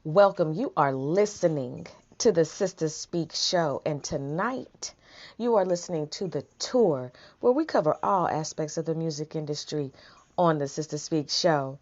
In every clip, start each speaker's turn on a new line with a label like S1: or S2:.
S1: Welcome. You are listening to the Sisters Speak show, and tonight you are listening to the tour where we cover all aspects of the music industry on the Sisters Speak show.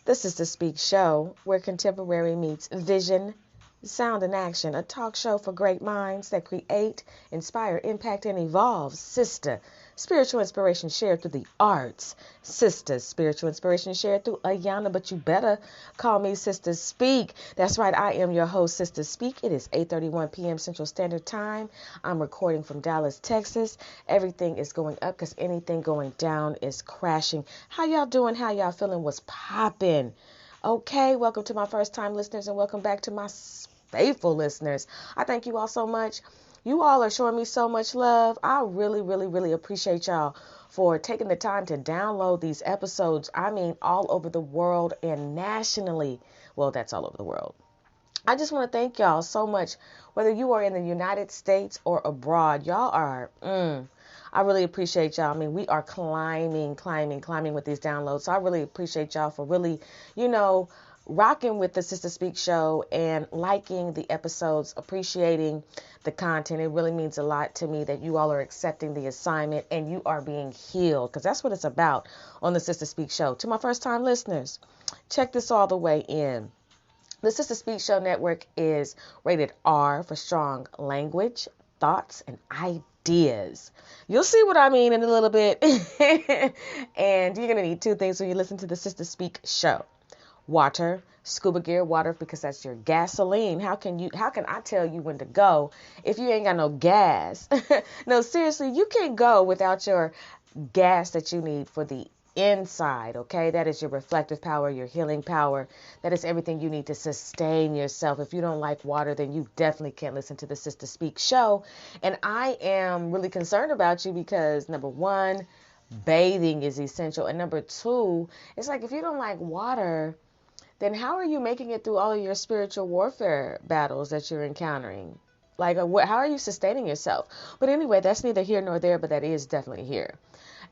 S1: The Sisters Speak show, where contemporary meets vision, sound, and action, a talk show for great minds that create, inspire, impact, and evolve. Sister, spiritual inspiration shared through the arts. Sister, spiritual inspiration shared through Ayana, but you better call me Sister Speak. That's right, I am your host, Sister Speak. It is 8:31 p.m. Central Standard Time. I'm recording from Dallas, Texas. Everything is going up because anything going down is crashing. How y'all doing? How y'all feeling? What's popping? Okay, welcome to my first-time listeners and welcome back to my faithful listeners. I thank you all so much. You all are showing me so much love. I really, really, really appreciate y'all for taking the time to download these episodes. I mean, all over the world and nationally. Well, that's all over the world. I just want to thank y'all so much. Whether you are in the United States or abroad, y'all are, I really appreciate y'all. I mean, we are climbing with these downloads. So I really appreciate y'all for really, rocking with the Sister Speak show and liking the episodes, appreciating the content. It really means a lot to me that you all are accepting the assignment and you are being healed, because that's what it's about on the Sister Speak show. To my first time listeners, check this all the way in. The Sister Speak show network is rated R for strong language, thoughts, and ideas. You'll see what I mean in a little bit. And you're going to need two things when you listen to the Sister Speak show. Water, scuba gear, water, because that's your gasoline. How can I tell you when to go if you ain't got no gas? No, seriously, you can't go without your gas that you need for the inside, okay? That is your reflective power, your healing power. That is everything you need to sustain yourself. If you don't like water, then you definitely can't listen to the Sister Speak show. And I am really concerned about you because, number one, bathing is essential. And number two, it's like if you don't like water, then how are you making it through all of your spiritual warfare battles that you're encountering? Like, how are you sustaining yourself? But anyway, that's neither here nor there, but that is definitely here.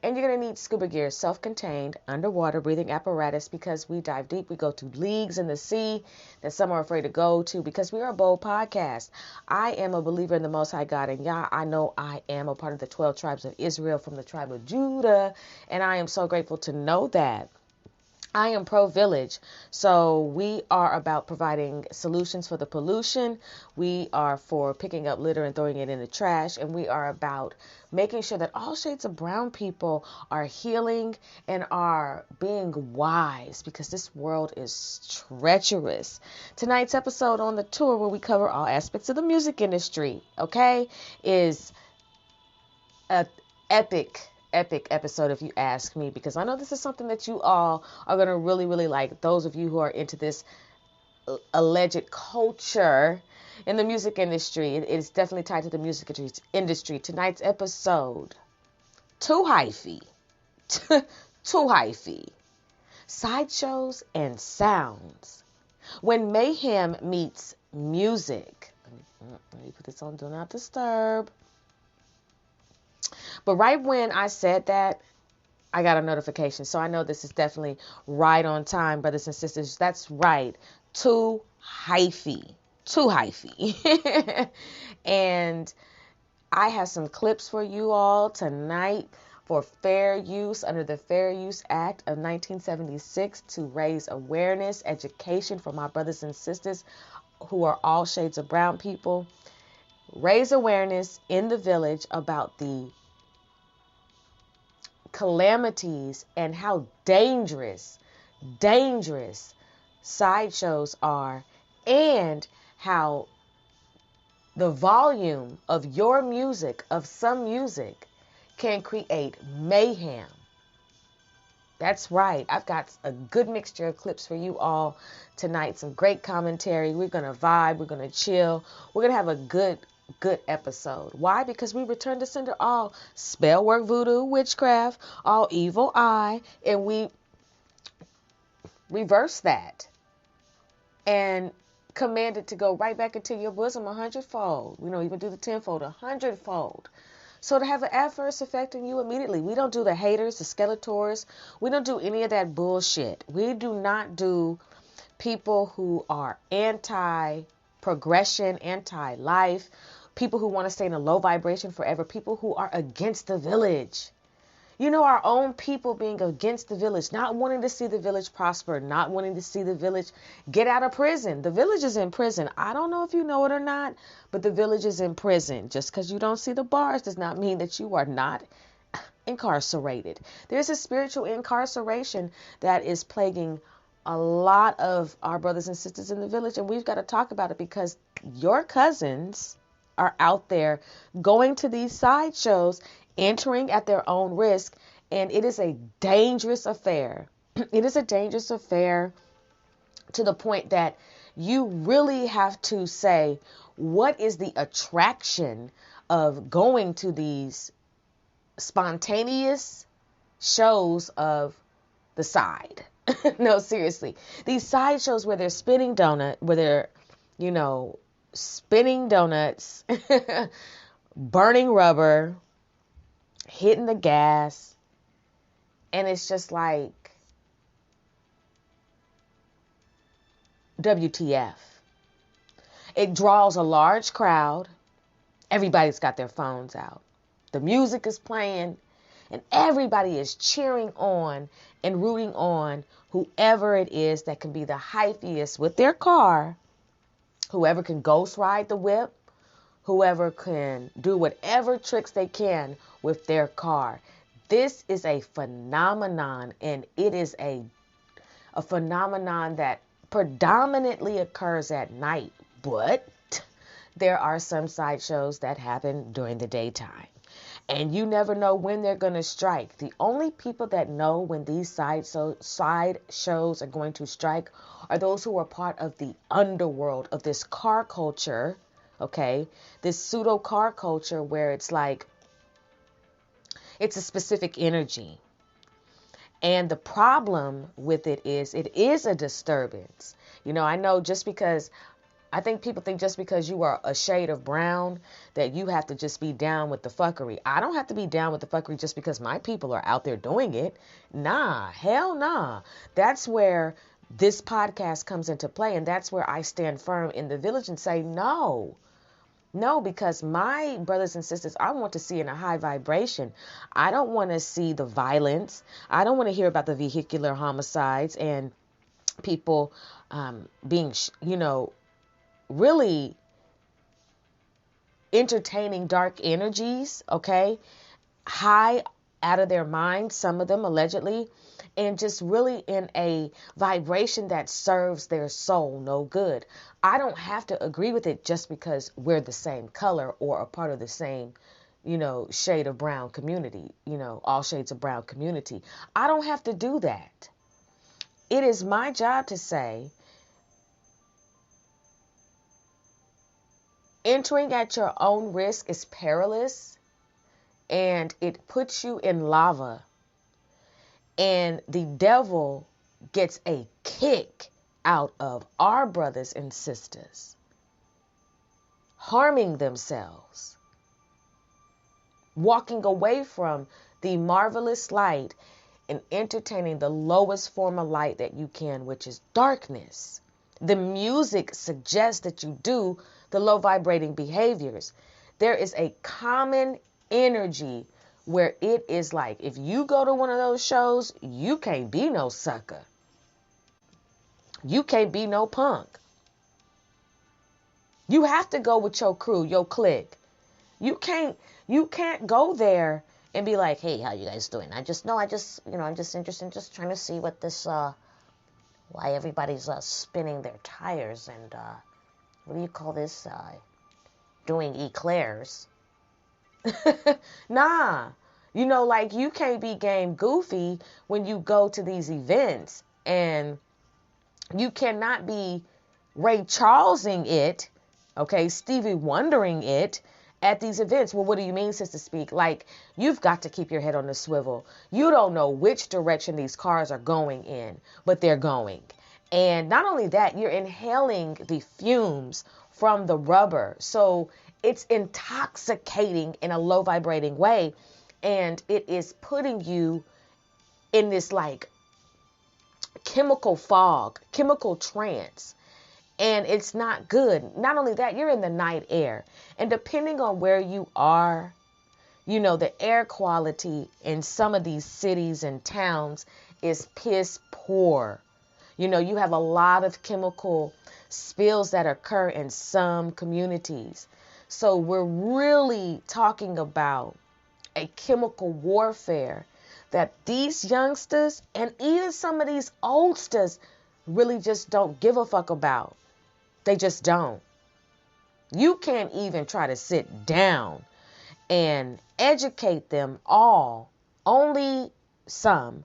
S1: And you're going to need scuba gear, self-contained, underwater breathing apparatus, because we dive deep. We go to leagues in the sea that some are afraid to go to, because we are a bold podcast. I am a believer in the Most High God, and I know I am a part of the 12 tribes of Israel from the tribe of Judah, and I am so grateful to know that. I am pro-village, so we are about providing solutions for the pollution. We are for picking up litter and throwing it in the trash, and we are about making sure that all shades of brown people are healing and are being wise, because this world is treacherous. Tonight's episode on the tour, where we cover all aspects of the music industry, okay, is an epic episode, if you ask me, because I know this is something that you all are going to really, really like. Those of you who are into this alleged culture in the music industry, it is definitely tied to the music industry. Tonight's episode, too hyphy, sideshows and sounds. When mayhem meets music. Let me put this on Do Not Disturb. But right when I said that, I got a notification. So I know this is definitely right on time, brothers and sisters. That's right. Too hyphy. too hyphy. And I have some clips for you all tonight for fair use under the Fair Use Act of 1976 to raise awareness, education for my brothers and sisters who are all shades of brown people. Raise awareness in the village about the calamities and how dangerous sideshows are, and how the volume of your music, of some music, can create mayhem. That's right. I've got a good mixture of clips for you all tonight. Some great commentary. We're going to vibe. We're going to chill. We're going to have a good episode. Why? Because we return to sender all spell work, voodoo, witchcraft, all evil eye, and we reverse that and command it to go right back into your bosom 100-fold. Even do the 10-fold, 100-fold. So to have an adverse effect on you immediately. We don't do the haters, the skeletors. We don't do any of that bullshit. We do not do people who are anti-progression, anti-life, people who want to stay in a low vibration forever, people who are against the village. Our own people being against the village, not wanting to see the village prosper, not wanting to see the village get out of prison. The village is in prison. I don't know if you know it or not, but the village is in prison. Just because you don't see the bars does not mean that you are not incarcerated. There's a spiritual incarceration that is plaguing a lot of our brothers and sisters in the village, and we've got to talk about it because your cousins are out there going to these sideshows, entering at their own risk, and it is a dangerous affair. It is a dangerous affair to the point that you really have to say, what is the attraction of going to these spontaneous shows of the side? No, seriously. These side shows where they're spinning donuts, burning rubber, hitting the gas, and it's just like, WTF. It draws a large crowd. Everybody's got their phones out. The music is playing, and everybody is cheering on and rooting on whoever it is that can be the hyphiest with their car, whoever can ghost ride the whip, whoever can do whatever tricks they can with their car. This is a phenomenon, and it is a phenomenon that predominantly occurs at night, but there are some sideshows that happen during the daytime. And you never know when they're going to strike. The only people that know when these side shows are going to strike are those who are part of the underworld of this car culture, okay? This pseudo car culture where it's like, it's a specific energy. And the problem with it is a disturbance. I know I think people think just because you are a shade of brown that you have to just be down with the fuckery. I don't have to be down with the fuckery just because my people are out there doing it. Nah, hell nah. That's where this podcast comes into play, and that's where I stand firm in the village and say no. No, because my brothers and sisters, I want to see in a high vibration. I don't want to see the violence. I don't want to hear about the vehicular homicides and people being, really entertaining dark energies, okay? High out of their minds, some of them allegedly, and just really in a vibration that serves their soul no good. I don't have to agree with it just because we're the same color or a part of the same, shade of brown community, all shades of brown community. I don't have to do that. It is my job to say, entering at your own risk is perilous, and it puts you in lava. And the devil gets a kick out of our brothers and sisters harming themselves, walking away from the marvelous light and entertaining the lowest form of light that you can, which is darkness. The music suggests that you do the low vibrating behaviors. There is a common energy where it is like, if you go to one of those shows, you can't be no sucker. You can't be no punk. You have to go with your crew, your clique. You can't go there and be like, hey, how you guys doing? I'm just interested in just trying to see what this, why everybody's spinning their tires and, what do you call this? Doing eclairs. Nah. Like, you can't be game goofy when you go to these events, and you cannot be Ray Charlesing it, okay, Stevie Wondering it at these events. Well, what do you mean, Sister Speak? Like, you've got to keep your head on the swivel. You don't know which direction these cars are going in, but they're going. And not only that, you're inhaling the fumes from the rubber. So it's intoxicating in a low vibrating way. And it is putting you in this like chemical fog, chemical trance. And it's not good. Not only that, you're in the night air. And depending on where you are, the air quality in some of these cities and towns is piss poor. You have a lot of chemical spills that occur in some communities. So we're really talking about a chemical warfare that these youngsters and even some of these oldsters really just don't give a fuck about. They just don't. You can't even try to sit down and educate them all, only some,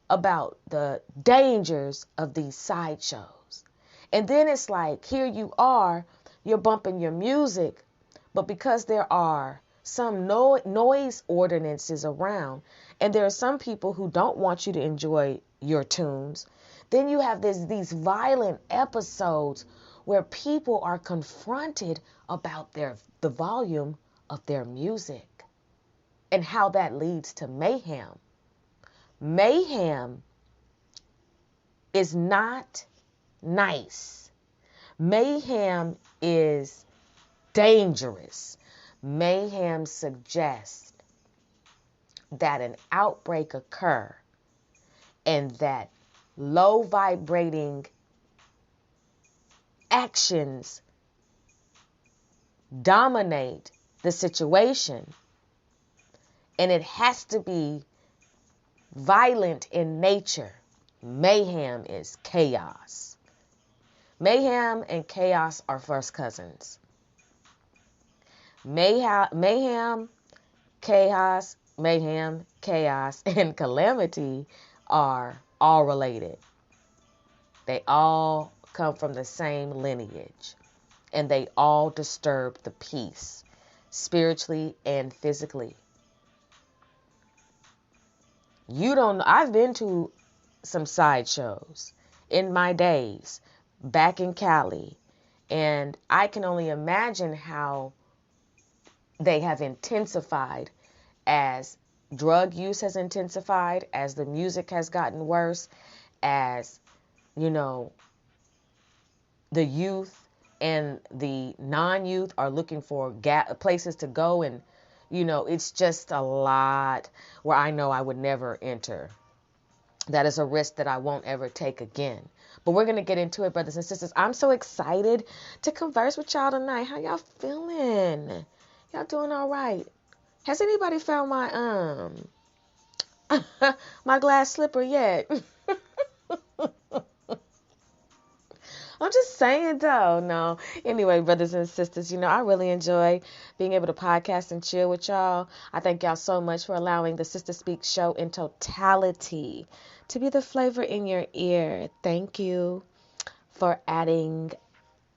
S1: about the dangers of these sideshows. And then it's like, here you are, you're bumping your music, but because there are some noise ordinances around, and there are some people who don't want you to enjoy your tunes, then you have these violent episodes where people are confronted about the volume of their music and how that leads to mayhem. Mayhem is not nice. Mayhem is dangerous. Mayhem suggests that an outbreak occur and that low vibrating actions dominate the situation, and it has to be violent in nature. Mayhem is chaos. Mayhem and chaos are first cousins. Mayhem, chaos, and calamity are all related. They all come from the same lineage, and they all disturb the peace, spiritually and physically. I've been to some sideshows in my days back in Cali, and I can only imagine how they have intensified as drug use has intensified, as the music has gotten worse, as, the youth and the non-youth are looking for places to go, and it's just a lot where I know I would never enter. That is a risk that I won't ever take again. But we're going to get into it, brothers and sisters. I'm so excited to converse with y'all tonight. How y'all feeling? Y'all doing all right? Has anybody found my my glass slipper yet? I'm just saying, though. No. Anyway, brothers and sisters, I really enjoy being able to podcast and chill with y'all. I thank y'all so much for allowing the Sister Speak show in totality to be the flavor in your ear. Thank you for adding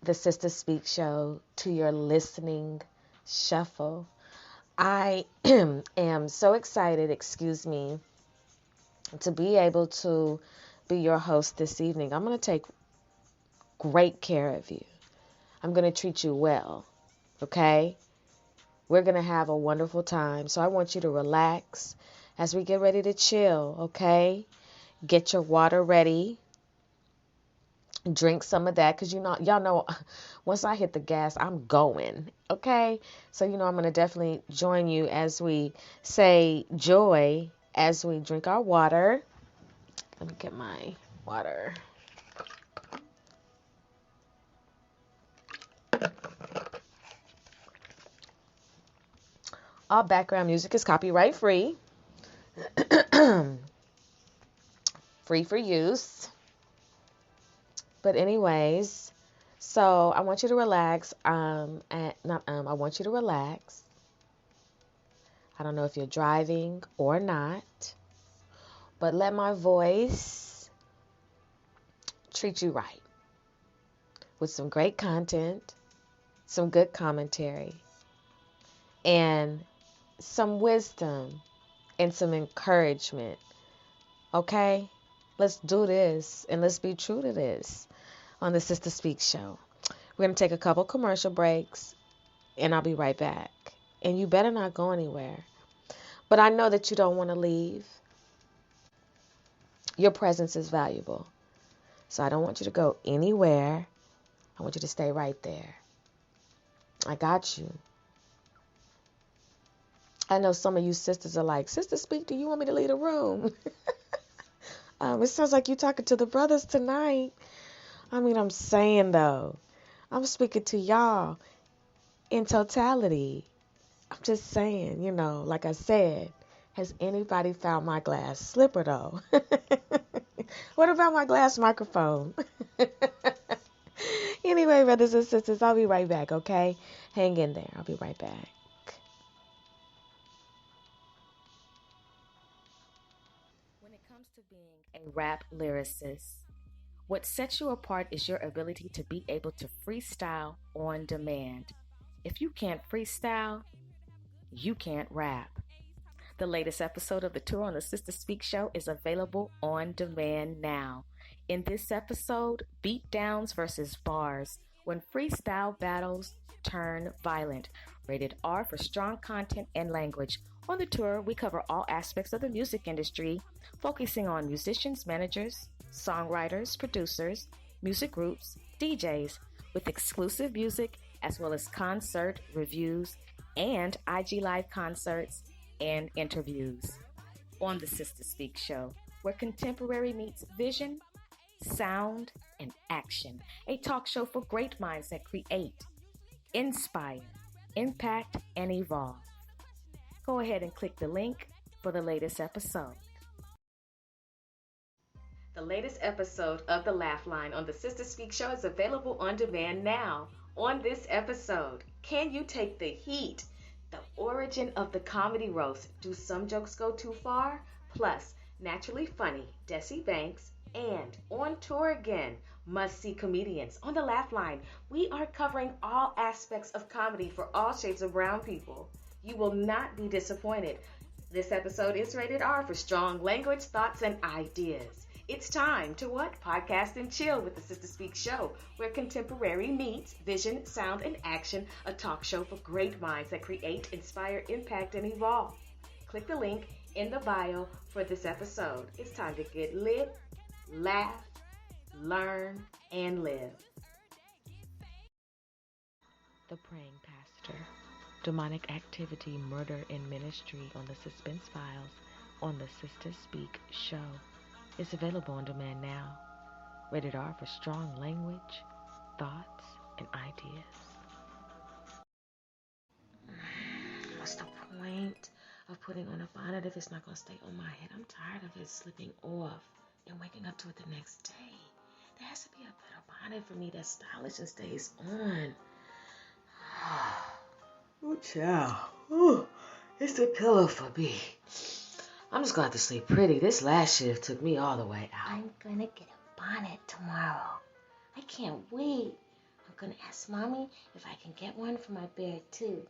S1: the Sister Speak show to your listening shuffle. I am so excited, to be able to be your host this evening. I'm going to take great care of you. I'm going to treat you well, okay? We're going to have a wonderful time. So I want you to relax as we get ready to chill, okay? Get your water ready. Drink some of that because y'all know once I hit the gas, I'm going. Okay? So, I'm going to definitely join you as we say joy as we drink our water. Let me get my water. All background music is copyright free. Free for use. But anyways, so I want you to relax. I want you to relax. I don't know if you're driving or not, but let my voice treat you right with some great content, some good commentary, and some wisdom and some encouragement. Okay? Let's do this and let's be true to this on the Sister Speak Show. We're going to take a couple commercial breaks and I'll be right back. And you better not go anywhere. But I know that you don't want to leave. Your presence is valuable. So I don't want you to go anywhere. I want you to stay right there. I got you. I know some of you sisters are like, Sister Speak, do you want me to leave the room? It sounds like you're talking to the brothers tonight. I'm saying though, I'm speaking to y'all in totality. I'm just saying, like I said, has anybody found my glass slipper though? What about my glass microphone? Anyway, brothers and sisters, I'll be right back, okay? Hang in there. I'll be right back. When it comes to being a rap lyricist, what sets you apart is your ability to be able to freestyle on demand. If you can't freestyle, you can't rap. The latest episode of the Tour on the Sister Speak Show is available on demand now. In this episode, beatdowns versus bars, when freestyle battles turn violent. Rated R for strong content and language. On the tour, we cover all aspects of the music industry, focusing on musicians, managers, songwriters, producers, music groups, DJs, with exclusive music as well as concert reviews and IG Live concerts and interviews. On the Sister Speak Show, where contemporary meets vision, sound, and action. A talk show for great minds that create, inspire, impact, and evolve. Go ahead and click the link for the latest episode. The latest episode of The Laugh Line on the Sister Speak Show is available on demand now. On this episode, can you take the heat? The origin of the comedy roast. Do some jokes go too far? Plus, naturally funny, Desi Banks, and on tour again, must-see comedians. On the Laugh Line, we are covering all aspects of comedy for all shades of brown people. You will not be disappointed. This episode is rated R for strong language, thoughts, and ideas. It's time to what? Podcast and chill with the Sister Speak Show, where contemporary meets vision, sound, and action, a talk show for great minds that create, inspire, impact, and evolve. Click the link in the bio for this episode. It's time to get lit, laugh, learn, and live. The Praying Pastor. Demonic activity, murder, and ministry on the Suspense Files on the Sister Speak Show. It's available on demand now. Rated R for strong language, thoughts, and ideas. What's the point of putting on a bonnet if it's not going to stay on my head? I'm tired of it slipping off and waking up to it the next day. There has to be a better bonnet for me that's stylish and stays on. Oh, child. Ooh, it's the pillow for me. I'm just going to have to sleep pretty. This last shift took me all the way out. I'm going to get a bonnet tomorrow. I can't wait. I'm going to ask Mommy if I can get one for my bear, too.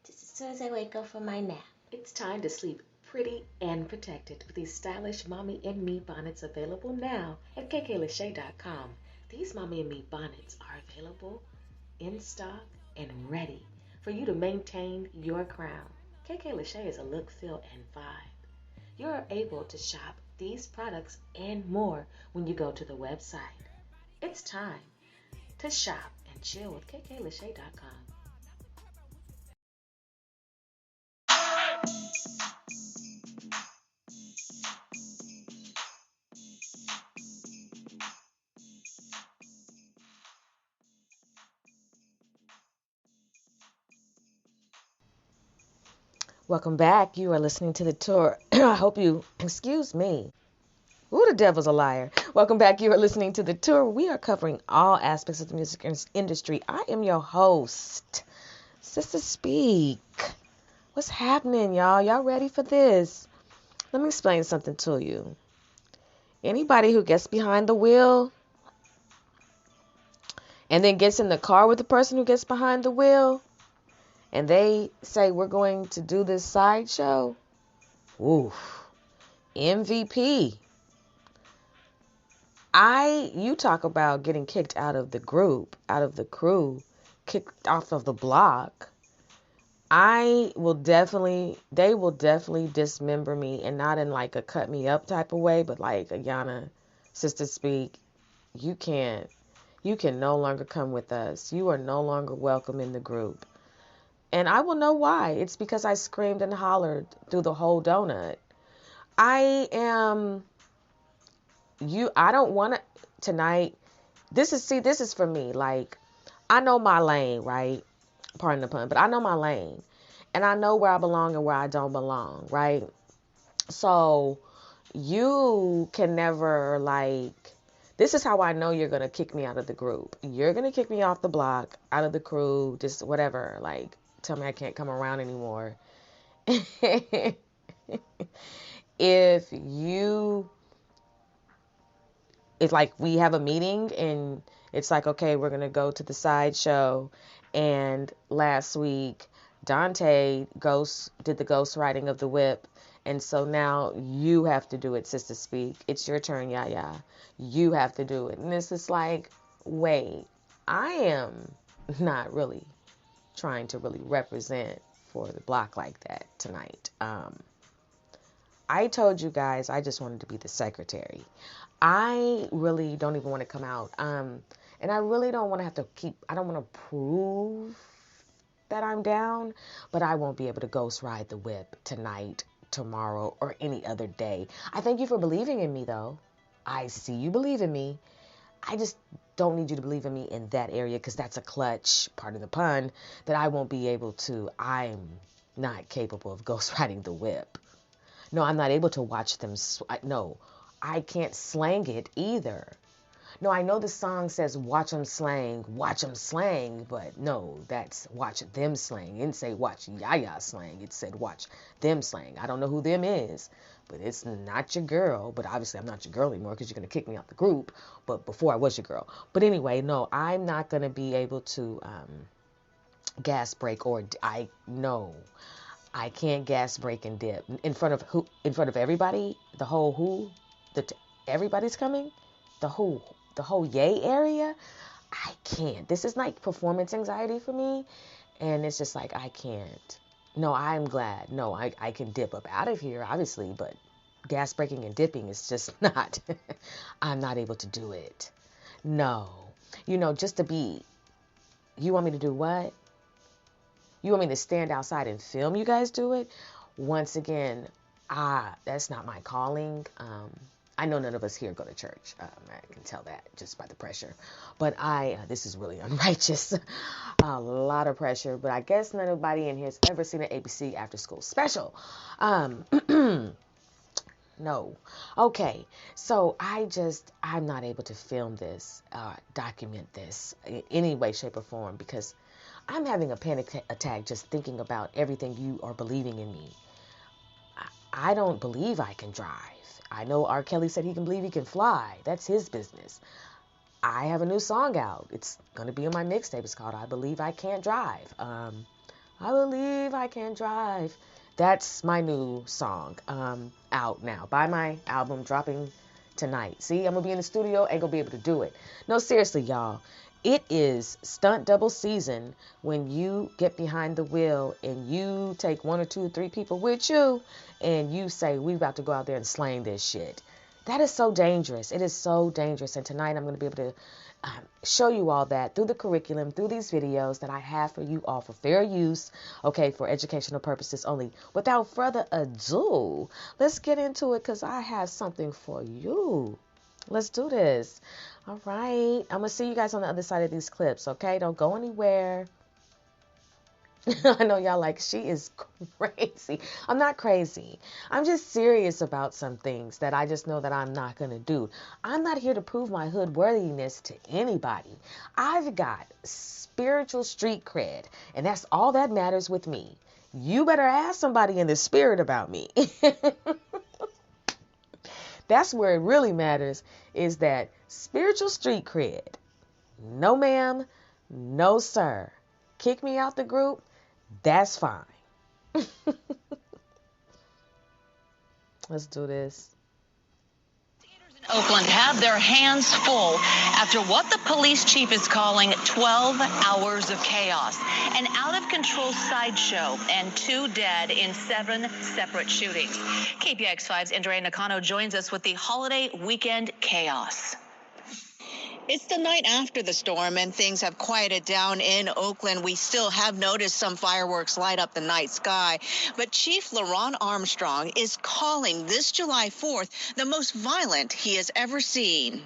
S1: Just as soon as I wake up from my nap. It's time to sleep pretty and protected with these stylish Mommy and Me bonnets available now at kklachey.com. These Mommy and Me bonnets are available in stock and ready for you to maintain your crown. KK Lachey is a look, feel, and vibe. You're able to shop these products and more when you go to the website It's time to shop and chill with KKLachey.com. Welcome back. You are listening to the tour. I hope you, excuse me. Ooh, the devil's a liar. Welcome back. You are listening to the tour. We are covering all aspects of the music industry. I am your host, Sister Speak. What's happening, y'all? Y'all ready for this? Let me explain something to you. Anybody who gets behind the wheel and then gets in the car with the person who gets behind the wheel and they say, we're going to do this sideshow. Oof. MVP. You talk about getting kicked out of the group, out of the crew, kicked off of the block. They will definitely dismember me, and not in like a cut me up type of way, but like Ayana, Sister Speak, you can no longer come with us. You are no longer welcome in the group. And I will know why. It's because I screamed and hollered through the whole donut. I don't want to tonight. This is for me. Like, I know my lane, right? Pardon the pun, but I know my lane. And I know where I belong and where I don't belong, right? So you can never, like, this is how I know you're going to kick me out of the group. You're going to kick me off the block, out of the crew, just whatever. Like, tell me I can't come around anymore. It's like we have a meeting and it's like, okay, we're going to go to the sideshow. And last week, Dante did the ghost writing of the whip. And so now you have to do it, Sister Speak. It's your turn, Yaya. You have to do it. And this is like, wait, I am not really trying to really represent for the block like that tonight. I told you guys I just wanted to be the secretary. I really don't even want to come out. And I really don't want to have to I don't want to prove that I'm down, but I won't be able to ghost ride the whip tonight, tomorrow, or any other day. I thank you for believing in me, though. I see you believe in me. I just don't need you to believe in me in that area because that's a clutch, pardon the pun, that I won't be able to. I'm not capable of ghost riding the whip. No, I'm not able to watch them. No, I can't slang it either. No, I know the song says watch them slang, but no, that's watch them slang. It didn't say watch Yaya slang. It said watch them slang. I don't know who them is, but it's not your girl. But obviously I'm not your girl anymore because you're going to kick me out the group. But before I was your girl. But anyway, no, I'm not going to be able to gas brake I can't gas brake and dip in front of who? In front of everybody? The whole who? Everybody's coming? The whole yay area? I can't. This is like performance anxiety for me. And it's just like, I can't. No, I'm glad. No, I can dip up out of here, obviously, but gas braking and dipping is just not, I'm not able to do it. No. Just to be, you want me to do what? You want me to stand outside and film you guys do it? Once again, that's not my calling. I know none of us here go to church. I can tell that just by the pressure. But this is really unrighteous. A lot of pressure. But I guess nobody in here has ever seen an ABC after school special. No. Okay. So I'm not able to film this, document this in any way, shape, or form because I'm having a panic attack just thinking about everything you are believing in me. I don't believe I can drive. I know R. Kelly said he can believe he can fly. That's his business. I have a new song out. It's going to be on my mixtape. It's called I Believe I Can't Drive. I believe I can drive. That's my new song out now. Buy my album dropping tonight. See, I'm going to be in the studio. Ain't going to be able to do it. No, seriously, y'all. It is stunt double season when you get behind the wheel and you take 1 or 2 or 3 people with you and you say, we about to go out there and slang this shit. That is so dangerous. It is so dangerous. And tonight I'm going to be able to show you all that through the curriculum, through these videos that I have for you all for fair use, okay, for educational purposes only. Without further ado, let's get into it because I have something for you. Let's do this. All right. I'm going to see you guys on the other side of these clips, okay? Don't go anywhere. I know y'all like, she is crazy. I'm not crazy. I'm just serious about some things that I just know that I'm not going to do. I'm not here to prove my hood worthiness to anybody. I've got spiritual street cred, and that's all that matters with me. You better ask somebody in the spirit about me. That's where it really matters, is that spiritual street cred. No ma'am, no sir. Kick me out the group. That's fine. Let's do this.
S2: Oakland have their hands full after what the police chief is calling 12 hours of chaos, an out-of-control sideshow, and 2 dead in 7 separate shootings. KPIX5's Andrea Nakano joins us with the holiday weekend chaos. It's the night after the storm, and things have quieted down in Oakland. We still have noticed some fireworks light up the night sky, but Chief LaRon Armstrong is calling this July 4th the most violent he has ever seen.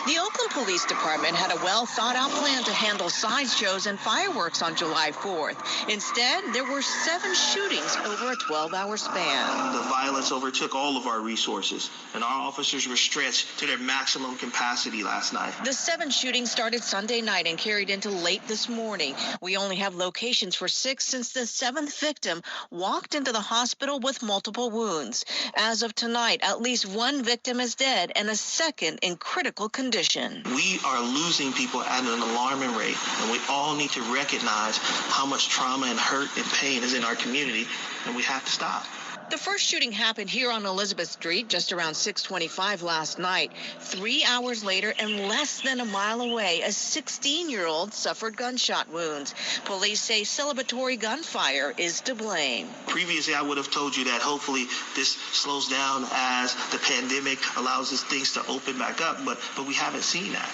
S2: The Oakland Police Department had a well-thought-out plan to handle sideshows and fireworks on July 4th. Instead, there were 7 shootings over a 12-hour span.
S3: The violence overtook all of our resources, and our officers were stretched to their maximum capacity last night.
S2: The 7 shootings started Sunday night and carried into late this morning. We only have locations for 6 since the 7th victim walked into the hospital with multiple wounds. As of tonight, at least 1 victim is dead and a second in critical condition.
S3: We are losing people at an alarming rate, and we all need to recognize how much trauma and hurt and pain is in our community, and we have to stop.
S2: The first shooting happened here on Elizabeth Street just around 6:25 last night. 3 hours later and less than a mile away, a 16-year-old suffered gunshot wounds. Police say celebratory gunfire is to blame.
S3: Previously, I would have told you that hopefully this slows down as the pandemic allows us things to open back up, but we haven't seen that.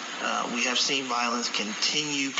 S3: We have seen violence continue.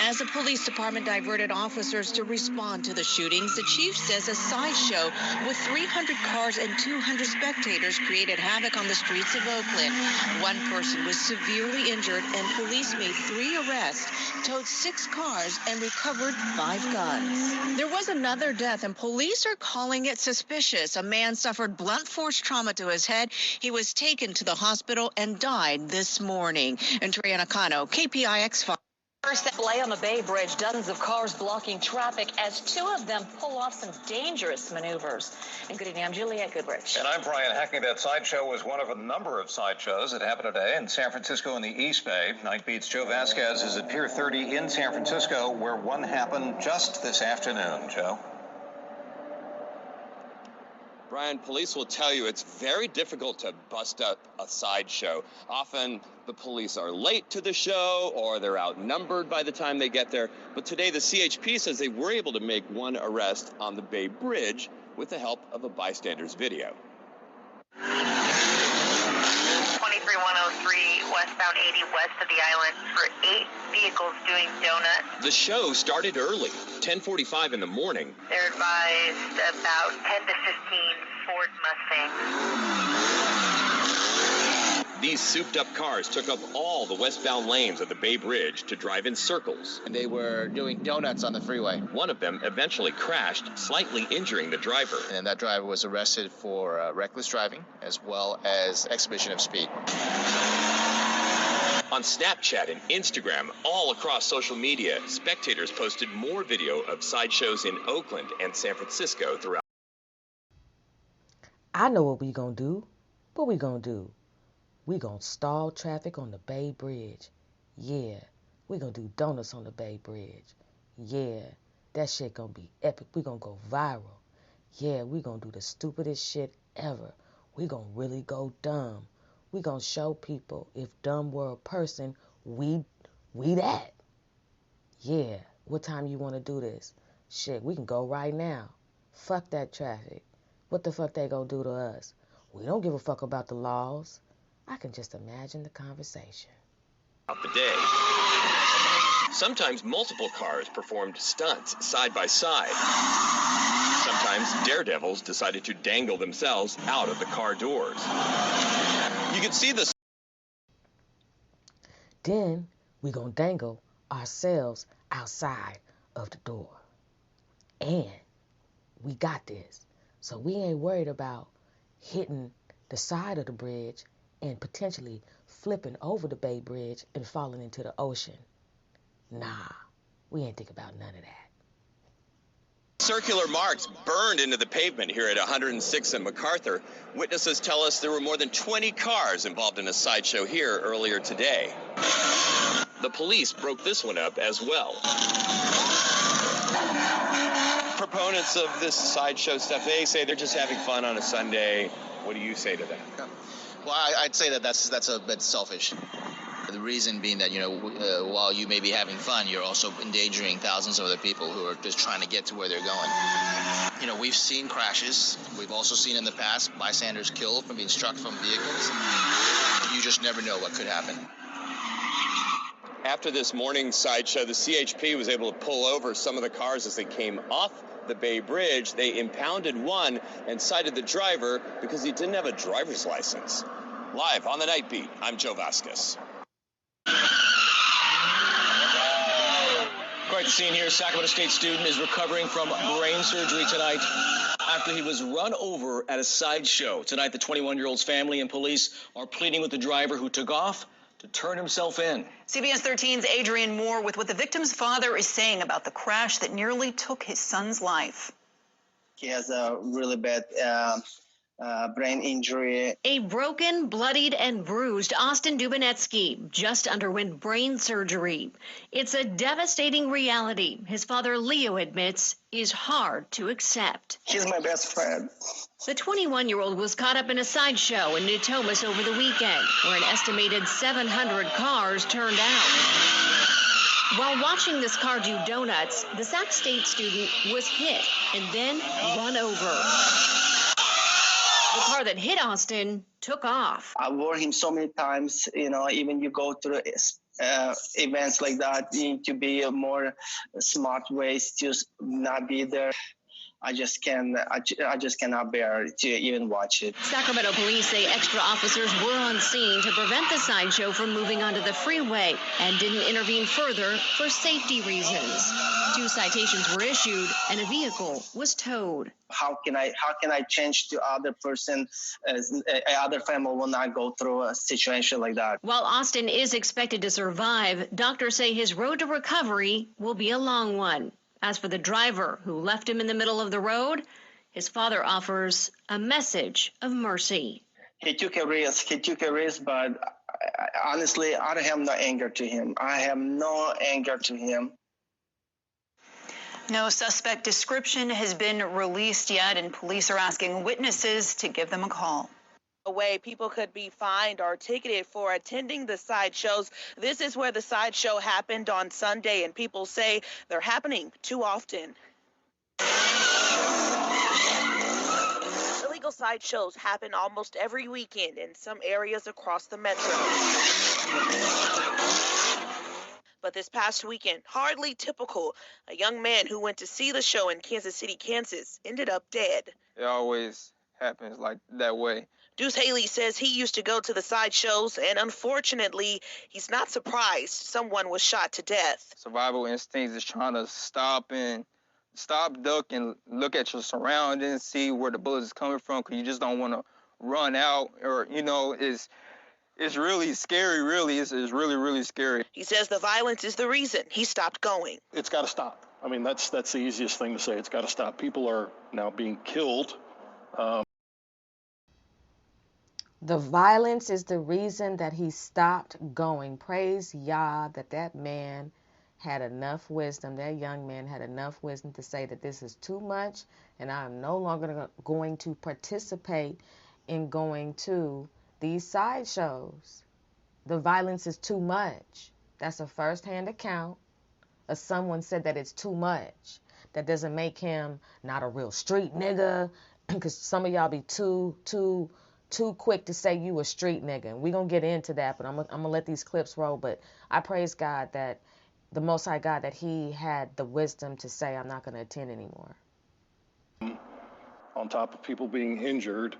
S2: As the police department diverted officers to respond to the shootings, the chief says a sideshow with 300 cars and 200 spectators created havoc on the streets of Oakland. 1 person was severely injured, and police made 3 arrests, towed 6 cars, and recovered 5 guns. There was another death, and police are calling it suspicious. A man suffered blunt force trauma to his head. He was taken to the hospital and died this morning. Andrea Nakano, KPIX5. First delay on the Bay Bridge, dozens of cars blocking traffic as 2 of them pull off some dangerous maneuvers. And good evening, I'm Juliette Goodrich.
S4: And I'm Brian Hackney. That sideshow was one of a number of sideshows that happened today in San Francisco in the East Bay. Night Beat's Joe Vasquez is at Pier 30 in San Francisco, where one happened just this afternoon. Joe?
S5: Brian, police will tell you it's very difficult to bust up a sideshow. Often the police are late to the show or they're outnumbered by the time they get there. But today the CHP says they were able to make 1 arrest on the Bay Bridge with the help of a bystander's video.
S6: 23103 westbound 80 west of the island for 8 vehicles doing donuts.
S5: The show started early, 10:45 in the morning.
S6: They're advised about 10 to 15 Ford Mustangs.
S5: These souped-up cars took up all the westbound lanes of the Bay Bridge to drive in circles.
S7: And they were doing donuts on the freeway.
S5: One of them eventually crashed, slightly injuring the driver.
S7: And that driver was arrested for reckless driving as well as exhibition of speed.
S5: On Snapchat and Instagram, all across social media, spectators posted more video of sideshows in Oakland and San Francisco throughout.
S1: I know what we gonna do. What we gonna do? We gonna stall traffic on the Bay Bridge. Yeah, we gonna do donuts on the Bay Bridge. Yeah, that shit gonna be epic. We gonna go viral. Yeah, we gonna do the stupidest shit ever. We gonna really go dumb. We gonna show people if dumb were a person, we that. Yeah, what time you wanna do this? Shit, we can go right now. Fuck that traffic. What the fuck they gonna do to us? We don't give a fuck about the laws. I can just imagine the conversation.
S5: The day. Sometimes multiple cars performed stunts side by side. Sometimes daredevils decided to dangle themselves out of the car doors. You could see the...
S1: Then we gonna dangle ourselves outside of the door. And we got this. So we ain't worried about hitting the side of the bridge and potentially flipping over the Bay Bridge and falling into the ocean. Nah, we ain't think about none of that.
S5: Circular marks burned into the pavement here at 106 and MacArthur. Witnesses tell us there were more than 20 cars involved in a sideshow here earlier today. The police broke this one up as well. Proponents of this sideshow stuff, they say they're just having fun on a Sunday. What do you say to that?
S7: Well, I'd say that's a bit selfish. The reason being that, while you may be having fun, you're also endangering thousands of other people who are just trying to get to where they're going. We've seen crashes. We've also seen in the past bystanders killed from being struck from vehicles. You just never know what could happen.
S5: After this morning's sideshow, the CHP was able to pull over some of the cars as they came off the Bay Bridge. They impounded one and cited the driver because he didn't have a driver's license. Live on the Night Beat, I'm Joe Vasquez.
S8: Quite the scene here. Sacramento State student is recovering from brain surgery tonight after he was run over at a sideshow. Tonight, the 21-year-old's family and police are pleading with the driver who took off to turn himself in.
S2: CBS 13's Adrian Moore with what the victim's father is saying about the crash that nearly took his son's life.
S9: He has a really bad brain injury.
S10: A broken, bloodied, and bruised Austin Dubinetsky just underwent brain surgery. It's a devastating reality, his father Leo admits, is hard to accept.
S9: He's my best friend.
S10: The 21-year-old was caught up in a sideshow in Natomas over the weekend, where an estimated 700 cars turned out. While watching this car do donuts, the Sac State student was hit and then run over. The car that hit Austin took off.
S9: I warned him so many times, even you go through events like that, you need to be more smart ways to not be there. I just cannot bear to even watch it.
S10: Sacramento police say extra officers were on scene to prevent the sideshow from moving onto the freeway and didn't intervene further for safety reasons. 2 citations were issued and a vehicle was towed.
S9: How can I change to other person? Other family will not go through a situation like that.
S10: While Austin is expected to survive, doctors say his road to recovery will be a long one. As for the driver who left him in the middle of the road, his father offers a message of mercy.
S9: He took a risk, but honestly, I don't have no anger to him. I have no anger to him.
S2: No suspect description has been released yet, and police are asking witnesses to give them a call.
S11: Way people could be fined or ticketed for attending the sideshows. This is where the sideshow happened on Sunday, and people say they're happening too often. Illegal sideshows happen almost every weekend in some areas across the metro. But this past weekend, hardly typical. A young man who went to see the show in Kansas City, Kansas, ended up dead.
S12: It always happens like that way.
S11: Deuce Haley says he used to go to the sideshows, and unfortunately, he's not surprised someone was shot to death.
S12: Survival instincts is trying to stop, duck, and look at your surroundings, see where the bullets is coming from, because you just don't want to run out, or, it's really scary, really. It's really, really scary.
S11: He says the violence is the reason he stopped going.
S13: It's got to stop. I mean, that's the easiest thing to say. It's got to stop. People are now being killed.
S1: The violence is the reason that he stopped going. Praise Yah that man had enough wisdom, that young man had enough wisdom to say that this is too much and I'm no longer going to participate in going to these sideshows. The violence is too much. That's a first-hand account. Someone said that it's too much. that doesn't make him not a real street nigga, because some of y'all be too quick to say you a street nigga. We gonna get into that, but I'm gonna let these clips roll. But I praise God that the Most High God, that he had the wisdom to say, I'm not gonna attend anymore.
S13: On top of people being injured,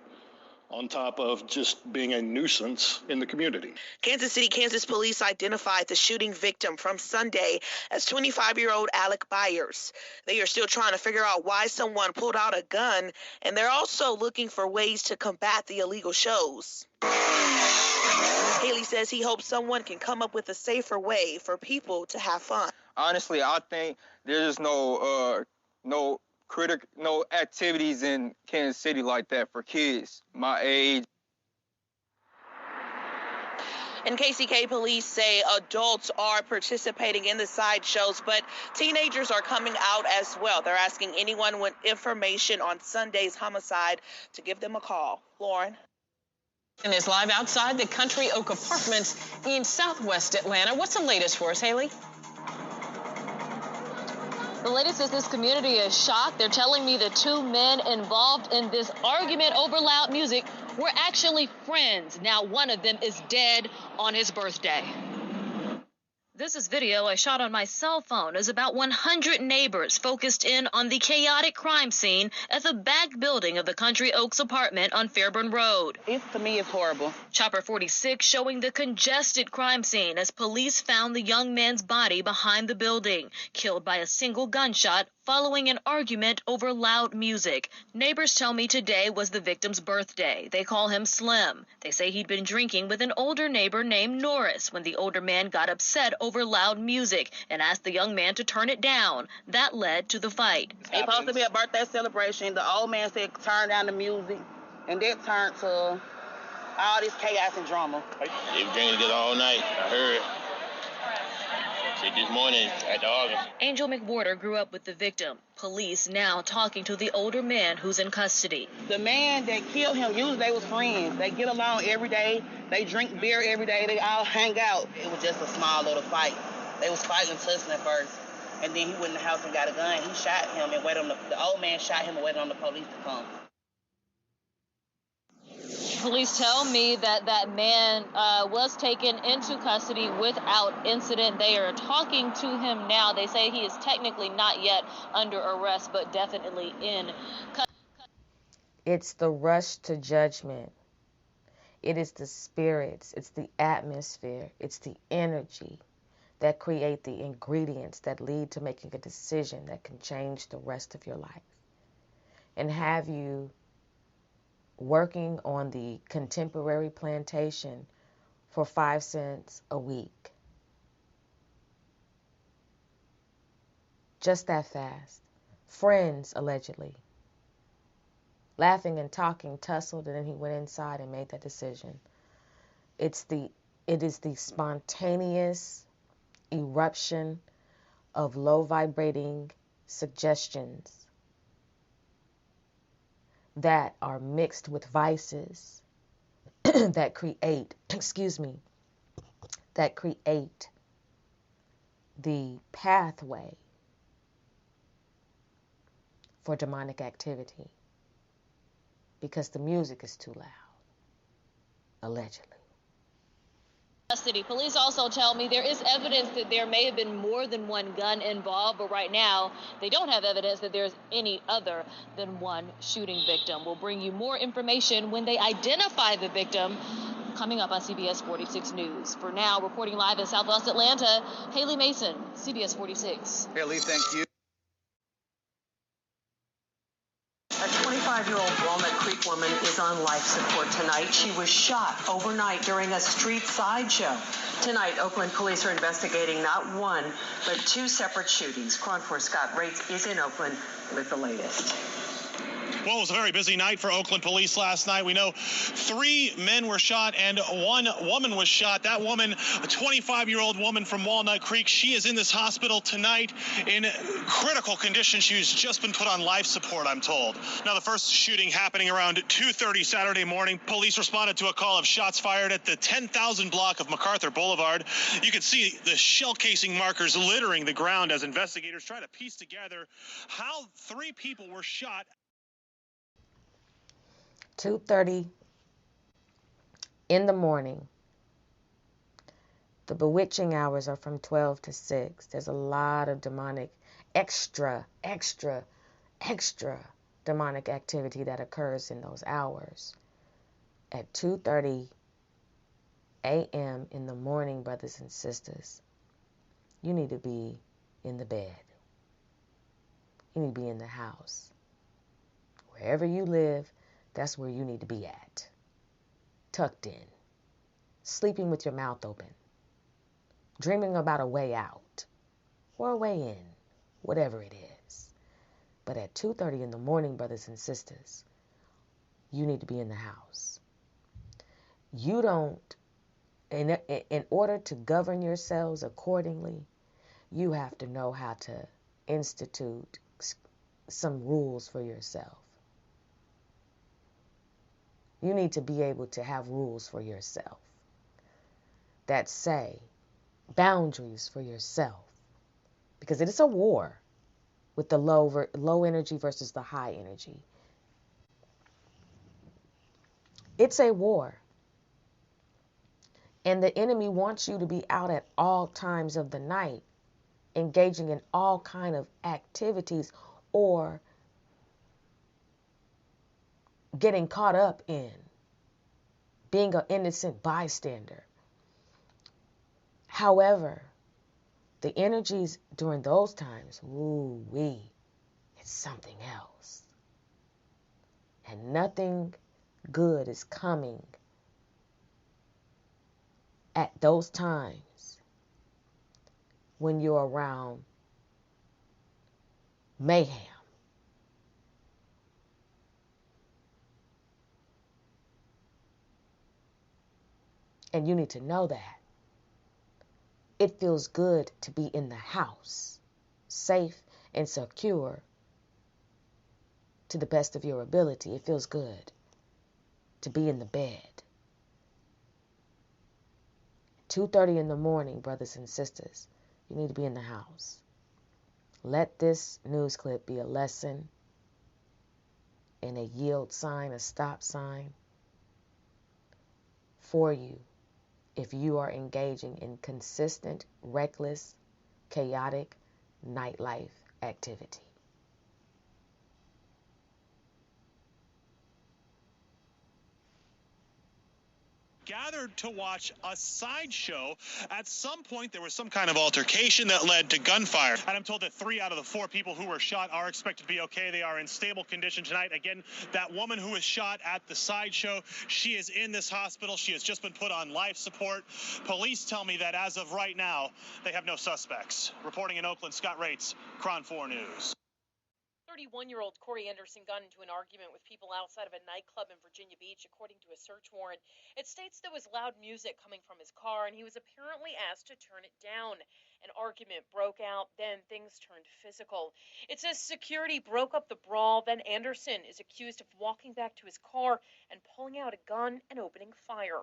S13: on top of just being a nuisance in the community.
S11: Kansas City, Kansas police identified the shooting victim from Sunday as 25-year-old Alec Byers. They are still trying to figure out why someone pulled out a gun, and they're also looking for ways to combat the illegal shows. Haley says he hopes someone can come up with a safer way for people to have fun.
S12: Honestly, I think there's no activities in Kansas City like that for kids my age.
S11: And KCK police say adults are participating in the sideshows, but teenagers are coming out as well. They're asking anyone with information on Sunday's homicide to give them a call. Lauren.
S14: And is live outside the Country Oak Apartments in Southwest Atlanta. What's the latest for us, Haley?
S15: The latest is this community is shocked. They're telling me the two men involved in this argument over loud music were actually friends. Now one of them is dead on his birthday. This is video I shot on my cell phone as about 100 neighbors focused in on the chaotic crime scene at the back building of the Country Oaks apartment on Fairburn Road.
S16: To me, it's horrible.
S15: Chopper 46 showing the congested crime scene as police found the young man's body behind the building, killed by a single gunshot following an argument over loud music. Neighbors tell me today was the victim's birthday. They call him Slim. They say he'd been drinking with an older neighbor named Norris when the older man got upset over loud music and asked the young man to turn it down. That led to the fight.
S16: It's supposed to be a birthday celebration. The old man said turn down the music, and that turned to all this chaos and drama.
S17: They were drinking it all night. I heard. This morning at the office.
S15: Angel McWhorter grew up with the victim. Police now talking to the older man who's in custody.
S16: The man that killed him, usually they was friends. They get along every day. They drink beer every day. They all hang out. It was just a small little fight. They was fighting and tussling at first. And then he went in the house and got a gun. He shot him and waited on the old man shot him and waited on the police to come.
S15: Police tell me that that man was taken into custody without incident. They are talking to him now. They say he is technically not yet under arrest, but definitely in custody.
S1: It's the rush to judgment. It is the spirits. It's the atmosphere. It's the energy that create the ingredients that lead to making a decision that can change the rest of your life and have you working on the contemporary plantation for 5 cents a week. Just that fast. Friends, allegedly. Laughing and talking, tussled, and then he went inside and made that decision. It is the spontaneous eruption of low vibrating suggestions that are mixed with vices that create, that create the pathway for demonic activity because the music is too loud, allegedly.
S15: Custody. Police also tell me there is evidence that there may have been more than one gun involved, but right now they don't have evidence that there's any other than one shooting victim. We'll bring you more information when they identify the victim coming up on CBS 46 News. For now, reporting live in Southwest Atlanta, Haley Mason, CBS 46.
S18: Haley, thank you.
S19: A 25-year-old Walnut Creek woman is on life support tonight. She was shot overnight during a street sideshow. Tonight, Oakland police are investigating not one, but two separate shootings. KRON 4's Scott Rates is in Oakland with the latest.
S18: Well, it was a very busy night for Oakland police last night. We know 3 men were shot and 1 woman was shot. That woman, a 25-year-old woman from Walnut Creek, she is in this hospital tonight in critical condition. She's just been put on life support, I'm told. Now, the first shooting happening around 2:30 Saturday morning. Police responded to a call of shots fired at the 10,000 block of MacArthur Boulevard. You can see the shell casing markers littering the ground as investigators try to piece together how 3 people were shot.
S1: 2:30 in the morning. The bewitching hours are from 12 to 6. There's a lot of demonic, extra demonic activity that occurs in those hours. At 2:30 a.m. in the morning, brothers and sisters, you need to be in the bed. You need to be in the house. Wherever you live, that's where you need to be at. Tucked in. Sleeping with your mouth open. Dreaming about a way out. Or a way in. Whatever it is. But at 2:30 in the morning, brothers and sisters, you need to be in the house. You don't, in order to govern yourselves accordingly, you have to know how to institute some rules for yourself. You need to be able to have rules for yourself that say boundaries for yourself, because it is a war with the low energy versus the high energy. It's a war. And the enemy wants you to be out at all times of the night, engaging in all kind of activities or getting caught up in being an innocent bystander. However, the energies during those times, it's something else. And nothing good is coming at those times when you're around mayhem. And you need to know that. It feels good to be in the house, safe and secure to the best of your ability. It feels good to be in the bed. 2:30 in the morning, brothers and sisters, you need to be in the house. Let this news clip be a lesson and a yield sign, a stop sign for you if you are engaging in consistent, reckless, chaotic nightlife activity.
S18: Gathered to watch a sideshow. At some point, there was some kind of altercation that led to gunfire. And I'm told that 3 out of the 4 people who were shot are expected to be okay. They are in stable condition tonight. Again, that woman who was shot at the sideshow, she is in this hospital. She has just been put on life support. Police tell me that as of right now, they have no suspects. Reporting in Oakland, Scott Rates, KRON 4 News.
S20: 31-year-old Corey Anderson got into an argument with people outside of a nightclub in Virginia Beach, according to a search warrant. It states there was loud music coming from his car, and he was apparently asked to turn it down. An argument broke out, then things turned physical. It says security broke up the brawl, then Anderson is accused of walking back to his car and pulling out a gun and opening fire.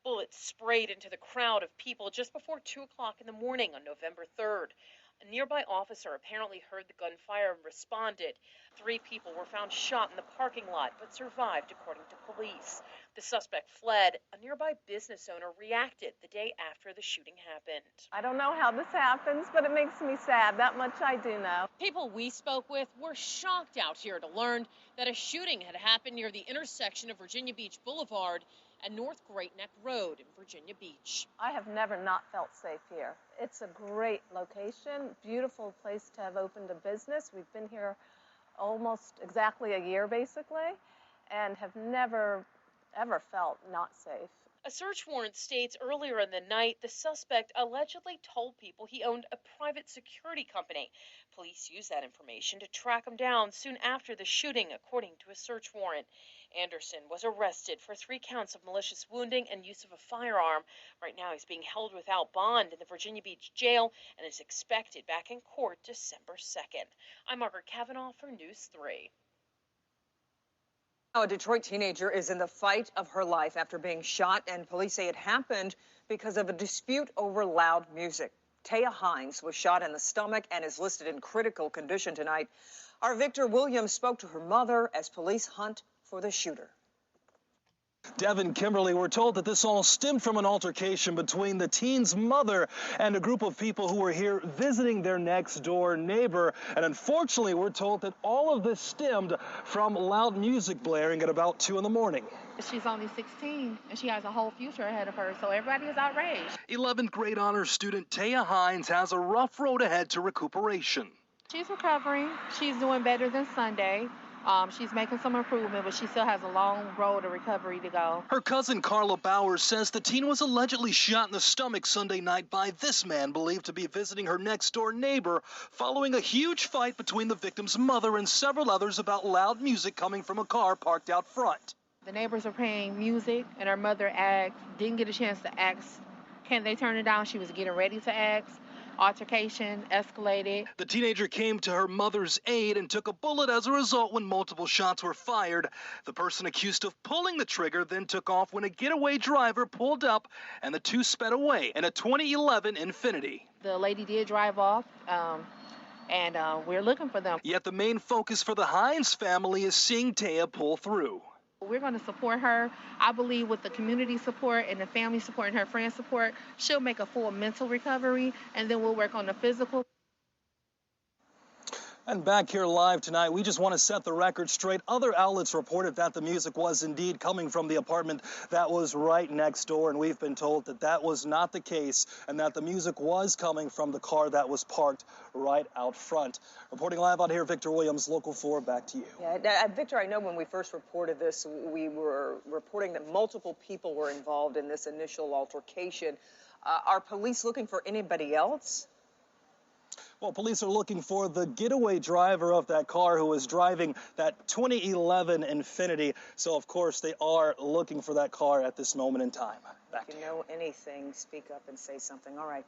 S20: Bullets sprayed into the crowd of people just before 2 o'clock in the morning on November 3rd. A nearby officer apparently heard the gunfire and responded. 3 people were found shot in the parking lot, but survived, according to police. The suspect fled. A nearby business owner reacted the day after the shooting happened.
S21: I don't know how this happens, but it makes me sad. That much I do know.
S20: People we spoke with were shocked out here to learn that a shooting had happened near the intersection of Virginia Beach Boulevard and North Great Neck Road in Virginia Beach.
S21: I have never not felt safe here. It's a great location, beautiful place to have opened a business. We've been here almost exactly a year, basically, and have never, ever felt not safe.
S20: A search warrant states earlier in the night the suspect allegedly told people he owned a private security company. Police used that information to track him down soon after the shooting, according to a search warrant. Anderson was arrested for 3 counts of malicious wounding and use of a firearm. Right now he's being held without bond in the Virginia Beach jail and is expected back in court December 2nd. I'm Margaret Kavanaugh for News 3.
S3: A Detroit teenager is in the fight of her life after being shot, and police say it happened because of a dispute over loud music. Taya Hines was shot in the stomach and is listed in critical condition tonight. Our Victor Williams spoke to her mother as police hunt for the shooter.
S22: Devin Kimberly, we're told that this all stemmed from an altercation between the teen's mother and a group of people who were here visiting their next-door neighbor. And unfortunately, we're told that all of this stemmed from loud music blaring at about 2 in the morning.
S23: She's only 16, and she has a whole future ahead of her, so everybody is outraged.
S22: 11th grade honors student Taya Hines has a rough road ahead to recuperation.
S23: She's recovering. She's doing better than Sunday. She's making some improvement, but she still has a long road of recovery to go.
S22: Her cousin Carla Bowers says the teen was allegedly shot in the stomach Sunday night by this man believed to be visiting her next-door neighbor following a huge fight between the victim's mother and several others about loud music coming from a car parked out front.
S23: The neighbors are playing music, and her mother didn't get a chance to ask, can they turn it down? She was getting ready to ask. Altercation escalated.
S22: The teenager came to her mother's aid and took a bullet as a result when multiple shots were fired. The person accused of pulling the trigger then took off when a getaway driver pulled up and the two sped away in a 2011 Infiniti.
S23: The lady did drive off, and we're looking for them.
S22: Yet the main focus for the Hines family is seeing Taya pull through.
S23: We're going to support her. I believe with the community support and the family support and her friends support, she'll make a full mental recovery, and then we'll work on the physical.
S22: And back here live tonight, we just want to set the record straight. Other outlets reported that the music was indeed coming from the apartment that was right next door, and we've been told that that was not the case and that the music was coming from the car that was parked right out front. Reporting live out here, Victor Williams, Local 4, back to you.
S3: Yeah, Victor, I know when we first reported this, we were reporting that multiple people were involved in this initial altercation. Are police looking for anybody else?
S22: Well, police are looking for the getaway driver of that car who was driving that 2011 Infiniti. So, of course, they are looking for that car at this moment in time. Back
S3: if you know anything, speak up and say something. All right,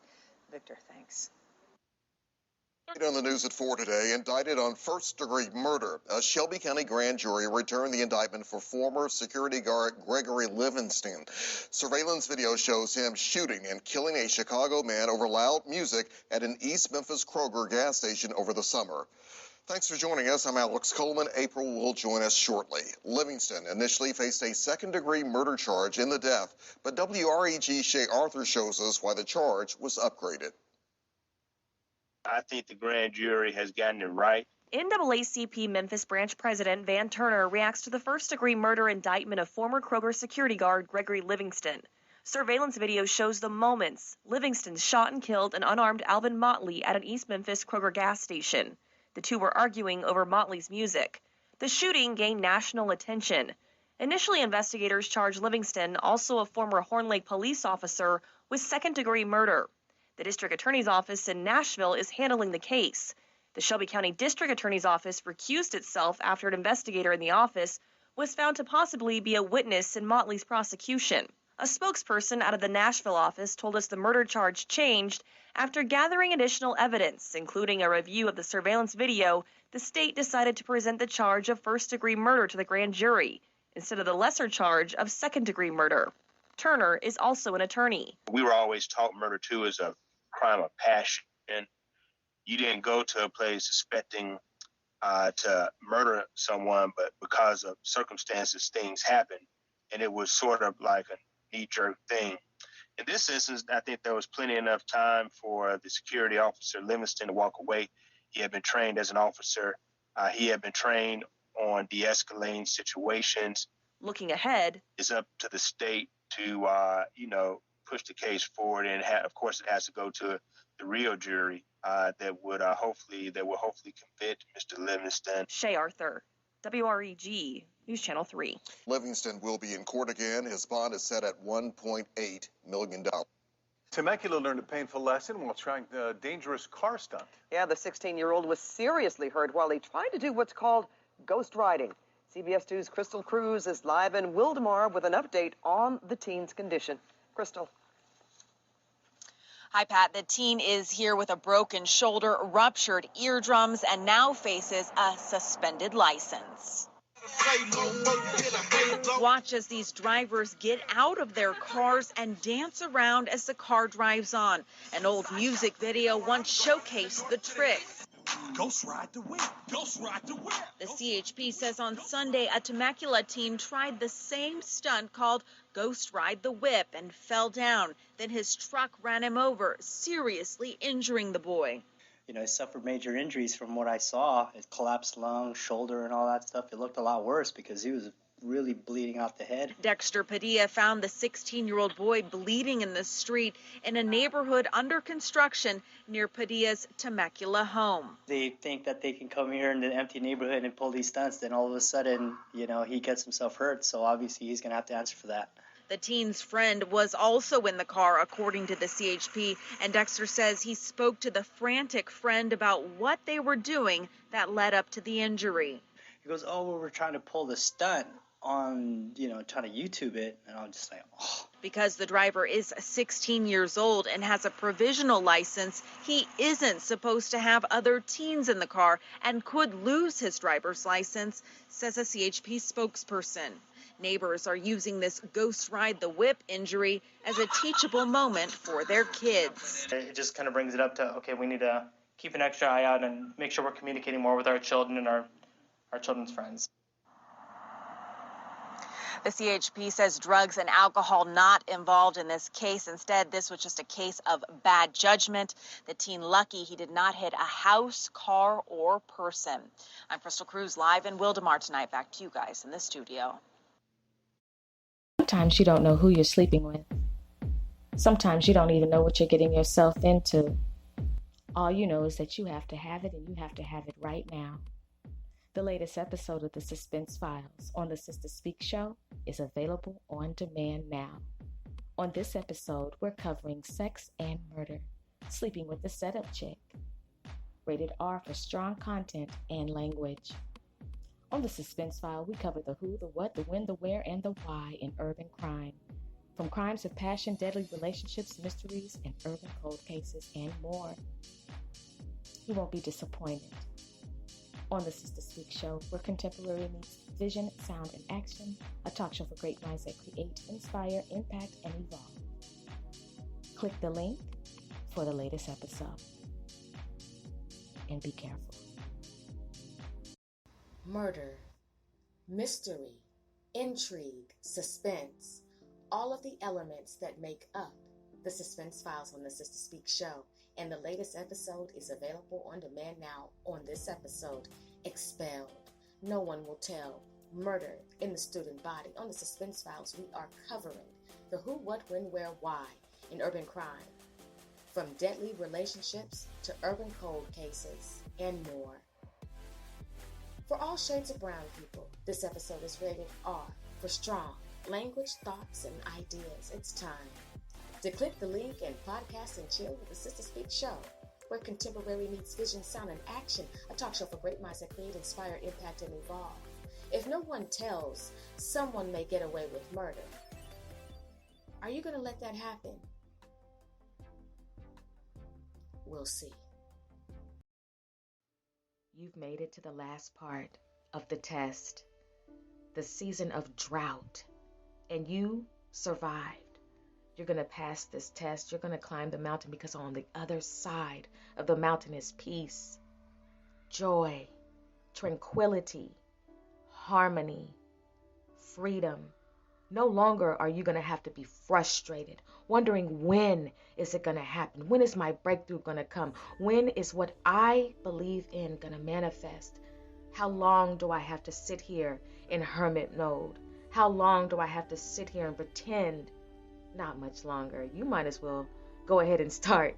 S3: Victor, thanks.
S24: On the news at 4 today, indicted on first-degree murder. A Shelby County grand jury returned the indictment for former security guard Gregory Livingston. Surveillance video shows him shooting and killing a Chicago man over loud music at an East Memphis Kroger gas station over the summer. Thanks for joining us. I'm Alex Coleman. April will join us shortly. Livingston initially faced a second-degree murder charge in the death, but WREG Shea Arthur shows us why the charge was upgraded.
S17: I think the grand jury has gotten it right.
S25: NAACP Memphis branch president Van Turner reacts to the first-degree murder indictment of former Kroger security guard Gregory Livingston. Surveillance video shows the moments Livingston shot and killed an unarmed Alvin Motley at an East Memphis Kroger gas station. The two were arguing over Motley's music. The shooting gained national attention. Initially, investigators charged Livingston, also a former Horn Lake police officer, with second-degree murder. The district attorney's office in Nashville is handling the case. The Shelby County District Attorney's Office recused itself after an investigator in the office was found to possibly be a witness in Motley's prosecution. A spokesperson out of the Nashville office told us the murder charge changed after gathering additional evidence, including a review of the surveillance video. The state decided to present the charge of first-degree murder to the grand jury instead of the lesser charge of second-degree murder. Turner is also an attorney.
S17: We were always taught murder, too, is a crime of passion. You didn't go to a place expecting to murder someone, but because of circumstances, things happen. And it was sort of like a knee-jerk thing. In this instance, I think there was plenty enough time for the security officer, Livingston, to walk away. He had been trained as an officer. He had been trained on de-escalating situations.
S25: Looking ahead,
S17: it's up to the state to, push the case forward, and of course, it has to go to the real jury that will hopefully convict Mr. Livingston.
S25: Shea Arthur, WREG, News Channel 3.
S24: Livingston will be in court again. His bond is set at $1.8 million.
S4: Temecula learned a painful lesson while trying a dangerous car stunt.
S3: Yeah, the 16-year-old was seriously hurt while he tried to do what's called ghost riding. CBS 2's Crystal Cruz is live in Wildomar with an update on the teen's condition. Crystal.
S5: Hi, Pat. The teen is here with a broken shoulder, ruptured eardrums, and now faces a suspended license. Watch as these drivers get out of their cars and dance around as the car drives on. An old music video once showcased the trick.
S6: Ghost ride the whip. Ghost ride the whip.
S5: The CHP says on Sunday a Temecula teen tried the same stunt called Ghost Ride the Whip and fell down. Then his truck ran him over, seriously injuring the boy.
S7: You know, he suffered major injuries from what I saw. His collapsed lung, shoulder, and all that stuff. It looked a lot worse because he was really bleeding out the head.
S5: Dexter Padilla found the 16-year-old boy bleeding in the street in a neighborhood under construction near Padilla's Temecula home.
S7: They think that they can come here in an empty neighborhood and pull these stunts. Then all of a sudden, you know, he gets himself hurt. So obviously he's going to have to answer for that.
S5: The teen's friend was also in the car, according to the CHP, and Dexter says he spoke to the frantic friend about what they were doing that led up to the injury.
S7: He goes, oh, well, we're trying to pull the stunt on, you know, trying to YouTube it. And I'm just like, oh.
S5: Because the driver is 16 years old and has a provisional license, he isn't supposed to have other teens in the car and could lose his driver's license, says a CHP spokesperson. Neighbors are using this Ghost Ride the Whip injury as a teachable moment for their kids.
S7: It just kind of brings it up to, okay, we need to keep an extra eye out and make sure we're communicating more with our children and our children's friends.
S5: The CHP says drugs and alcohol not involved in this case. Instead, this was just a case of bad judgment. The teen lucky he did not hit a house, car, or person. I'm Crystal Cruz, live in Wildomar tonight. Back to you guys in the studio.
S1: Sometimes you don't know who you're sleeping with. Sometimes you don't even know what you're getting yourself into. All you know is that you have to have it, and you have to have it right now. The latest episode of the Suspense Files on the Sister Speak Show is available on demand now. On this episode, we're covering sex and murder, sleeping with the setup chick. Rated R for strong content and language. On the Suspense File, we cover the who, the what, the when, the where, and the why in urban crime. From crimes of passion, deadly relationships, mysteries, and urban cold cases, and more. You won't be disappointed. On the Sister Speak Show, where contemporary meets vision, sound, and action, a talk show for great minds that create, inspire, impact, and evolve. Click the link for the latest episode. And be careful. Murder, mystery, intrigue, suspense, all of the elements that make up the Suspense Files on the Sister Speak Show. And the latest episode is available on demand now. On this episode, Expelled, No One Will Tell, Murder in the Student Body. On the Suspense Files, we are covering the who, what, when, where, why in urban crime. From deadly relationships to urban cold cases and more. For all shades of brown people, this episode is rated R for strong language, thoughts, and ideas. It's time to click the link and podcast and chill with the Sister Speak Show, where contemporary meets vision, sound, and action, a talk show for great minds that create, inspire, impact, and evolve. If no one tells, someone may get away with murder. Are you going to let that happen? We'll see. You've made it to the last part of the test, the season of drought, and you survived. You're going to pass this test. You're going to climb the mountain, because on the other side of the mountain is peace, joy, tranquility, harmony, freedom. No longer are you going to have to be frustrated, wondering when is it going to happen? When is my breakthrough going to come? When is what I believe in going to manifest? How long do I have to sit here in hermit mode? How long do I have to sit here and pretend? Not much longer. You might as well go ahead and start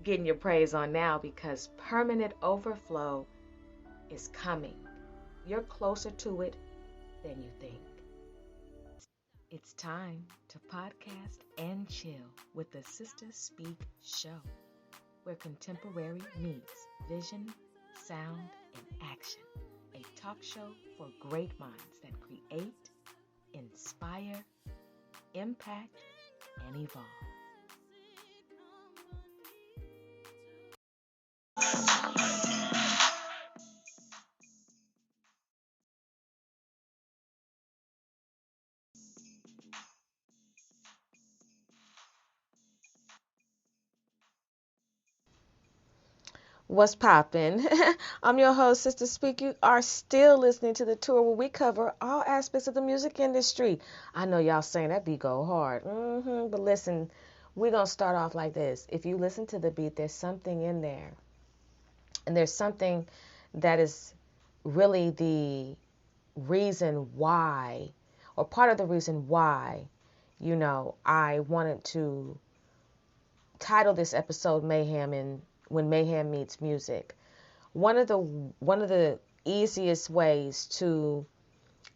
S1: getting your praise on now, because permanent overflow is coming. You're closer to it than you think. It's time to podcast and chill with the Sister Speak Show, where contemporary meets vision, sound, and action. A talk show for great minds that create, inspire, impact, and evolve. What's poppin'? I'm your host, Sister Speak. You are still listening to the tour where we cover all aspects of the music industry. I know y'all saying that beat go hard. But listen, we're going to start off like this. If you listen to the beat, there's something in there. And there's something that is really the reason why, or part of the reason why, I wanted to title this episode Mayhem and When Mayhem Meets Music. One of the easiest ways to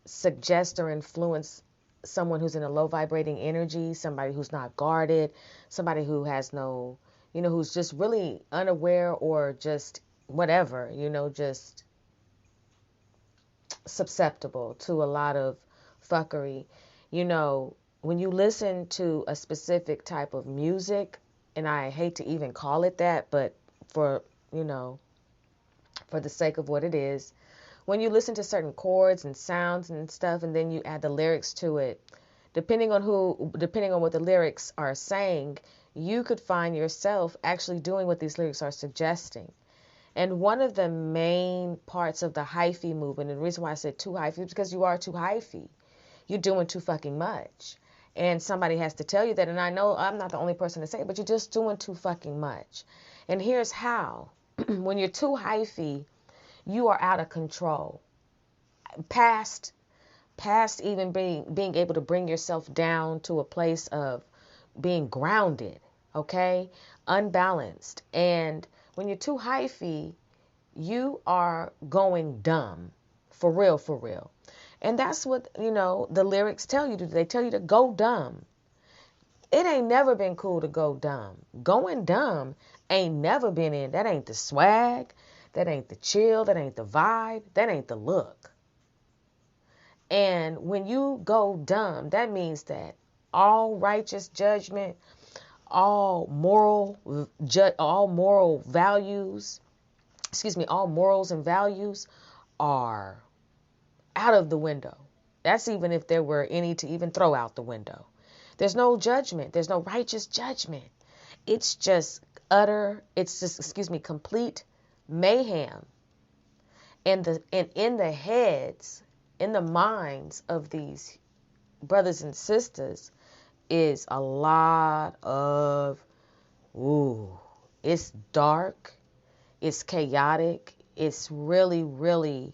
S1: suggest or influence someone who's in a low vibrating energy, somebody who's not guarded, somebody who has no, who's just really unaware or just whatever, just susceptible to a lot of fuckery. When you listen to a specific type of music, and I hate to even call it that, but for the sake of what it is, when you listen to certain chords and sounds and stuff, and then you add the lyrics to it, depending on what the lyrics are saying, you could find yourself actually doing what these lyrics are suggesting. And one of the main parts of the hyphy movement, and the reason why I said too hyphy is because you are too hyphy. You're doing too fucking much. And somebody has to tell you that. And I know I'm not the only person to say it, but you're just doing too fucking much. And here's how. When you're too hyphy, you are out of control. Past even being able to bring yourself down to a place of being grounded, okay? Unbalanced. And when you're too hyphy, you are going dumb. For real, for real. And that's what, the lyrics tell you to do. They tell you to go dumb. It ain't never been cool to go dumb. Going dumb ain't never been in. That ain't the swag. That ain't the chill. That ain't the vibe. That ain't the look. And when you go dumb, that means that all righteous judgment, all moral values, all morals and values are out of the window. That's even if there were any to even throw out the window. There's no judgment. There's no righteous judgment. It's just complete mayhem. And in the heads, in the minds of these brothers and sisters is a lot of, it's dark, it's chaotic, it's really, really,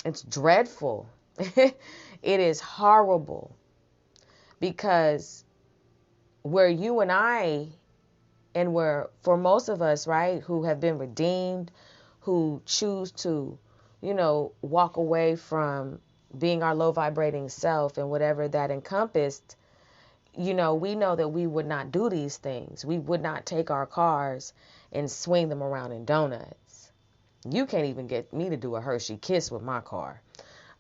S1: it's dreadful. It is horrible. Because where you and I, and where for most of us, right, who have been redeemed, who choose to, walk away from being our low vibrating self and whatever that encompassed, we know that we would not do these things. We would not take our cars and swing them around in donuts. You can't even get me to do a Hershey Kiss with my car.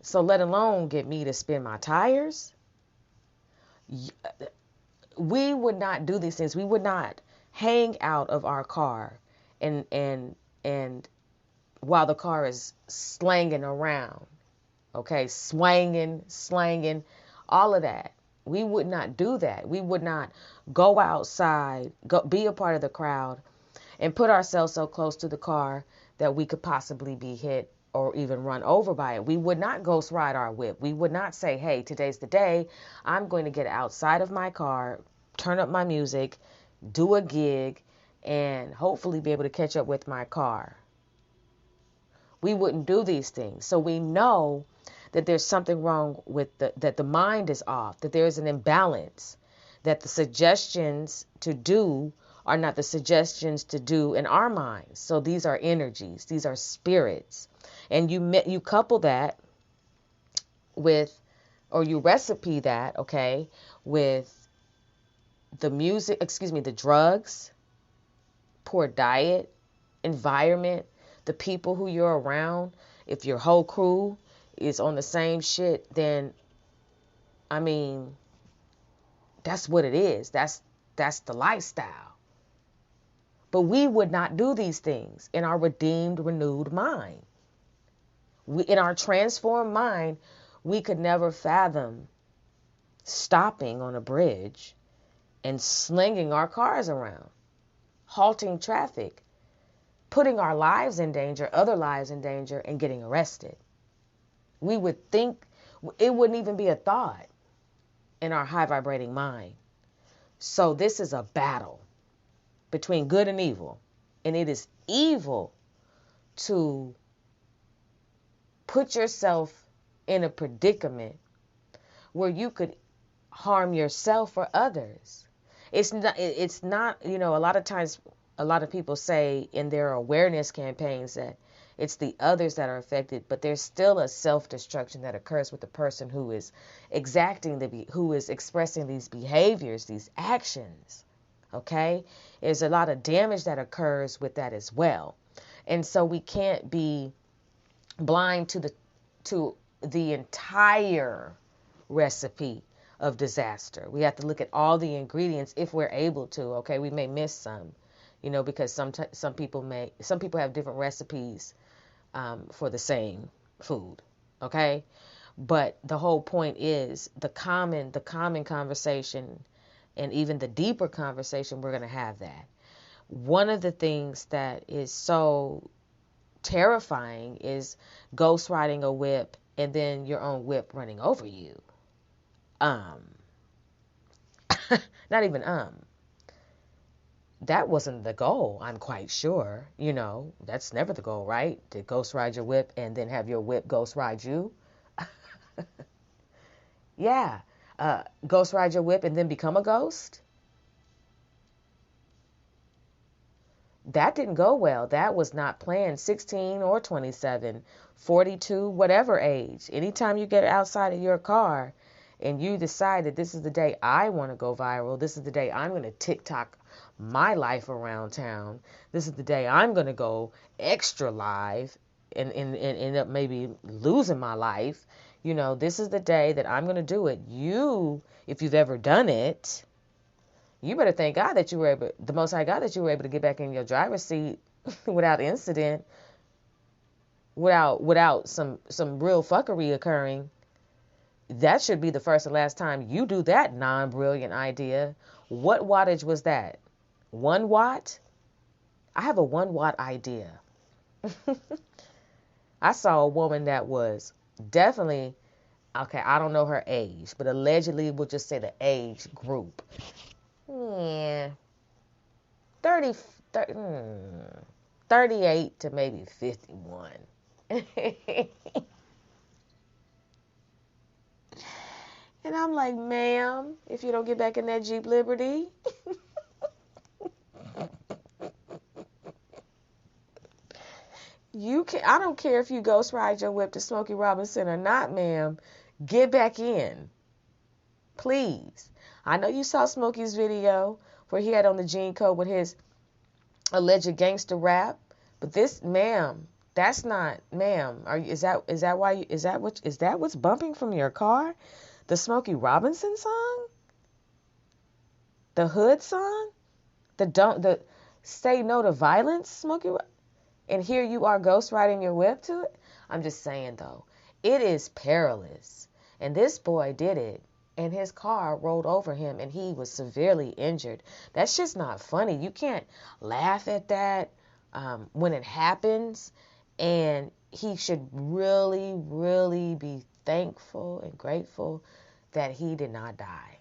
S1: So let alone get me to spin my tires. We would not do these things. We would not hang out of our car and while the car is slanging around, okay, slanging, all of that. We would not do that. We would not go outside, be a part of the crowd, and put ourselves so close to the car that we could possibly be hit or even run over by it. We would not ghost ride our whip. We would not say, hey, today's the day. I'm going to get outside of my car, turn up my music, do a gig, and hopefully be able to catch up with my car. We wouldn't do these things. So we know that there's something wrong with that the mind is off, that there is an imbalance, that the suggestions to do are not the suggestions to do in our minds. So these are energies, these are spirits. And you couple that or you recipe that, okay, with the the drugs, poor diet, environment, the people who you're around. If your whole crew is on the same shit, then, I mean, that's what it is. That's the lifestyle. But we would not do these things in our redeemed, renewed mind. In our transformed mind, we could never fathom stopping on a bridge and slinging our cars around, halting traffic, putting our lives in danger, other lives in danger, and getting arrested. We would think it wouldn't even be a thought in our high vibrating mind. So this is a battle between good and evil. And it is evil to put yourself in a predicament where you could harm yourself or others. It's not, a lot of times, a lot of people say in their awareness campaigns that it's the others that are affected, but there's still a self-destruction that occurs with the person who is who is expressing these behaviors, these actions. Okay? There's a lot of damage that occurs with that as well. And so we can't be blind to the entire recipe of disaster. We have to look at all the ingredients if we're able to. Okay, we may miss some, because some people have different recipes for the same food. Okay, but the whole point is the common conversation, and even the deeper conversation, we're going to have that. One of the things that is so terrifying is ghost riding a whip and then your own whip running over you. Not even that wasn't the goal, I'm quite sure. That's never the goal, right? To ghost ride your whip and then have your whip ghost ride you. Yeah. Ghost ride your whip and then become a ghost. That didn't go well. That was not planned. 16 or 27, 42, whatever age. Anytime you get outside of your car and you decide that this is the day I want to go viral, this is the day I'm going to TikTok my life around town, this is the day I'm going to go extra live and end up maybe losing my life, this is the day that I'm going to do it. If you've ever done it, you better thank God that the Most High God, that you were able to get back in your driver's seat without incident, without some real fuckery occurring. That should be the first and last time you do that non-brilliant idea. What wattage was that? 1 watt? I have a 1 watt idea. I saw a woman that was definitely, okay, I don't know her age, but allegedly we'll just say the age group. Yeah, 38 to maybe 51. And I'm like, ma'am, if you don't get back in that Jeep Liberty. I don't care if you ghost ride your whip to Smokey Robinson or not, ma'am. Get back in. Please. I know you saw Smokey's video where he had on the jean coat with his alleged gangster rap, but this, ma'am, that's not, ma'am. Is that what's bumping from your car? The Smokey Robinson song? The Hood song? The Say No to Violence Smokey? And here you are ghost riding your whip to it? I'm just saying though, it is perilous. And this boy did it. And his car rolled over him and he was severely injured. That's just not funny. You can't laugh at that when it happens. And he should really, really be thankful and grateful that he did not die.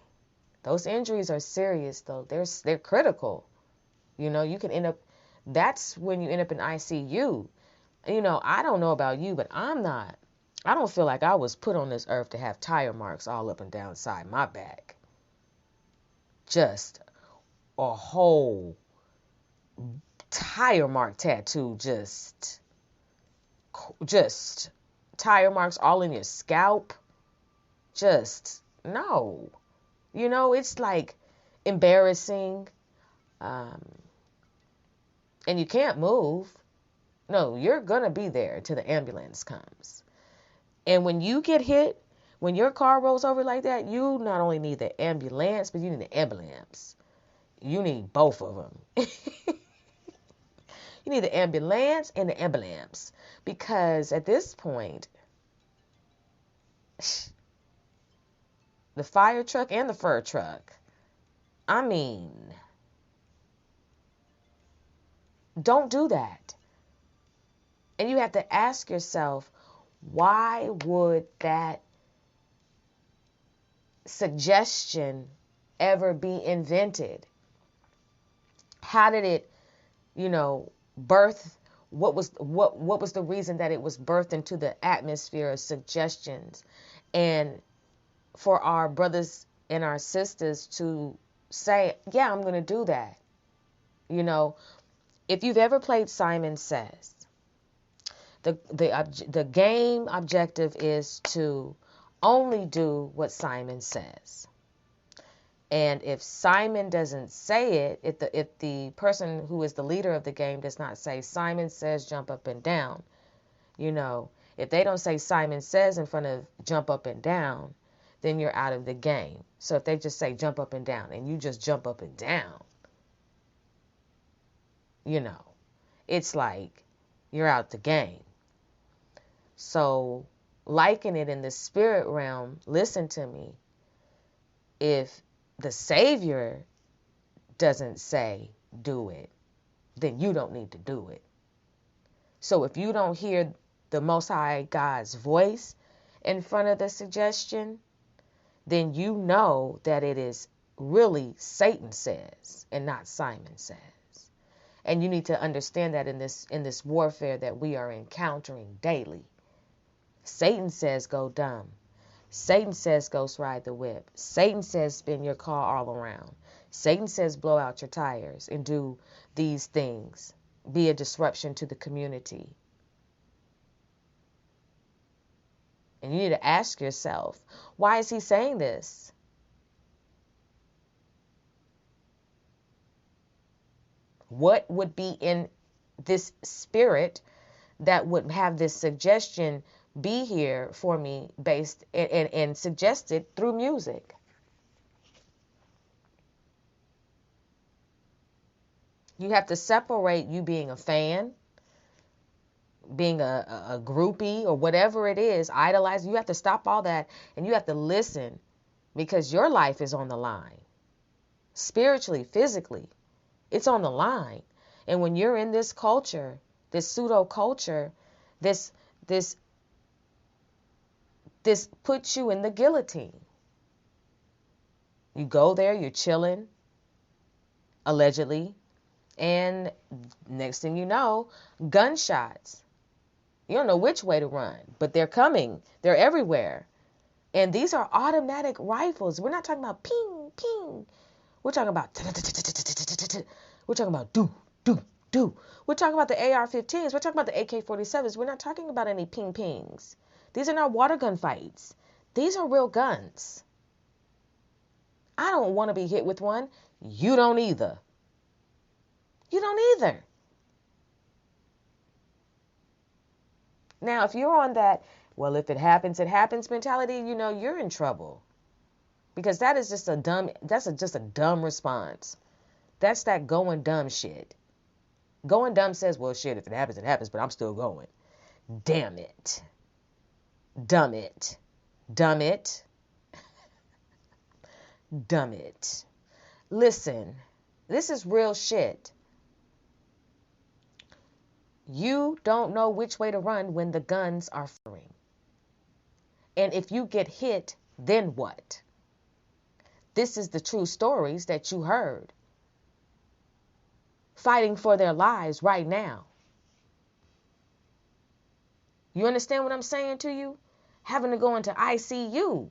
S1: Those injuries are serious though. They're critical. You can end up, that's when you end up in ICU. I don't know about you, but I don't feel like I was put on this earth to have tire marks all up and down side my back. Just a whole tire mark tattoo, just tire marks all in your scalp. just, no. You know, it's like embarrassing. And you can't move. No, you're going to be there until the ambulance comes. And when you get hit, when your car rolls over like that, you not only need the ambulance, but you need the ambulance. You need both of them. You need the ambulance and the ambulance. Because at this point, the fire truck and the fur truck, I mean, don't do that. And you have to ask yourself, why would that suggestion ever be invented? How did it, birth? What was the reason that it was birthed into the atmosphere of suggestions? And for our brothers and our sisters to say, yeah, I'm going to do that. If you've ever played Simon Says, the game objective is to only do what Simon says. And if Simon doesn't say it, if the person who is the leader of the game does not say, Simon says jump up and down, if they don't say Simon says in front of jump up and down, then you're out of the game. So if they just say jump up and down and you just jump up and down, it's like you're out the game. So liken it in the spirit realm, listen to me. If the Savior doesn't say do it, then you don't need to do it. So if you don't hear the Most High God's voice in front of the suggestion, then you know that it is really Satan says and not Simon says. And you need to understand that in this warfare that we are encountering daily. Satan says go dumb. Satan says ghost ride the whip. Satan says spin your car all around. Satan says blow out your tires and do these things. Be a disruption to the community. And you need to ask yourself, why is he saying this? What would be in this spirit that would have this suggestion be here for me based and suggested through music? You have to separate you being a fan, being a groupie or whatever it is, idolizing. You have to stop all that and you have to listen because your life is on the line. Spiritually, physically, it's on the line. And when you're in this culture, this pseudo culture, this puts you in the guillotine. You go there, you're chilling, allegedly, and next thing you know, gunshots. You don't know which way to run, but they're coming. They're everywhere. And these are automatic rifles. We're not talking about ping, ping. We're talking about we're talking about do, do, do. We're talking about the AR-15s. We're talking about the AK-47s. We're not talking about any ping pings. These are not water gun fights. These are real guns. I don't want to be hit with one. You don't either. You don't either. Now, if you're on that, well, if it happens mentality, you're in trouble. Because that is just just a dumb response. That's that going dumb shit. Going dumb says, well, shit, if it happens, but I'm still going. Damn it. Dumb it. Dumb it. Dumb it. Listen, this is real shit. You don't know which way to run when the guns are firing. And if you get hit, then what? This is the true stories that you heard. Fighting for their lives right now. You understand what I'm saying to you? Having to go into ICU.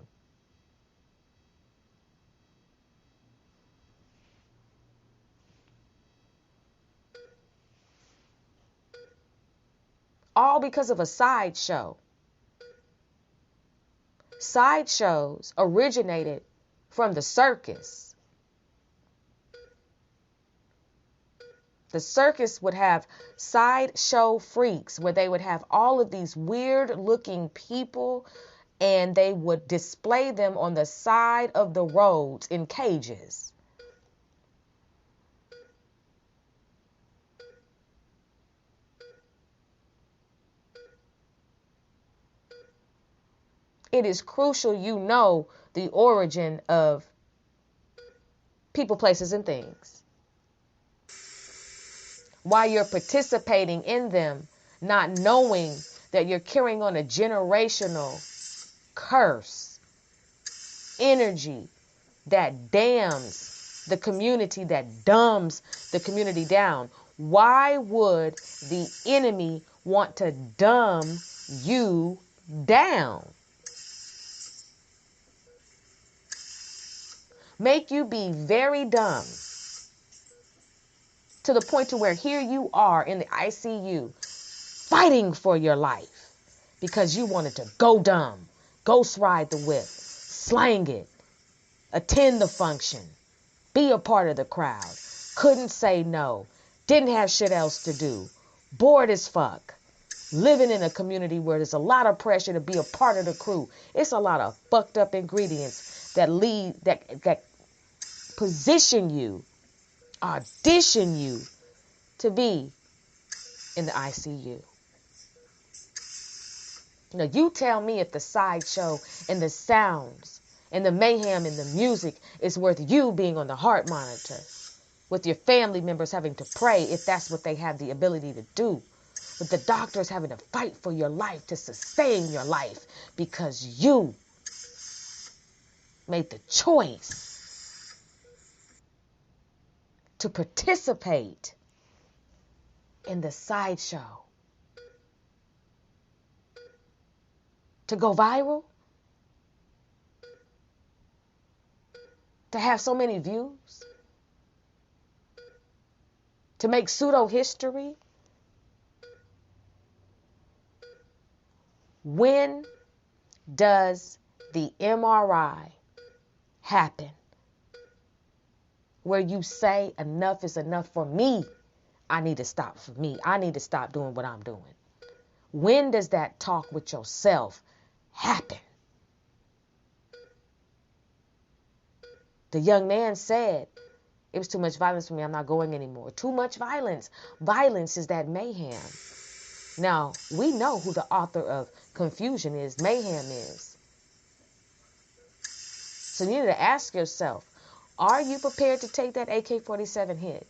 S1: All because of a sideshow. Sideshows originated from the circus. The circus would have sideshow freaks where they would have all of these weird looking people and they would display them on the side of the roads in cages. It is crucial you know the origin of people, places, and things. While you're participating in them, not knowing that you're carrying on a generational curse, energy that damns the community, that dumbs the community down. Why would the enemy want to dumb you down? Make you be very dumb to the point to where here you are in the ICU fighting for your life because you wanted to go dumb, ghost ride the whip, slang it, attend the function, be a part of the crowd, couldn't say no, didn't have shit else to do, bored as fuck, living in a community where there's a lot of pressure to be a part of the crew. It's a lot of fucked up ingredients that position you, audition you to be in the ICU. Now, you tell me if the sideshow and the sounds and the mayhem and the music is worth you being on the heart monitor with your family members having to pray if that's what they have the ability to do, with the doctors having to fight for your life to sustain your life because you made the choice to participate in the sideshow, to go viral, to have so many views, to make pseudo history. When does the MRI happen where you say enough is enough for me? I need to stop for me. I need to stop doing what I'm doing. When does that talk with yourself happen? The young man said, it was too much violence for me. I'm not going anymore. Too much violence. Violence is that mayhem. Now, we know who the author of confusion is, mayhem is. So you need to ask yourself, are you prepared to take that AK-47 hit?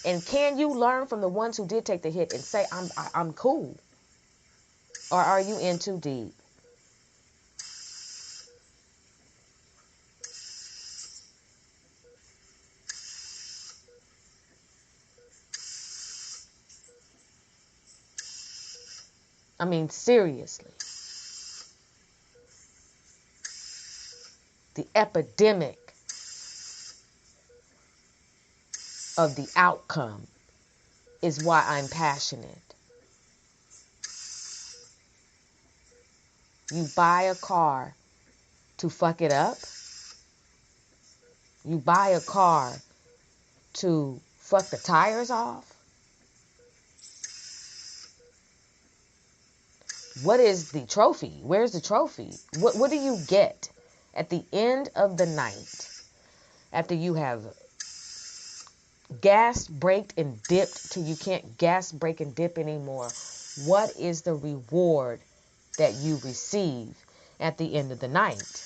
S1: And can you learn from the ones who did take the hit and say, I'm cool? Or are you in too deep? I mean, seriously. The epidemic of the outcome is why I'm passionate. You buy a car to fuck it up. You buy a car to fuck the tires off. What is the trophy? Where's the trophy? What do you get at the end of the night after you have gas braked and dipped till you can't gas brake and dip anymore? What is the reward that you receive at the end of the night?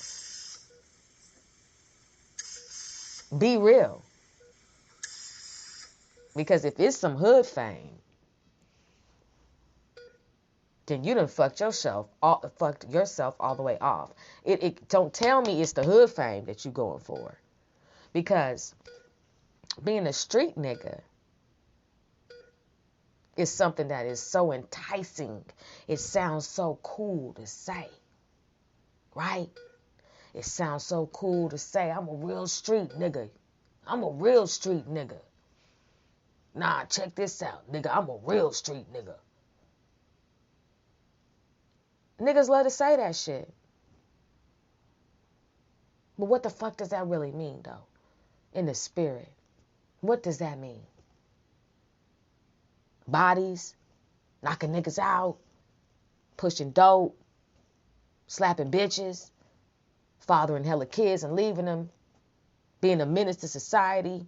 S1: Be real. Because if it's some hood fame, then you done fucked yourself all the way off. It don't tell me it's the hood fame that you going for. Because being a street nigga is something that is so enticing. It sounds so cool to say. Right? It sounds so cool to say, I'm a real street nigga. I'm a real street nigga. Nah, check this out, nigga. I'm a real street nigga. Niggas love to say that shit. But what the fuck does that really mean, though? In the spirit. What does that mean? Bodies, knocking niggas out, pushing dope, slapping bitches, fathering hella kids and leaving them, being a menace to society,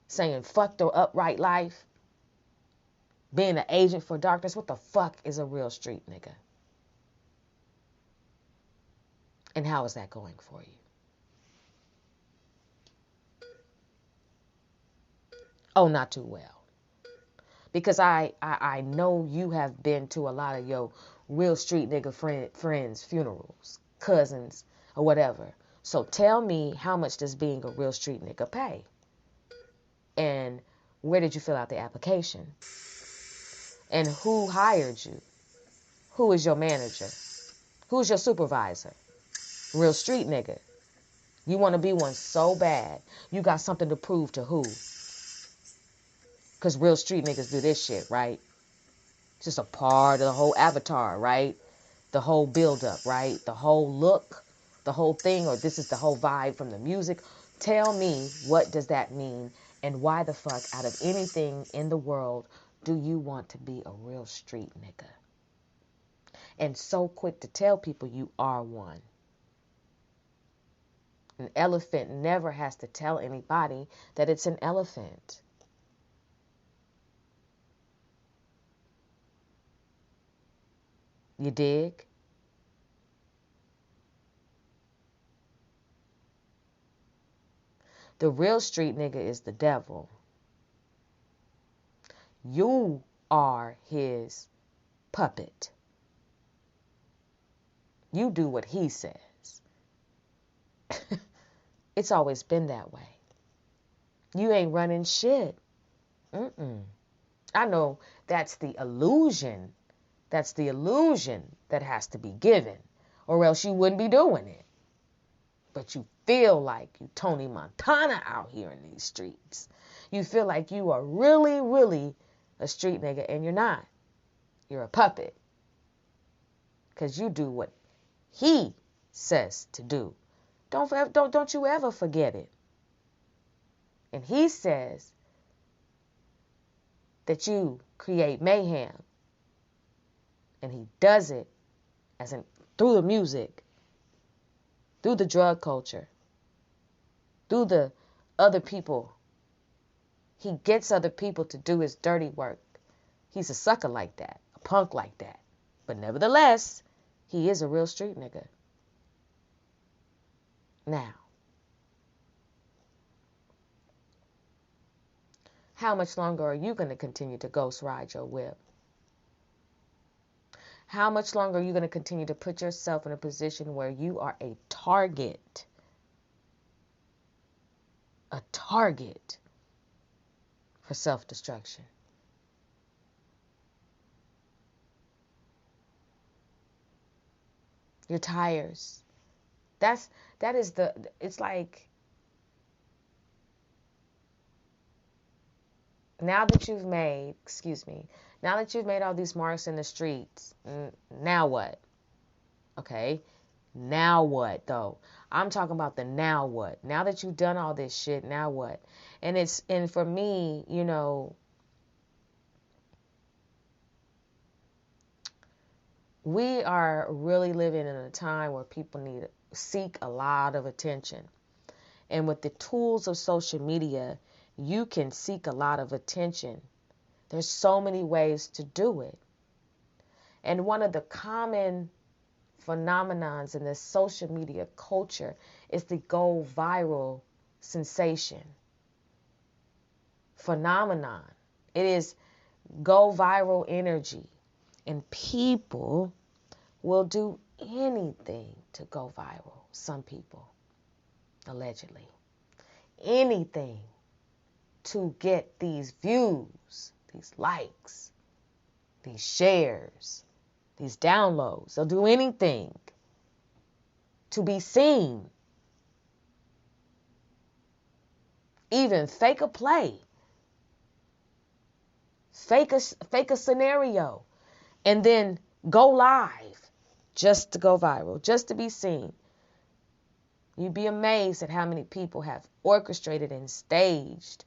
S1: saying fuck the upright life, being an agent for darkness. What the fuck is a real street nigga? And how is that going for you? Oh, not too well. Because I know you have been to a lot of your real street nigga friends' funerals, cousins, or whatever. So tell me, how much does being a real street nigga pay? And where did you fill out the application? And who hired you? Who is your manager? Who's your supervisor? Real street nigga. You want to be one so bad. You got something to prove to who? Because real street niggas do this shit, right? It's just a part of the whole avatar, right? The whole build-up, right? The whole look, the whole thing, or this is the whole vibe from the music. Tell me, what does that mean? And why the fuck, out of anything in the world, do you want to be a real street nigga? And so quick to tell people you are one. An elephant never has to tell anybody that it's an elephant. You dig? The real street nigga is the devil. You are his puppet. You do what he says. It's always been that way. You ain't running shit. I know that's the illusion. That's the illusion that has to be given, or else you wouldn't be doing it. But you feel like you Tony Montana out here in these streets. You feel like you are really, really a street nigga, and you're not. You're a puppet. Because you do what he says to do. Don't you ever forget it. And he says that you create mayhem. And he does it through the music, through the drug culture, through the other people. He gets other people to do his dirty work. He's a sucker like that, a punk like that. But nevertheless, he is a real street nigga. Now, how much longer are you going to continue to ghost ride your whip? How much longer are you going to continue to put yourself in a position where you are a target? A target for self-destruction. Your tires. It's like, now that you've made all these marks in the streets, now what? Okay, now what though? I'm talking about the now what. Now that you've done all this shit, now what? And for me, we are really living in a time where people seek a lot of attention. And with the tools of social media, you can seek a lot of attention. There's so many ways to do it. And one of the common phenomenons in this social media culture is the go viral sensation. Phenomenon. It is go viral energy. And people will do anything to go viral. Some people, allegedly. Anything to get these views, these likes, these shares, these downloads. They'll do anything to be seen. Even fake a play. Fake a scenario. And then go live just to go viral, just to be seen. You'd be amazed at how many people have orchestrated and staged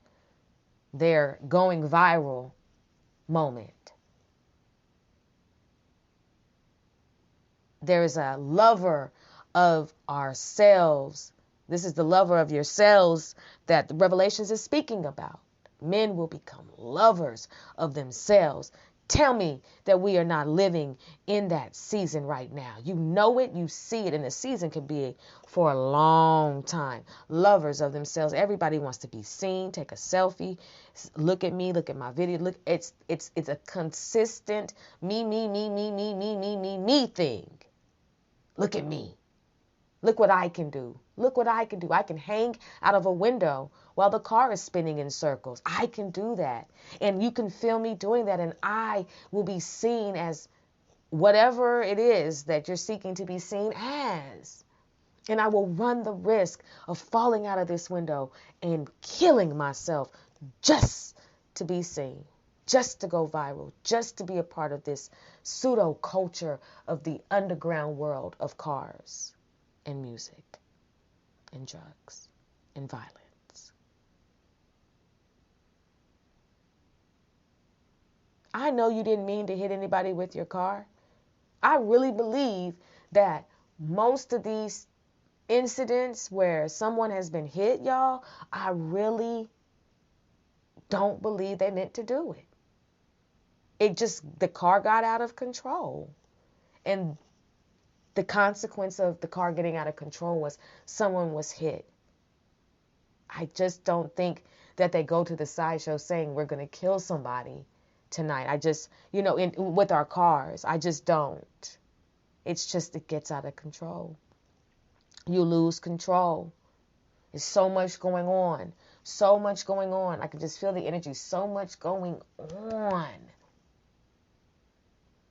S1: their going viral moment. There is a lover of ourselves. This is the lover of yourselves that the Revelations is speaking about. Men will become lovers of themselves. Tell me that we are not living in that season right now. You know it, you see it, and the season could be for a long time. Lovers of themselves. Everybody wants to be seen. Take a selfie. Look at me. Look at my video. Look, it's a consistent me thing. Look at me. Look what I can do. Look what I can do. I can hang out of a window while the car is spinning in circles. I can do that. And you can film me doing that, and I will be seen as whatever it is that you're seeking to be seen as. And I will run the risk of falling out of this window and killing myself just to be seen, just to go viral, just to be a part of this pseudo culture of the underground world of cars and music and drugs and violence. I know you didn't mean to hit anybody with your car. I really believe that most of these incidents where someone has been hit, y'all, I really don't believe they meant to do it. The car got out of control. And the consequence of the car getting out of control was someone was hit. I just don't think that they go to the sideshow saying we're going to kill somebody tonight. I just, with our cars, I just don't. It's just, it gets out of control. You lose control. There's so much going on. So much going on. I can just feel the energy. So much going on.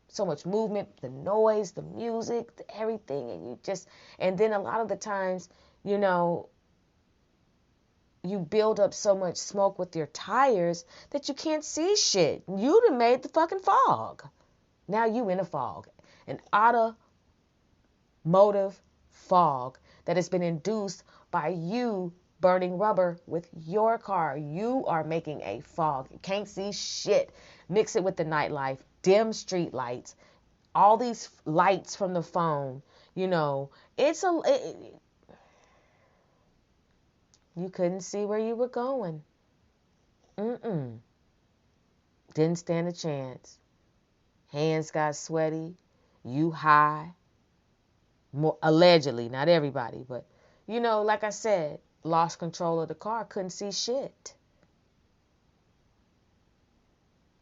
S1: So much movement, the noise, the music, everything. And then a lot of the times, you build up so much smoke with your tires that you can't see shit. You done made the fucking fog. Now you in a fog. An automotive fog that has been induced by you burning rubber with your car. You are making a fog. You can't see shit. Mix it with the nightlife, dim street lights, all these lights from the phone. You couldn't see where you were going. Didn't stand a chance. Hands got sweaty. You high. More, allegedly, not everybody, but, like I said, lost control of the car, couldn't see shit.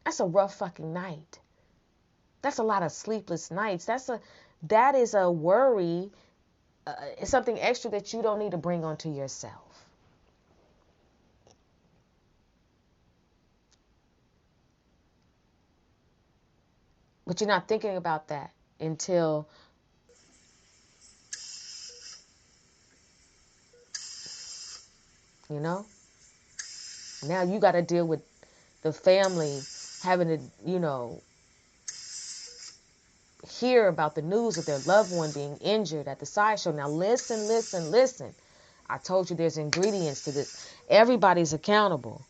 S1: That's a rough fucking night. That's a lot of sleepless nights. That is a worry. It's something extra that you don't need to bring onto yourself. But you're not thinking about that until now you got to deal with the family having to, hear about the news of their loved one being injured at the sideshow. Now listen. I told you there's ingredients to this. Everybody's accountable.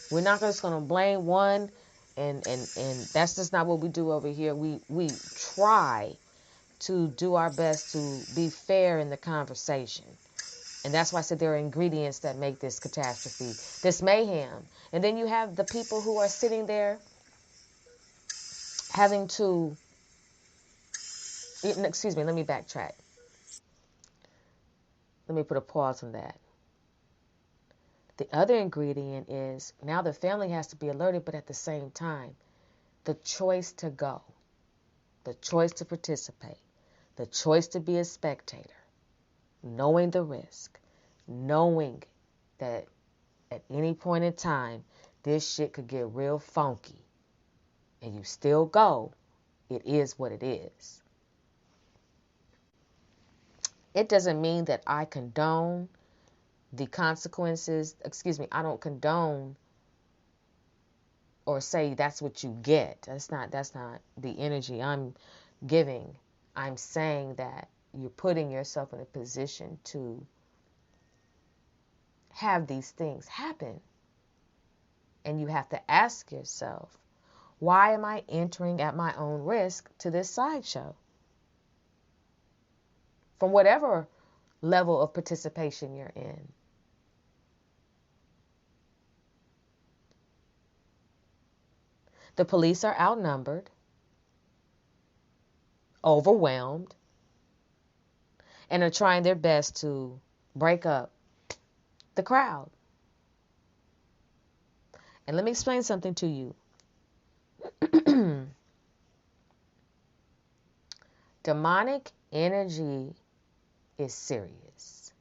S1: We're not just going to blame one, and that's just not what we do over here. We try to do our best to be fair in the conversation. And that's why I said there are ingredients that make this catastrophe, this mayhem. And then you have the people who are sitting there having to, excuse me, let me backtrack. Let me put a pause on that. The other ingredient is now the family has to be alerted, but at the same time, the choice to go, the choice to participate, the choice to be a spectator, knowing the risk, knowing that at any point in time, this shit could get real funky, and you still go, it is what it is. It doesn't mean that I condone the consequences. I don't condone or say that's what you get. That's not the energy I'm giving. I'm saying that you're putting yourself in a position to have these things happen. And you have to ask yourself, why am I entering at my own risk to this sideshow? From whatever level of participation you're in. The police are outnumbered, overwhelmed, and are trying their best to break up the crowd. And let me explain something to you. Demonic energy is serious.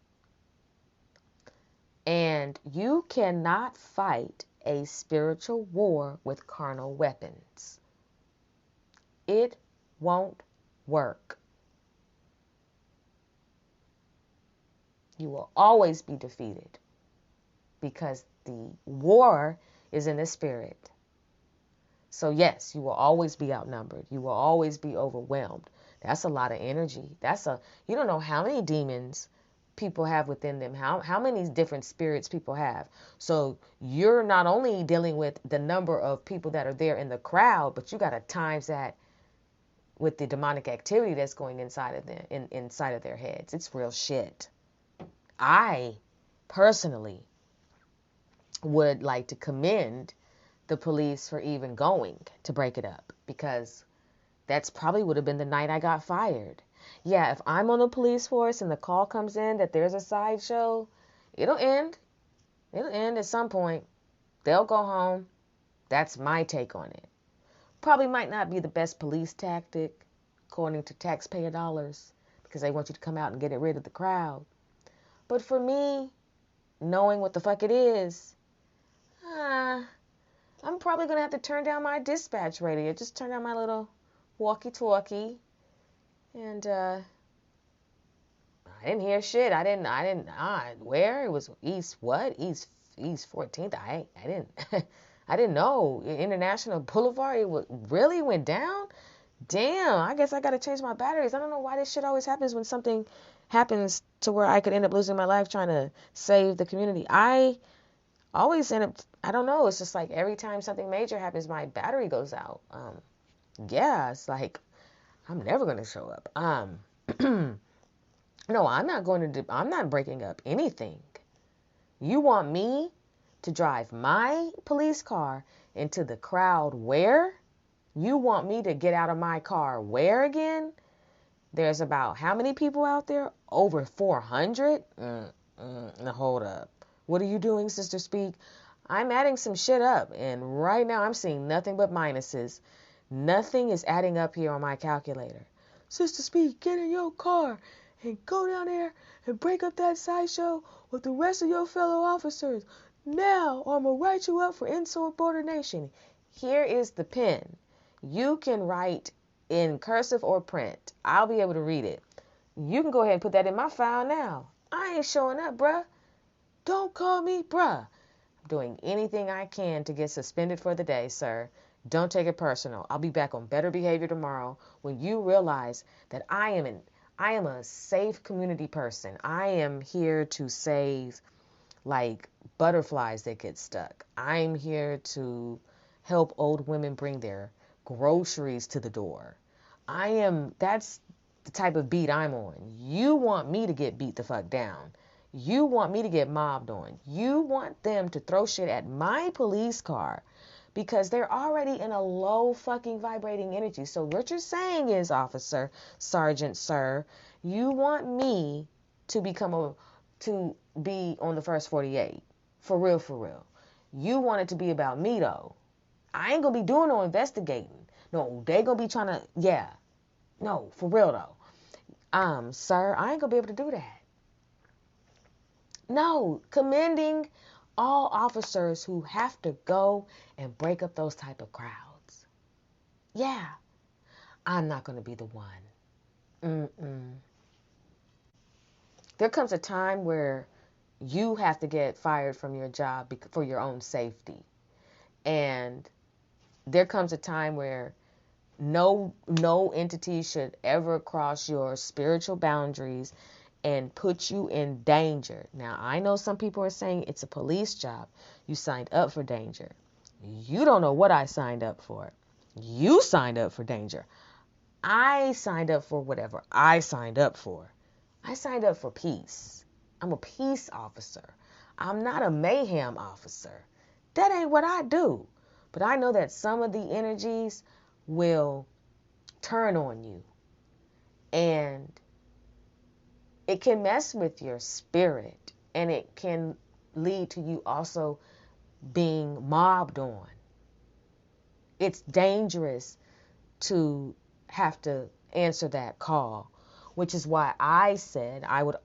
S1: And you cannot fight a spiritual war with carnal weapons. It won't work. You will always be defeated because the war is in the spirit. So yes, you will always be outnumbered. You will always be overwhelmed. That's a lot of energy. You don't know how many demons people have within them, how many different spirits people have. So you're not only dealing with the number of people that are there in the crowd, but you got to times that with the demonic activity that's going inside of them, inside of their heads. It's real shit. I personally would like to commend the police for even going to break it up, because that's probably would have been the night I got fired. Yeah, if I'm on the police force and the call comes in that there's a sideshow, it'll end. It'll end at some point. They'll go home. That's my take on it. Probably might not be the best police tactic, according to taxpayer dollars, because they want you to come out and get rid of the crowd. But for me, knowing what the fuck it is, I'm probably going to have to turn down my dispatch radio. Just turn down my little walkie-talkie. And I didn't hear shit. Where? It was East 14th. I didn't know. International Boulevard, really went down? Damn, I guess I got to change my batteries. I don't know why this shit always happens when something happens to where I could end up losing my life trying to save the community. I always end up, I don't know, it's just like every time something major happens, my battery goes out. Yeah, it's like, I'm never going to show up. No, I'm not breaking up anything. You want me to drive my police car into the crowd where? You want me to get out of my car where again? There's about how many people out there? Over 400? Now hold up. What are you doing, Sister Speak? I'm adding some shit up, and right now I'm seeing nothing but minuses. Nothing is adding up here on my calculator. Sister Speak, get in your car and go down there and break up that sideshow with the rest of your fellow officers. Now, or I'm going to write you up for insubordination. Here is the pen. You can write in cursive or print. I'll be able to read it. You can go ahead and put that in my file now. I ain't showing up, bruh. Don't call me bruh. I'm doing anything I can to get suspended for the day, sir. Don't take it personal. I'll be back on better behavior tomorrow when you realize that I am a safe community person. I am here to save like butterflies that get stuck. I'm here to help old women bring their groceries to the door. That's the type of beat I'm on. You want me to get beat the fuck down. You want me to get mobbed on. You want them to throw shit at my police car because they're already in a low fucking vibrating energy. So what you're saying is, officer, sergeant, sir, you want me to be on the first 48. For real, for real. You want it to be about me, though. I ain't gonna be doing no investigating. No, they gonna be trying to, yeah. No, for real, though. Sir, I ain't gonna be able to do that. No, commending all officers who have to go and break up those type of crowds. Yeah, I'm not going to be the one. There comes a time where you have to get fired from your job for your own safety. And there comes a time where no entity should ever cross your spiritual boundaries and put you in danger. Now, I know some people are saying it's a police job. You signed up for danger. You don't know what I signed up for. You signed up for danger. I signed up for whatever I signed up for. I signed up for peace. I'm a peace officer. I'm not a mayhem officer. That ain't what I do. But I know that some of the energies will turn on you. And it can mess with your spirit. And it can lead to you also being mobbed on. It's dangerous to have to answer that call, which is why I said I will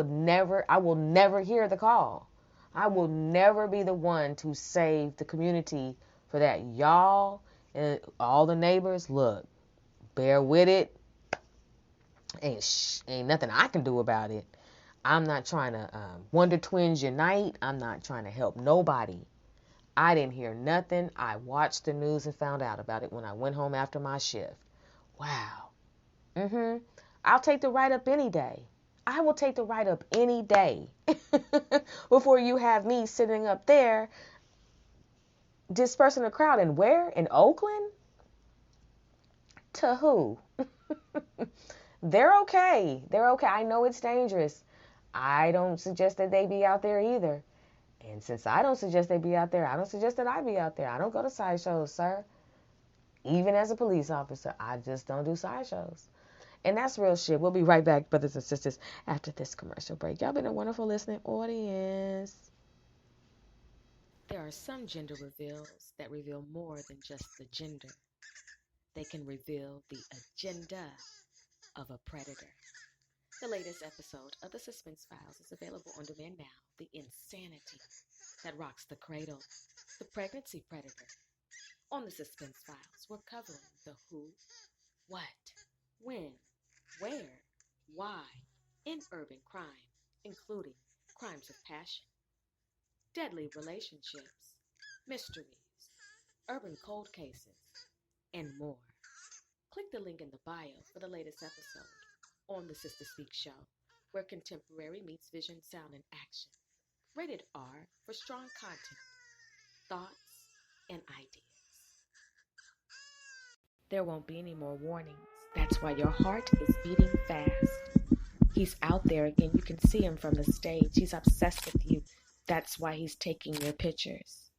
S1: never hear the call. I will never be the one to save the community for that. Y'all and all the neighbors, look, bear with it. Ain't nothing I can do about it. I'm not trying to Wonder Twins unite. I'm not trying to help nobody. I didn't hear nothing. I watched the news and found out about it when I went home after my shift. Wow. I'll take the write-up any day. I will take the write-up any day before you have me sitting up there dispersing the crowd. And where? In Oakland? To who? They're okay. They're okay. I know it's dangerous. I don't suggest that they be out there either. And since I don't suggest they be out there, I don't suggest that I be out there. I don't go to sideshows, sir. Even as a police officer, I just don't do sideshows. And that's real shit. We'll be right back, brothers and sisters, after this commercial break. Y'all been a wonderful listening audience. There are some gender reveals that reveal more than just the gender. They can reveal the agenda of a predator. The latest episode of The Suspense Files is available on demand now. The insanity that rocks the cradle. The pregnancy predator. On The Suspense Files, we're covering the who, what, when, where, why in urban crime, including crimes of passion, deadly relationships, mysteries, urban cold cases, and more. Click the link in the bio for the latest episode on the Sister Speak Show, where contemporary meets vision, sound, and action. Rated R for strong content, thoughts, and ideas. There won't be any more warnings. That's why your heart is beating fast. He's out there again. You can see him from the stage. He's obsessed with you. That's why he's taking your pictures.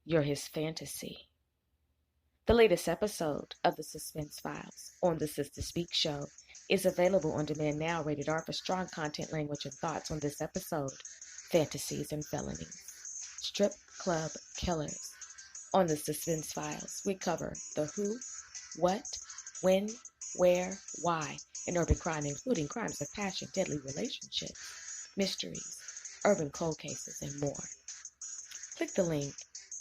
S1: You're his fantasy. The latest episode of The Suspense Files on the Sister Speak Show is available on demand now. Rated R for strong content, language, and thoughts. On this episode, fantasies and felonies. Strip club killers. On the Suspense Files, we cover the who, what, when, where, why in urban crime, including crimes of passion, deadly relationships, mysteries, urban cold cases, and more. Click the link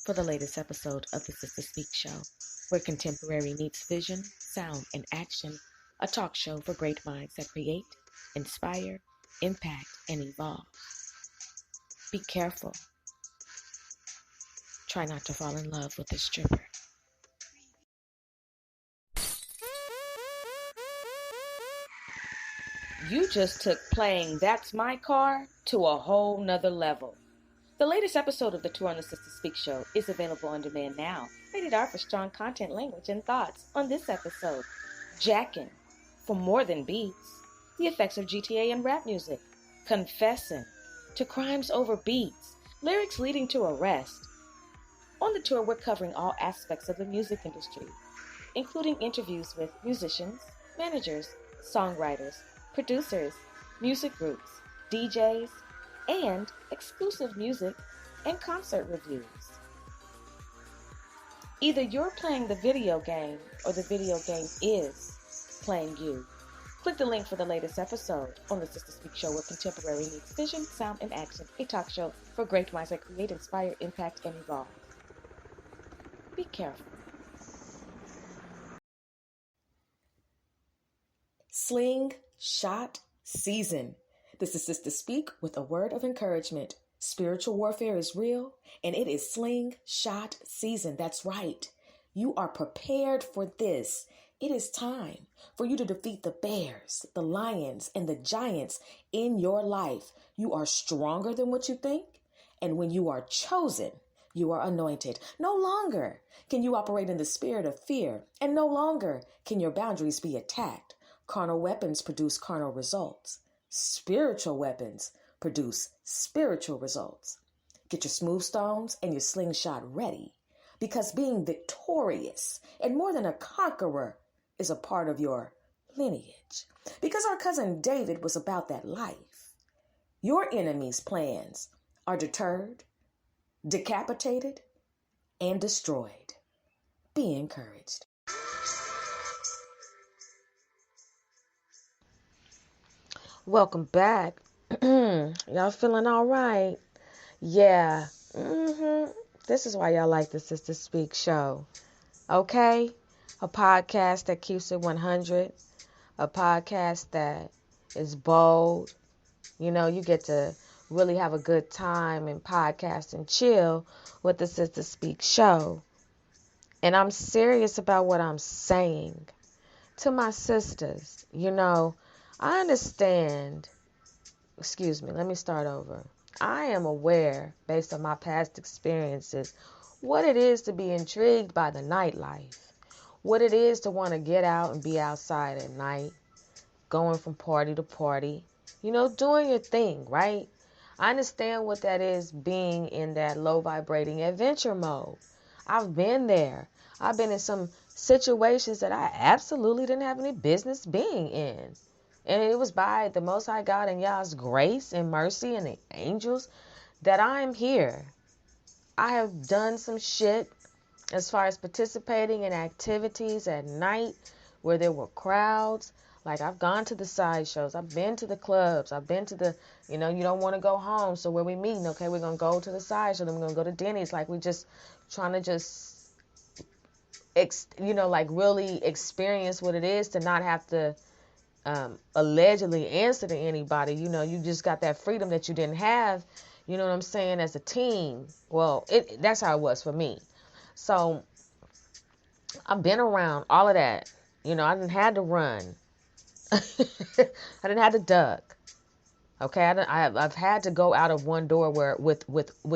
S1: for the latest episode of the Sister Speak Show, where contemporary meets vision, sound, and action, a talk show for great minds that create, inspire, impact, and evolve. Be careful. Try not to fall in love with a stripper. You just took playing That's My Car to a whole nother level. The latest episode of the Tour on the Sister Speak Show is available on demand now. Rated R for strong content, language, and thoughts. On this episode, jacking for more than beats, the effects of GTA and rap music, confessing to crimes over beats, lyrics leading to arrest. On the tour, we're covering all aspects of the music industry, including interviews with musicians, managers, songwriters, producers, music groups, DJs, and exclusive music and concert reviews. Either you're playing the video game or the video game is playing you. Click the link for the latest episode on the Sister Speak Show, where contemporary meets vision, sound, and action, a talk show for great minds that create, inspire, impact, and evolve. Be careful. Slingshot season. This is Sister Speak with a word of encouragement. Spiritual warfare is real, and it is slingshot season. That's right. You are prepared for this. It is time for you to defeat the bears, the lions, and the giants in your life. You are stronger than what you think. And when you are chosen, you are anointed. No longer can you operate in the spirit of fear, and no longer can your boundaries be attacked. Carnal weapons produce carnal results. Spiritual weapons produce spiritual results. Get your smooth stones and your slingshot ready, because being victorious and more than a conqueror is a part of your lineage. Because our cousin David was about that life. Your enemy's plans are deterred, decapitated, and destroyed. Be encouraged. Welcome back. Y'all feeling all right? Yeah. This is why y'all like the Sister Speak show. Okay? A podcast that keeps it 100. A podcast that is bold. You know, you get to really have a good time and podcast and chill with the Sister Speak show. And I'm serious about what I'm saying. To my sisters, you know, I understand. Excuse me, let me start over. I am aware, based on my past experiences, what it is to be intrigued by the nightlife. What it is to want to get out and be outside at night, going from party to party, you know, doing your thing, right? I understand what that is, being in that low vibrating adventure mode. I've been there. I've been in some situations that I absolutely didn't have any business being in. And it was by the Most High God and Yah's grace and mercy and the angels that I am here. I have done some shit as far as participating in activities at night where there were crowds. Like, I've gone to the sideshows. I've been to the clubs. I've been to the, you know, you don't want to go home. So where we meeting? Okay, we're going to go to the sideshow. Then we're going to go to Denny's. Like, we just trying to just, like really experience what it is to not have to allegedly answer to anybody. You know, you just got that freedom that you didn't have, you know what I'm saying, as a teen. Well, that's how it was for me. So I've been around all of that. You know, I didn't have to run. I didn't have to duck. Okay, I've had to go out of one door where with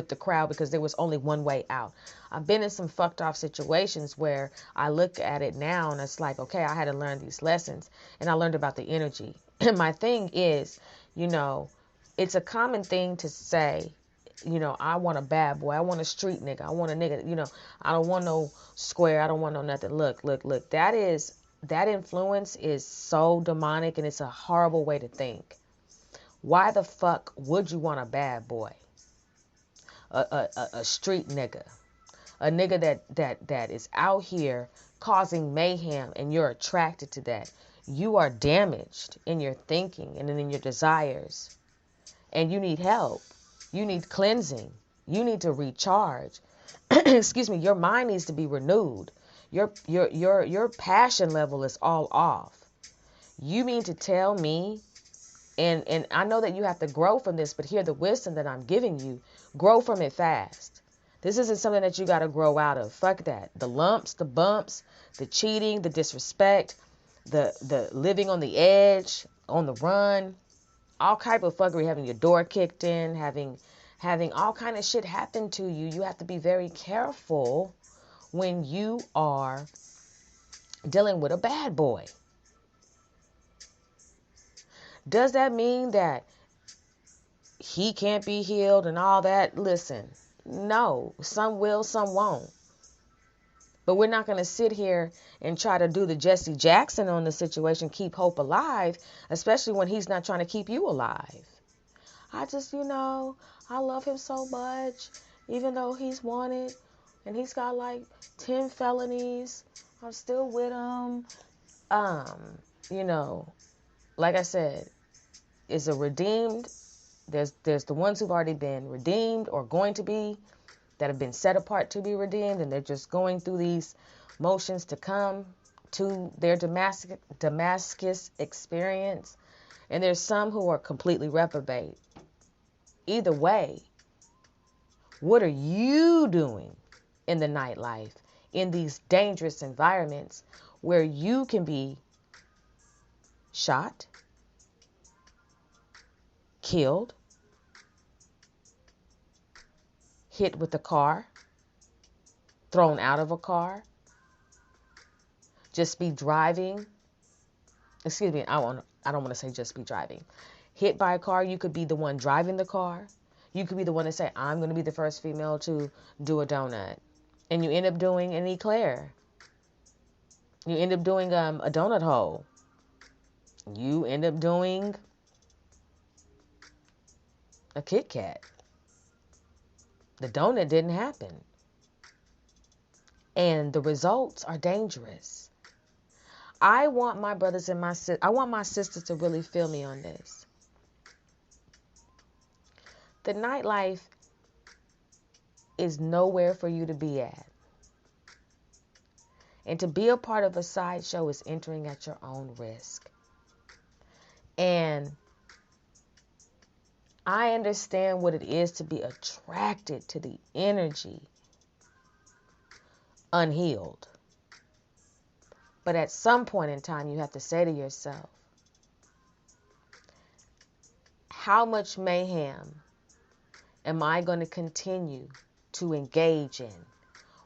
S1: the crowd because there was only one way out. I've been in some fucked off situations where I look at it now and it's like, okay, I had to learn these lessons, and I learned about the energy. And my thing is, you know, it's a common thing to say, you know, I want a bad boy, I want a street nigga, I want a nigga, you know, I don't want no square, I don't want no nothing. Look, that influence is so demonic, and it's a horrible way to think. Why the fuck would you want a bad boy? A street nigga. A nigga that is out here causing mayhem, and you're attracted to that. You are damaged in your thinking and in your desires. And you need help. You need cleansing. You need to recharge. Excuse me, your mind needs to be renewed. Your passion level is all off. You mean to tell me, and I know that you have to grow from this, but hear the wisdom that I'm giving you. Grow from it fast. This isn't something that you got to grow out of. Fuck that. The lumps, the bumps, the cheating, the disrespect, the living on the edge, on the run, all type of fuckery, having your door kicked in, having all kind of shit happen to you. You have to be very careful when you are dealing with a bad boy. Does that mean that he can't be healed and all that? Listen, no. Some will, some won't. But we're not going to sit here and try to do the Jesse Jackson on the situation, keep hope alive, especially when he's not trying to keep you alive. I just, you know, I love him so much, even though he's wanted and he's got like 10 felonies. I'm still with him. You know, like I said, is a redeemed. There's the ones who've already been redeemed or going to be, that have been set apart to be redeemed, and they're just going through these motions to come to their Damascus experience. And there's some who are completely reprobate. Either way, what are you doing in the nightlife, in these dangerous environments where you can be shot, killed, hit with a car, thrown out of a car, just be driving. Excuse me, I don't want to say just be driving. Hit by a car, you could be the one driving the car. You could be the one to say, I'm going to be the first female to do a donut. And you end up doing an eclair. You end up doing a donut hole. You end up doing a Kit Kat. The donut didn't happen. And the results are dangerous. I want my brothers and I want my sisters to really feel me on this. The nightlife is nowhere for you to be at. And to be a part of a sideshow is entering at your own risk. And I understand what it is to be attracted to the energy unhealed. But at some point in time, you have to say to yourself, how much mayhem am I going to continue to engage in,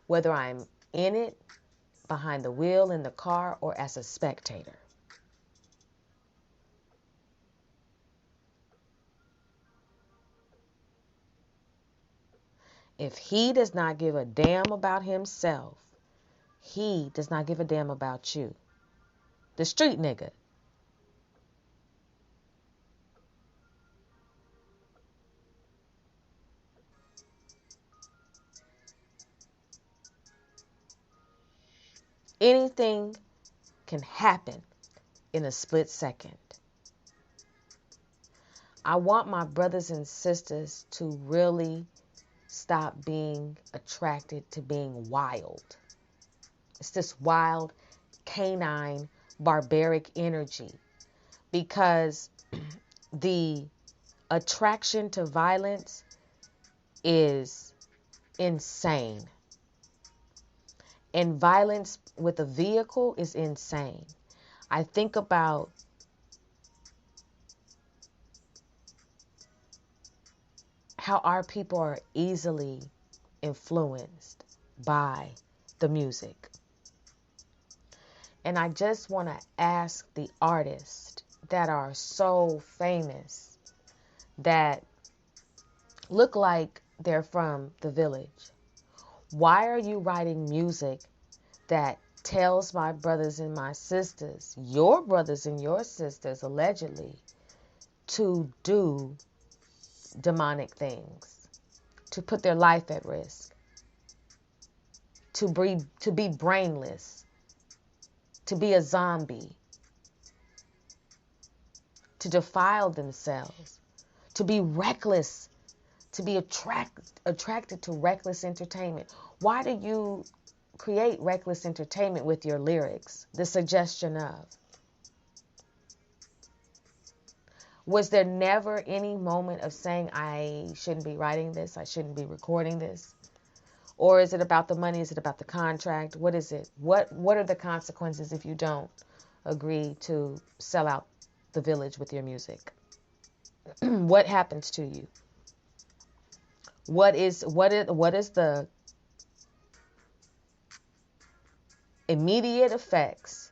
S1: whether I'm in it, behind the wheel, in the car, or as a spectator? If he does not give a damn about himself, he does not give a damn about you. The street nigga. Anything can happen in a split second. I want my brothers and sisters to really stop being attracted to being wild. It's this wild, canine, barbaric energy. Because the attraction to violence is insane. And violence with a vehicle is insane. I think about how our people are easily influenced by the music. And I just want to ask the artists that are so famous, that look like they're from the village, why are you writing music that tells my brothers and my sisters, your brothers and your sisters allegedly, to do demonic things, to put their life at risk, to be brainless, to be a zombie, to defile themselves, to be reckless, to be attracted to reckless entertainment? Why do you create reckless entertainment with your lyrics? The suggestion of. Was there never any moment of saying, I shouldn't be writing this, I shouldn't be recording this? Or is it about the money? Is it about the contract? What is it? What are the consequences if you don't agree to sell out the village with your music? What happens to you? What is the immediate effects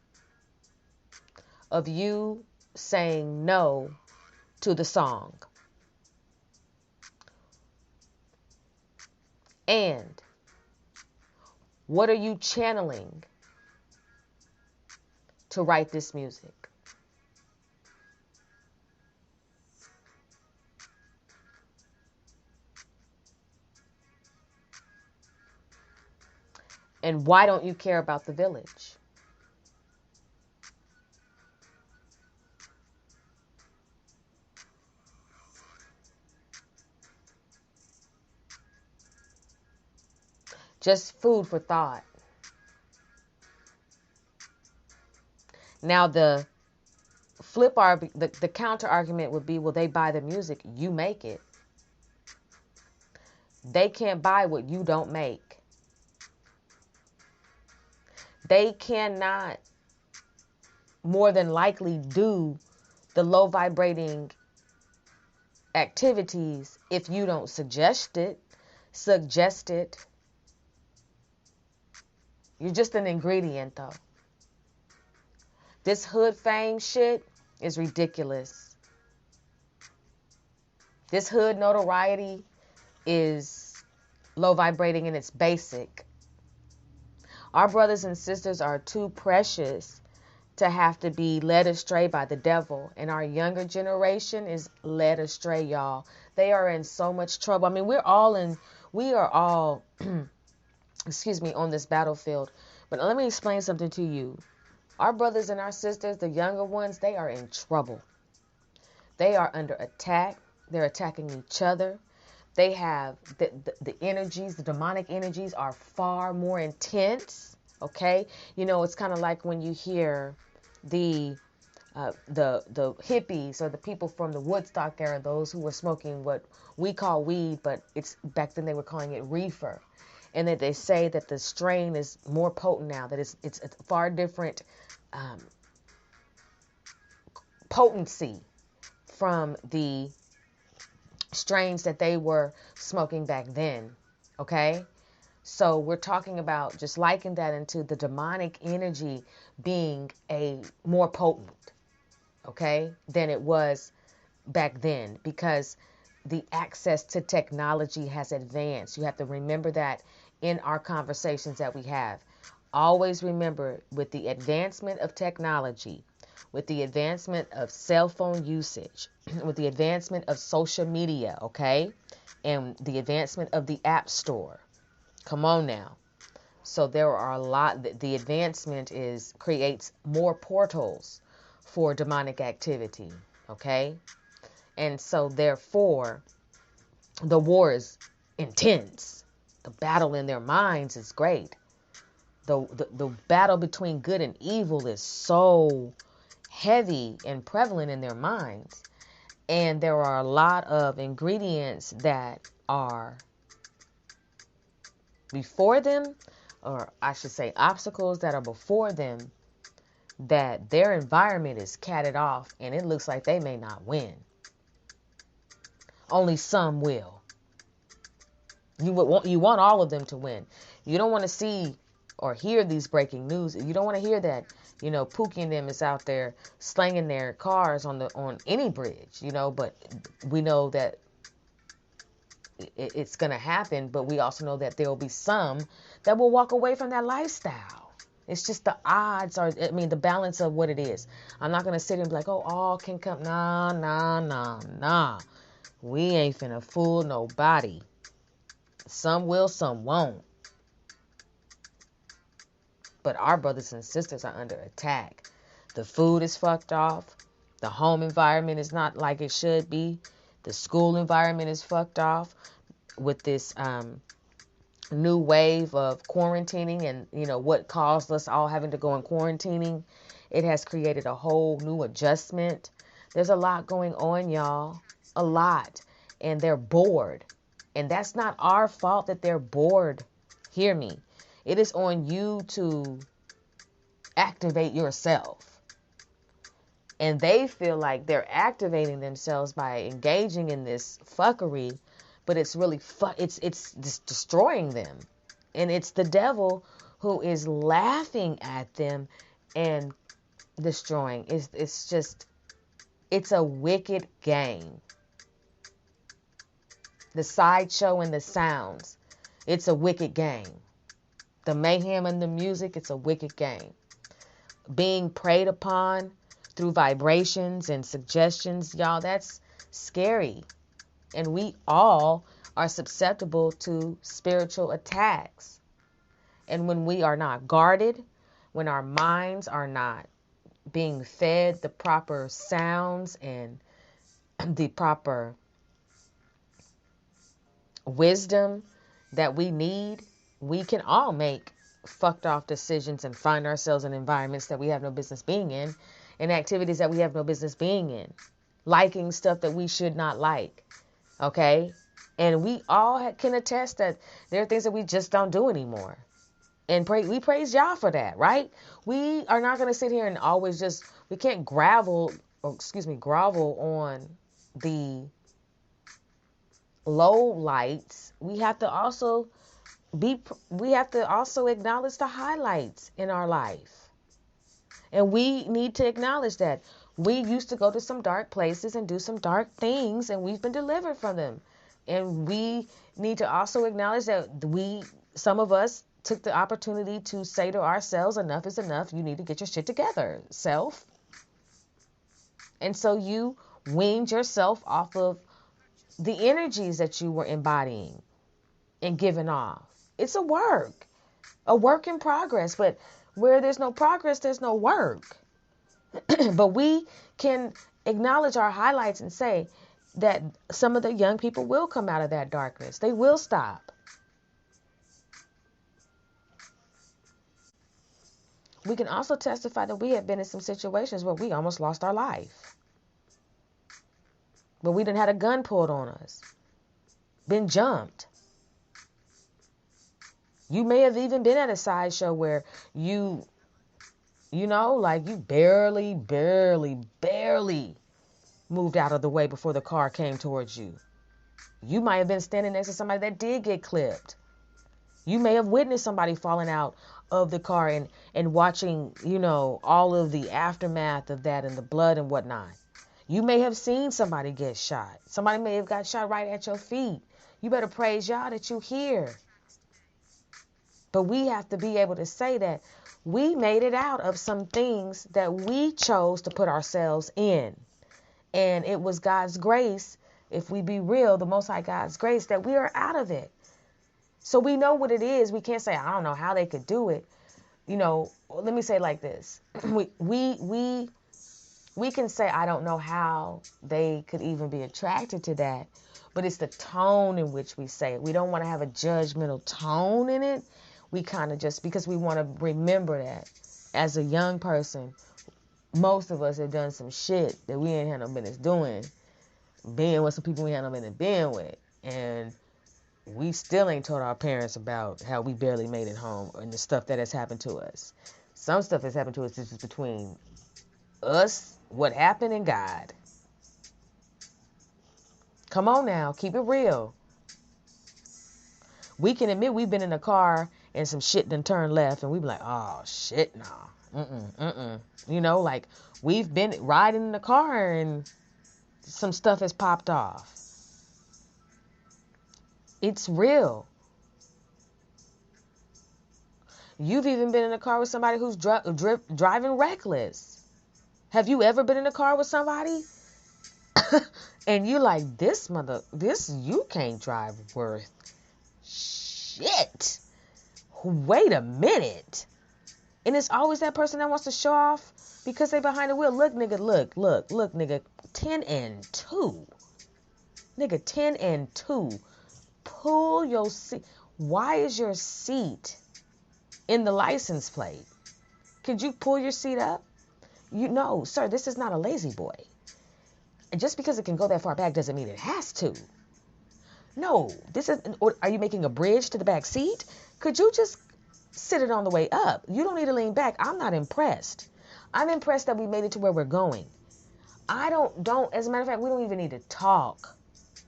S1: of you saying no to the song? And what are you channeling to write this music? And why don't you care about the village? Just food for thought. Now the counter argument would be, well, they buy the music, you make it. They can't buy what you don't make. They cannot more than likely do the low vibrating activities if you don't suggest it. You're just an ingredient, though. This hood fame shit is ridiculous. This hood notoriety is low vibrating and it's basic. Our brothers and sisters are too precious to have to be led astray by the devil. And our younger generation is led astray, y'all. They are in so much trouble. I mean, we are all, excuse me, on this battlefield. But let me explain something to you. Our brothers and our sisters, the younger ones, they are in trouble. They are under attack. They're attacking each other. They have the energies, the demonic energies are far more intense. Okay, you know, it's kind of like when you hear the hippies or the people from the Woodstock era, those who were smoking what we call weed, but it's back then they were calling it reefer, and that they say that the strain is more potent now, that it's a far different potency from the strains that they were smoking back then. Okay, so we're talking about just liken that into the demonic energy being a more potent, okay, than it was back then, because the access to technology has advanced. You have to remember that in our conversations that we have. Always remember, with the advancement of technology, with the advancement of cell phone usage, with the advancement of social media, okay, and the advancement of the app store. Come on now. So there are a lot, the advancement creates more portals for demonic activity, okay? And so therefore, the war is intense. The battle in their minds is great. The battle between good and evil is so heavy and prevalent in their minds. And there are a lot of ingredients that are before them, or I should say obstacles that are before them, that their environment is catted off and it looks like they may not win. Only some will. You want all of them to win. You don't want to see or hear these breaking news. You don't want to hear that, you know, Pookie and them is out there slanging their cars on any bridge, you know, but we know that it's going to happen, but we also know that there will be some that will walk away from that lifestyle. It's just the odds are, I mean, the balance of what it is. I'm not going to sit and be like, oh, all can come. Nah. We ain't finna fool nobody. Some will, some won't. But our brothers and sisters are under attack. The food is fucked off. The home environment is not like it should be. The school environment is fucked off with this new wave of quarantining and, you know, what caused us all having to go in quarantining. It has created a whole new adjustment. There's a lot going on, y'all. A lot. And they're bored. And that's not our fault that they're bored. Hear me. It is on you to activate yourself. And they feel like they're activating themselves by engaging in this fuckery, but it's really it's just destroying them. And it's the devil who is laughing at them and destroying. It's a wicked game. The sideshow and the sounds, it's a wicked game. The mayhem and the music, it's a wicked game. Being preyed upon through vibrations and suggestions, y'all, that's scary. And we all are susceptible to spiritual attacks. And when we are not guarded, when our minds are not being fed the proper sounds and the proper wisdom that we need, we can all make fucked off decisions and find ourselves in environments that we have no business being in, and activities that we have no business being in, liking stuff that we should not like. Okay? And we all can attest that there are things that we just don't do anymore. And we praise y'all for that, right? We are not going to sit here and always we can't grovel on the low lights. We have to also acknowledge the highlights in our life. And we need to acknowledge that we used to go to some dark places and do some dark things, and we've been delivered from them. And we need to also acknowledge that some of us took the opportunity to say to ourselves, enough is enough. You need to get your shit together, self. And so you weaned yourself off of the energies that you were embodying and giving off. It's a work in progress. But where there's no progress, there's no work. But we can acknowledge our highlights and say that some of the young people will come out of that darkness. They will stop. We can also testify that we have been in some situations where we almost lost our life. But we didn't have a gun pulled on us. Been jumped. You may have even been at a sideshow where you barely moved out of the way before the car came towards you. You might have been standing next to somebody that did get clipped. You may have witnessed somebody falling out of the car and watching, all of the aftermath of that and the blood and whatnot. You may have seen somebody get shot. Somebody may have got shot right at your feet. You better praise y'all that you're here. But we have to be able to say that we made it out of some things that we chose to put ourselves in. And it was God's grace, if we be real, the Most High God's grace, that we are out of it. So we know what it is. We can't say, I don't know how they could do it. Let me say it like this. We can say, I don't know how they could even be attracted to that. But it's the tone in which we say it. We don't want to have a judgmental tone in it. We kind of just, because we want to remember that as a young person, most of us have done some shit that we ain't had no business doing. Being with some people we had no business being with. And we still ain't told our parents about how we barely made it home and the stuff that has happened to us. Some stuff has happened to us just between us, what happened, and God. Come on now, keep it real. We can admit we've been in a car and some shit done turned left and we be like, oh shit, nah. We've been riding in the car and some stuff has popped off. It's real. You've even been in a car with somebody who's driving reckless. Have you ever been in a car with somebody and you like, you can't drive worth shit. Wait a minute. And it's always that person that wants to show off because they behind the wheel. Look, nigga, look, nigga, 10 and 2. Nigga, 10 and 2. Pull your seat. Why is your seat in the license plate? Could you pull your seat up? No, sir, this is not a lazy boy. And just because it can go that far back doesn't mean it has to. No, are you making a bridge to the back seat? Could you just sit it on the way up? You don't need to lean back. I'm not impressed. I'm impressed that we made it to where we're going. As a matter of fact, we don't even need to talk.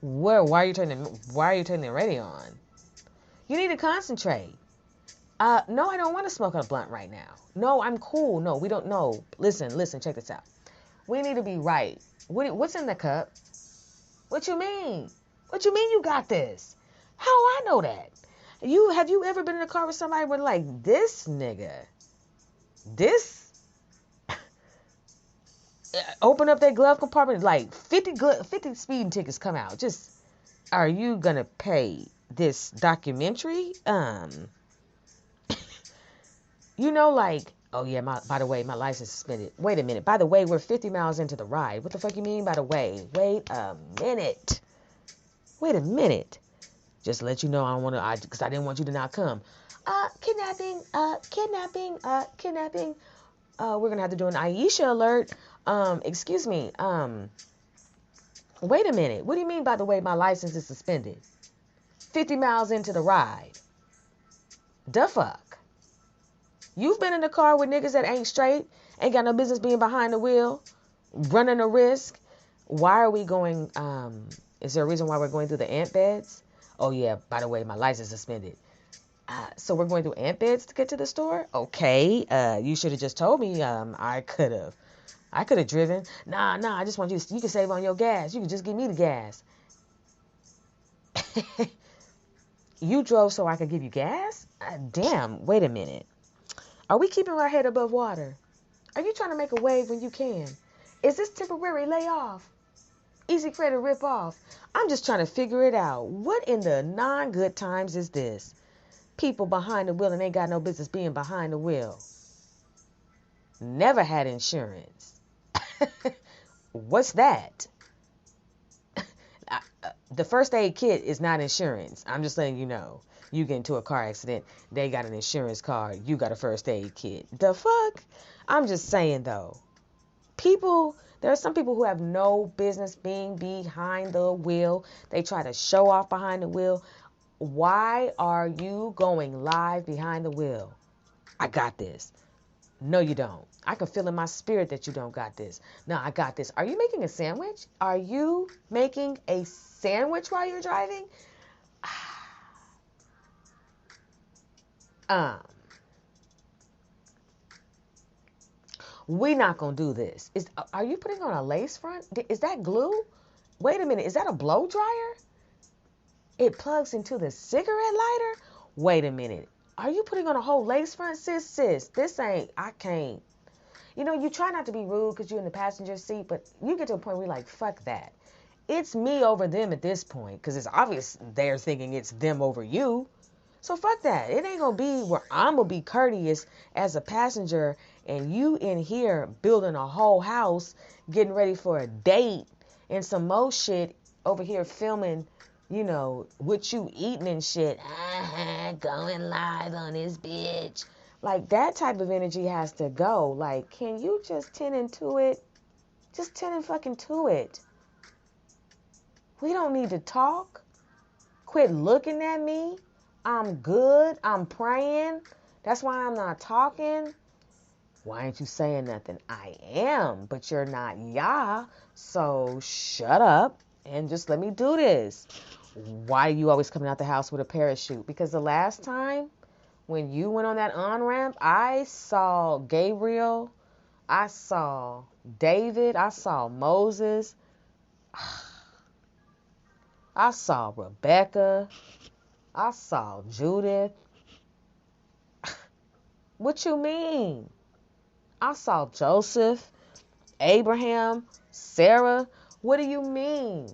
S1: Why are you turning the radio on? You need to concentrate. No, I don't want to smoke a blunt right now. No, I'm cool. No, we don't know. Listen, check this out. We need to be right. What's in the cup? What you mean? What you mean you got this? How I know that? Have you ever been in a car with somebody with like this nigga? This? Open up that glove compartment, like 50 speeding tickets come out. Just, are you gonna pay this documentary? Oh yeah, by the way, my license is suspended. Wait a minute. By the way, we're 50 miles into the ride. What the fuck you mean by the way? Wait a minute. Just to let you know, because I didn't want you to not come. Kidnapping. We're gonna have to do an Aisha alert. Excuse me. Wait a minute. What do you mean by the way my license is suspended? 50 miles into the ride. The fuck? You've been in the car with niggas that ain't straight, ain't got no business being behind the wheel, running a risk. Why are we going, is there a reason why we're going through the ant beds? Oh yeah, by the way, my license suspended. So we're going through ant beds to get to the store? Okay, you should have just told me. I could have driven. Nah, I just want you can save on your gas. You can just give me the gas. You drove so I could give you gas? Damn, wait a minute. Are we keeping our head above water? Are you trying to make a wave when you can? Is this temporary layoff? Easy credit rip off? I'm just trying to figure it out. What in the non-good times is this? People behind the wheel and ain't got no business being behind the wheel. Never had insurance. What's that? The first aid kit is not insurance. I'm just letting you know. You get into a car accident, they got an insurance card, you got a first aid kit. The fuck? I'm just saying though. There are some people who have no business being behind the wheel. They try to show off behind the wheel. Why are you going live behind the wheel? I got this. No, you don't. I can feel in my spirit that you don't got this. No, I got this. Are you making a sandwich? Are you making a sandwich while you're driving? We're not going to do this. Are you putting on a lace front? Is that glue? Wait a minute. Is that a blow dryer? It plugs into the cigarette lighter? Wait a minute. Are you putting on a whole lace front? Sis, this ain't, I can't. You know, you try not to be rude because you're in the passenger seat, but you get to a point where you're like, fuck that. It's me over them at this point because it's obvious they're thinking it's them over you. So fuck that. It ain't going to be where I'm going to be courteous as a passenger and you in here building a whole house, getting ready for a date and some more shit over here filming, you know, what you eating and shit. Going live on this bitch. Like, that type of energy has to go. Like, can you just tend into it? Just tend and fucking to it. We don't need to talk. Quit looking at me. I'm good. I'm praying. That's why I'm not talking. Why ain't you saying nothing? I am, but you're not Yah. So shut up and just let me do this. Why are you always coming out the house with a parachute? Because the last time when you went on that on-ramp, I saw Gabriel. I saw David. I saw Moses. I saw Rebecca. I saw Judith. What you mean? I saw Joseph, Abraham, Sarah. What do you mean?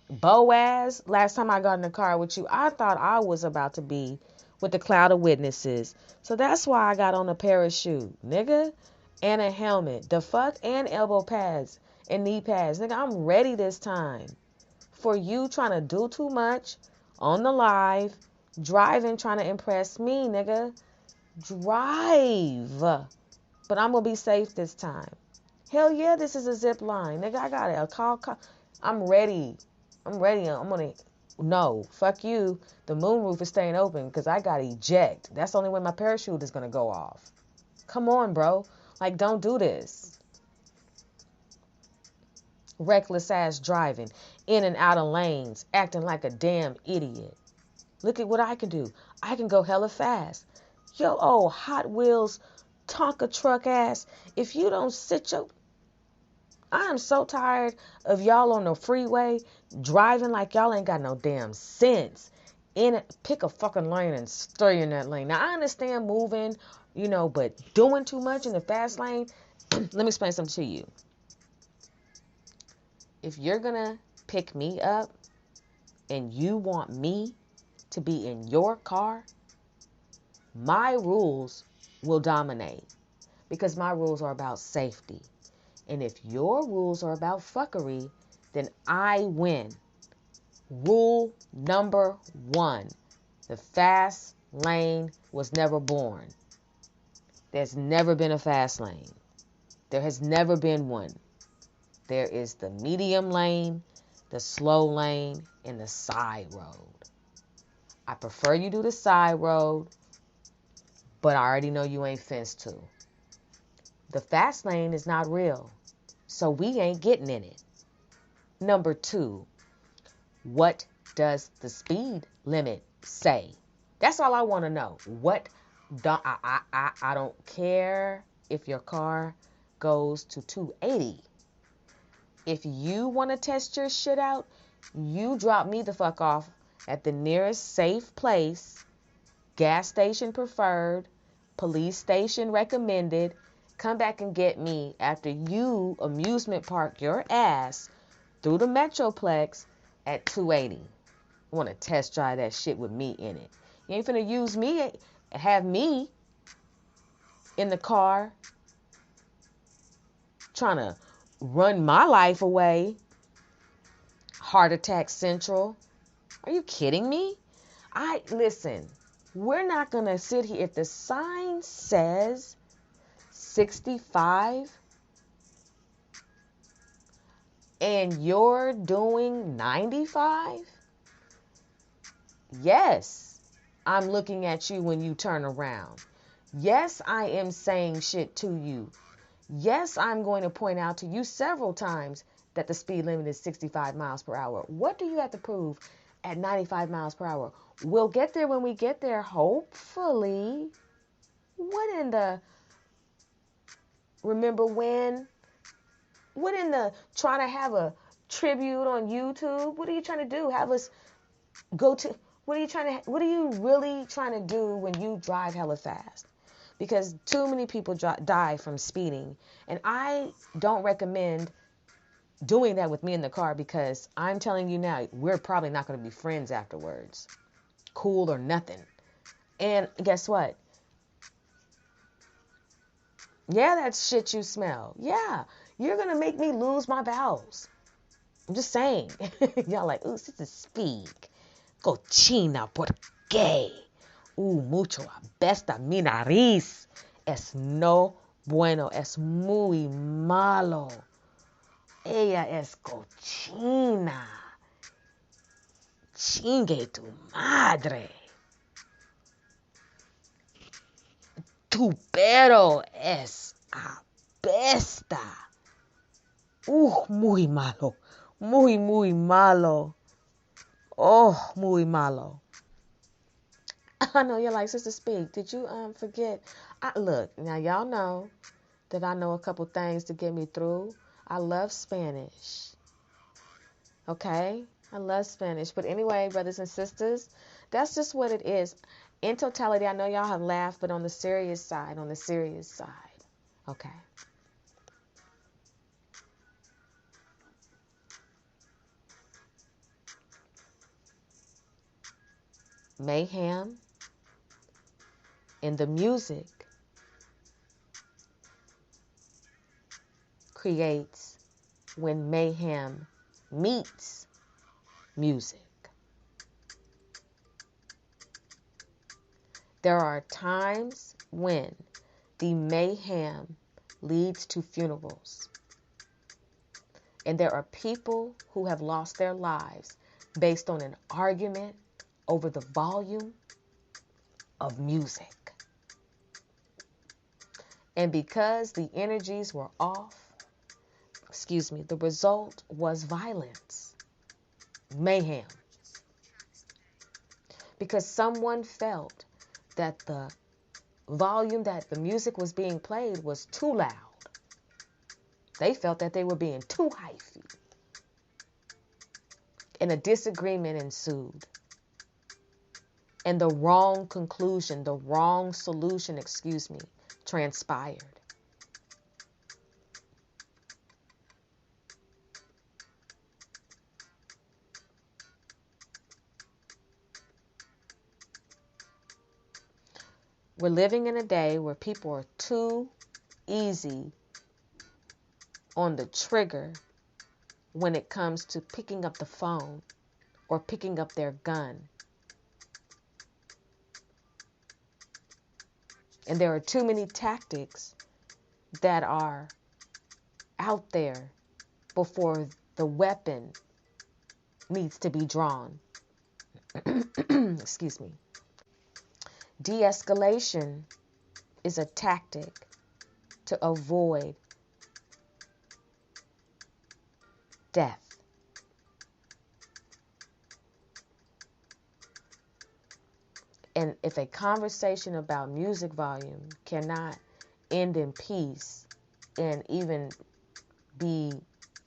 S1: Boaz. Last time I got in the car with you, I thought I was about to be with the cloud of witnesses. So that's why I got on a parachute, nigga, and a helmet. The fuck? And elbow pads and knee pads. Nigga, I'm ready this time. For you trying to do too much on the live, driving, trying to impress me, nigga. Drive. But I'm going to be safe this time. Hell yeah, this is a zip line. Nigga, I got it. A call. I'm ready. I'm going to. No, fuck you. The moonroof is staying open because I got to eject. That's the only way my parachute is going to go off. Come on, bro. Like, don't do this. Reckless ass driving. In and out of lanes. Acting like a damn idiot. Look at what I can do. I can go hella fast. Yo, oh, Hot Wheels Tonka truck ass. If you don't sit your... I am so tired of y'all on the freeway driving like y'all ain't got no damn sense. Pick a fucking lane and stay in that lane. Now, I understand moving, you know, but doing too much in the fast lane, let me explain something to you. If you're going to pick me up and you want me to be in your car, my rules will dominate because my rules are about safety. And if your rules are about fuckery, then I win. Rule number 1, the fast lane was never born. There's never been a fast lane. There has never been one. There is the medium lane, the slow lane, and the side road. I prefer you do the side road. but I already know you ain't fenced to. The fast lane is not real, so we ain't getting in it. Number 2, what does the speed limit say? That's all I want to know. I don't care if your car goes to 280. If you want to test your shit out, you drop me the fuck off at the nearest safe place, gas station preferred, police station recommended. Come back and get me after you amusement park your ass through the Metroplex at 280. Want to test drive that shit with me in it. You ain't finna use me, have me in the car trying to run my life away. Heart attack central. Are you kidding me? Listen, we're not going to sit here. If the sign says 65 and you're doing 95, yes, I'm looking at you when you turn around. Yes, I am saying shit to you. Yes, I'm going to point out to you several times that the speed limit is 65 miles per hour. What do you have to prove at 95 miles per hour? We'll get there when we get there, hopefully. What in the... Remember when? What in the... Trying to have a tribute on YouTube? What are you trying to do? Have us go to... What are you really trying to do when you drive hella fast? Because too many people die from speeding. And I don't recommend doing that with me in the car, because I'm telling you now, we're probably not going to be friends afterwards. Cool or nothing. And guess what? Yeah, that shit you smell. Yeah, you're going to make me lose my bowels. I'm just saying. Y'all like, ooh, this is speak. Cochina, ¿por qué? Mucho apesta mi nariz. Es no bueno, es muy malo. Ella es cochina. Chingue tu madre. Tu pelo es apesta. Muy malo. Muy malo. Oh, muy malo. I know you're like, Sister Speak, did you forget? Look, now y'all know that I know a couple things to get me through. I love Spanish. Okay? I love Spanish. But anyway, brothers and sisters, that's just what it is. In totality, I know y'all have laughed, but on the serious side, Okay? Mayhem in the music creates when mayhem meets music. There are times when the mayhem leads to funerals. And there are people who have lost their lives based on an argument over the volume of music. And because the energies were off, the result was violence, mayhem. Because someone felt that the volume that the music was being played was too loud. They felt that they were being too hyphy. And a disagreement ensued. And the wrong conclusion, the wrong solution, transpired. We're living in a day where people are too easy on the trigger when it comes to picking up the phone or picking up their gun. And there are too many tactics that are out there before the weapon needs to be drawn. De-escalation is a tactic to avoid death. And if a conversation about music volume cannot end in peace and even be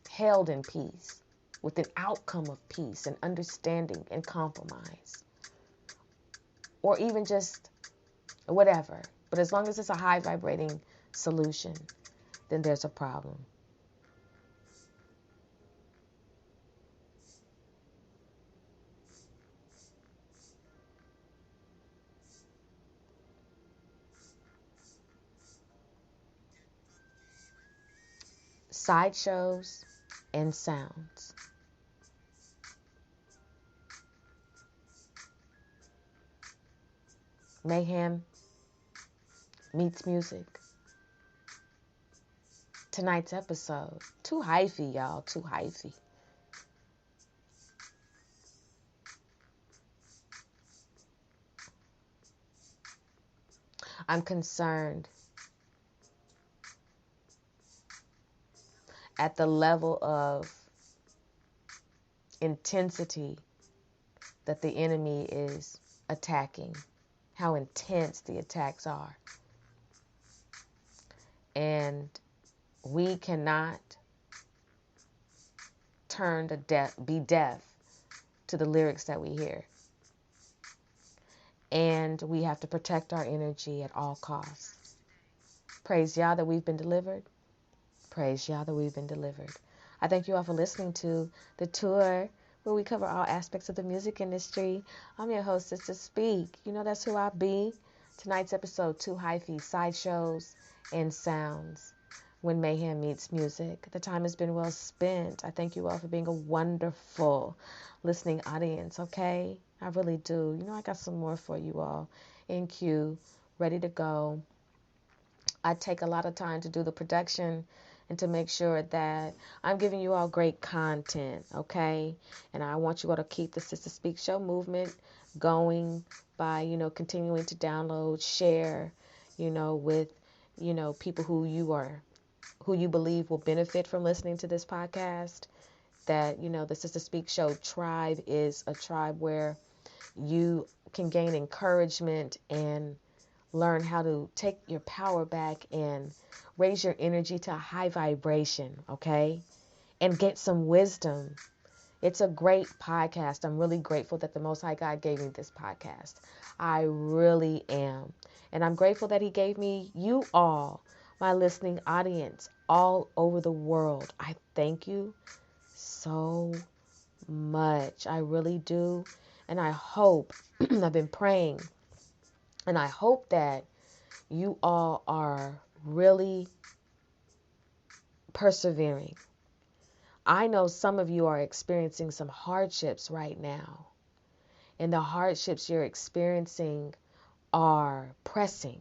S1: held in peace with an outcome of peace and understanding and compromise, or even just whatever, but as long as it's a high vibrating solution, then there's a problem. Sideshows and sounds. Mayhem meets music. Tonight's episode, too hyphy, y'all, too hyphy. I'm concerned at the level of intensity that the enemy is attacking, how intense the attacks are. And we cannot be deaf to the lyrics that we hear. And we have to protect our energy at all costs. Praise Yah that we've been delivered. Praise Yah that we've been delivered. I thank you all for listening to the tour where we cover all aspects of the music industry. I'm your host, Sister Speak. You know that's who I be. Tonight's episode, 2 hyphy, sideshows and sounds. When Mayhem meets music. The time has been well spent. I thank you all for being a wonderful listening audience, okay? I really do. You know, I got some more for you all in queue, ready to go. I take a lot of time to do the production and to make sure that I'm giving you all great content, okay? And I want you all to keep the Sister Speak Show movement going by, continuing to download, share, with, people who you believe will benefit from listening to this podcast. That, the Sister Speak Show tribe is a tribe where you can gain encouragement and learn how to take your power back and raise your energy to a high vibration, okay? And get some wisdom. It's a great podcast. I'm really grateful that the Most High God gave me this podcast. I really am. And I'm grateful that He gave me you all, my listening audience, all over the world. I thank you so much. I really do. And I hope, I've been praying, and I hope that you all are really persevering. I know some of you are experiencing some hardships right now. And the hardships you're experiencing are pressing.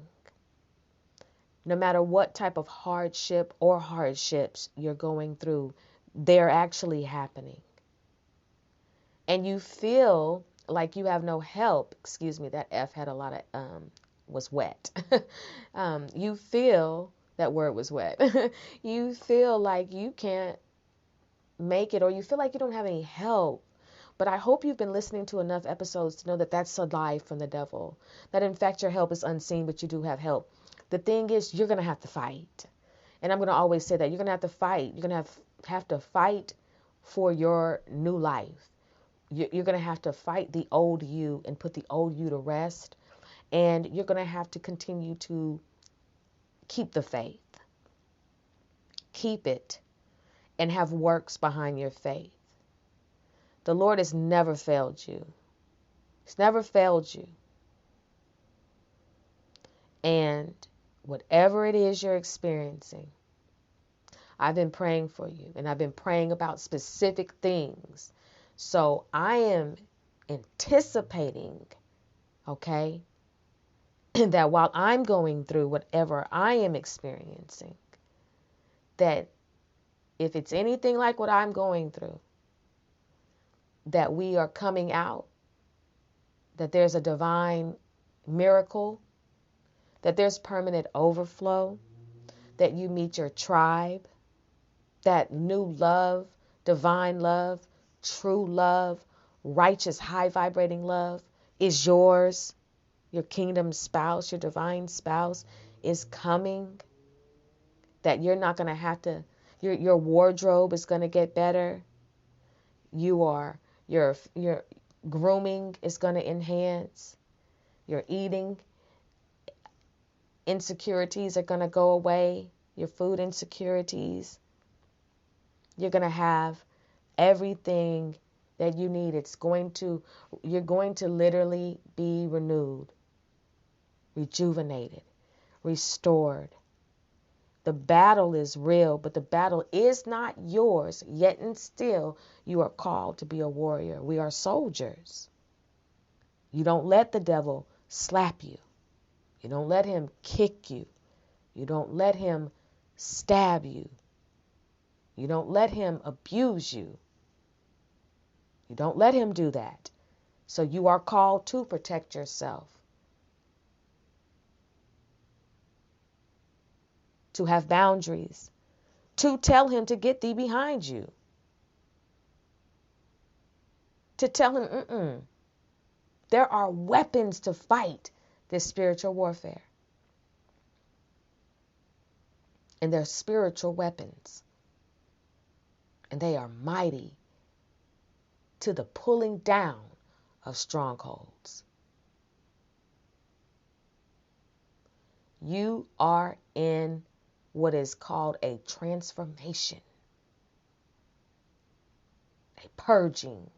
S1: No matter what type of hardship or hardships you're going through, they're actually happening. And you feel like you have no help. Excuse me, that F had a lot of, was wet. You feel, that word was wet. You feel like you can't make it, or you feel like you don't have any help. But I hope you've been listening to enough episodes to know that that's a lie from the devil. That in fact your help is unseen, but you do have help. The thing is, you're going to have to fight. And I'm going to always say that. You're going to have to fight. You're going to have to fight for your new life. You're going to have to fight the old you and put the old you to rest. And you're going to have to continue to keep the faith. Keep it. And have works behind your faith. The Lord has never failed you. He's never failed you. And whatever it is you're experiencing, I've been praying for you. And I've been praying about specific things. So I am anticipating, okay, that while I'm going through whatever I am experiencing, that if it's anything like what I'm going through, that we are coming out, that there's a divine miracle, that there's permanent overflow, that you meet your tribe, that new love, divine love, true love, righteous, high vibrating love is yours. Your kingdom spouse, your divine spouse is coming. That you're not going to have to, your wardrobe is going to get better. Your grooming is going to enhance. Your eating insecurities are going to go away. Your food insecurities. You're going to have everything that you need. You're going to literally be renewed, rejuvenated, restored. The battle is real, but the battle is not yours, yet and still you are called to be a warrior. We are soldiers. You don't let the devil slap you. You don't let him kick you. You don't let him stab you. You don't let him abuse you. You don't let him do that. So you are called to protect yourself. To have boundaries. To tell him to get thee behind you. To tell him, there are weapons to fight this spiritual warfare. And they're spiritual weapons. And they are mighty to the pulling down of strongholds. You are in what is called a transformation, a purging.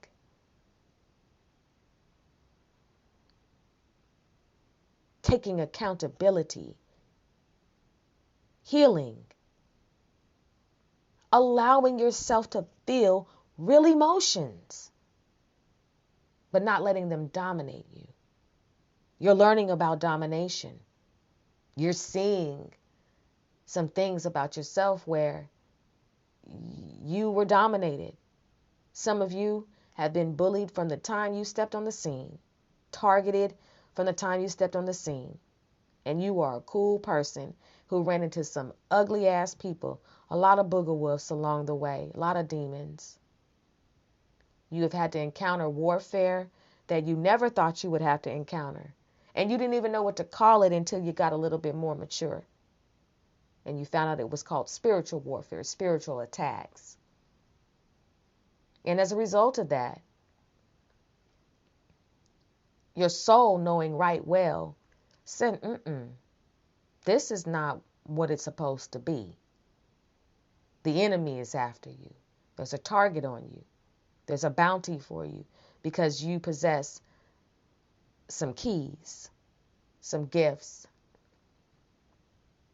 S1: Taking accountability, healing, allowing yourself to feel real emotions, but not letting them dominate you. You're learning about domination. You're seeing some things about yourself where you were dominated. Some of you have been bullied from the time you stepped on the scene, targeted from the time you stepped on the scene. And you are a cool person who ran into some ugly ass people, a lot of booger wolves along the way, a lot of demons. You have had to encounter warfare that you never thought you would have to encounter. And you didn't even know what to call it until you got a little bit more mature. And you found out it was called spiritual warfare, spiritual attacks. And as a result of that, your soul, knowing right well, said, this is not what it's supposed to be. The enemy is after you. There's a target on you. There's a bounty for you because you possess some keys, some gifts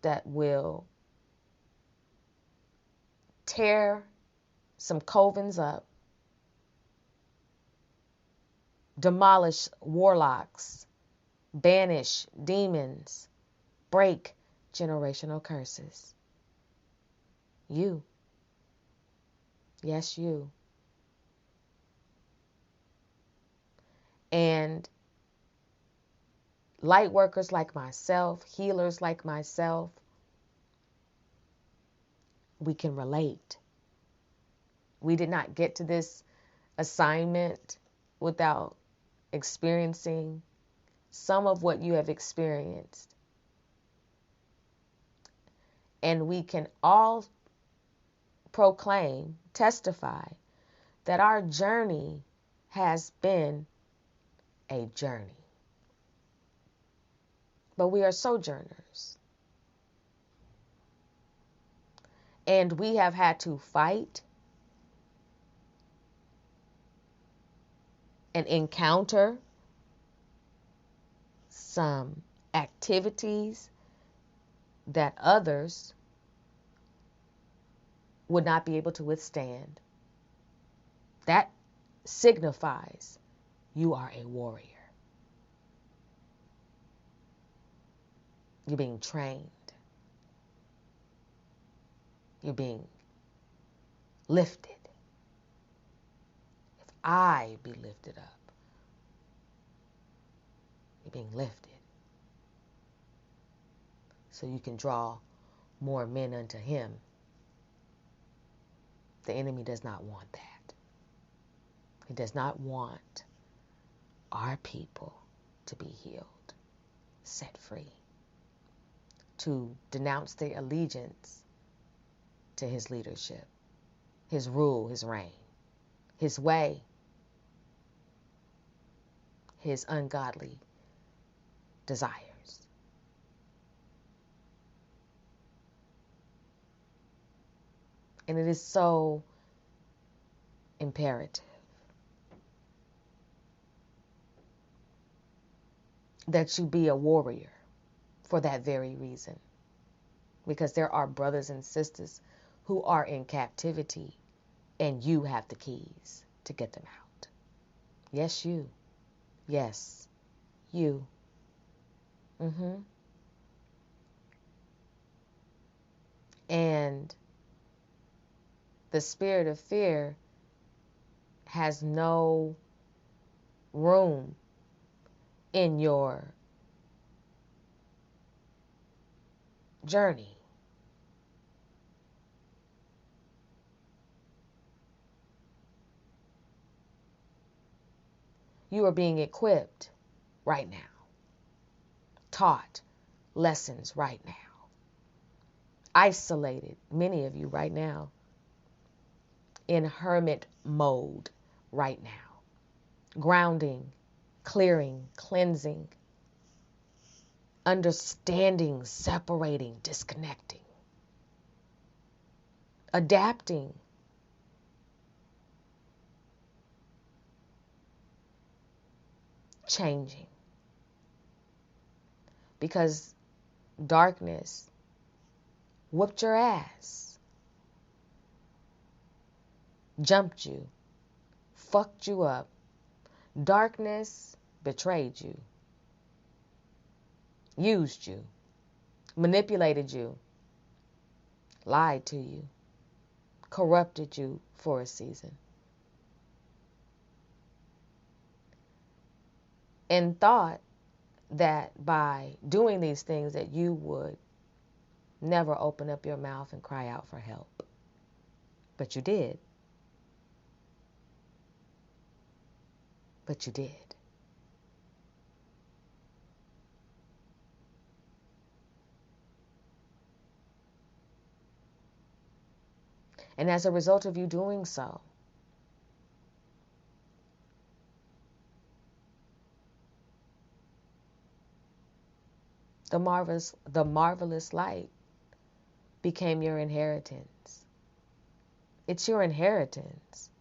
S1: that will tear some covens up, demolish warlocks, banish demons, break generational curses. You. Yes, you. And light workers like myself, healers like myself, we can relate. We did not get to this assignment without experiencing some of what you have experienced. And we can all proclaim, testify that our journey has been a journey. But we are sojourners. And we have had to fight and encounter some activities that others would not be able to withstand. That signifies you are a warrior. You're being trained. You're being lifted. If I be lifted up, you're being lifted. so you can draw more men unto him. The enemy does not want that. He does not want our people to be healed, set free, to denounce their allegiance to his leadership, his rule, his reign, his way, his ungodly desires. And it is so imperative that you be a warrior for that very reason. Because there are brothers and sisters who are in captivity, and you have the keys to get them out. Yes, you. Yes, you. And the spirit of fear has no room in your journey. You are being equipped right now, taught lessons right now, isolated, many of you right now, in hermit mode right now, grounding, clearing, cleansing, understanding, separating, disconnecting, adapting, changing. Because darkness whooped your ass, jumped you, fucked you up. Darkness betrayed you, used you, manipulated you, lied to you, corrupted you for a season, and thought that by doing these things that you would never open up your mouth and cry out for help. But you did. But you did. And as a result of you doing so, the marvelous light became your inheritance. It's your inheritance.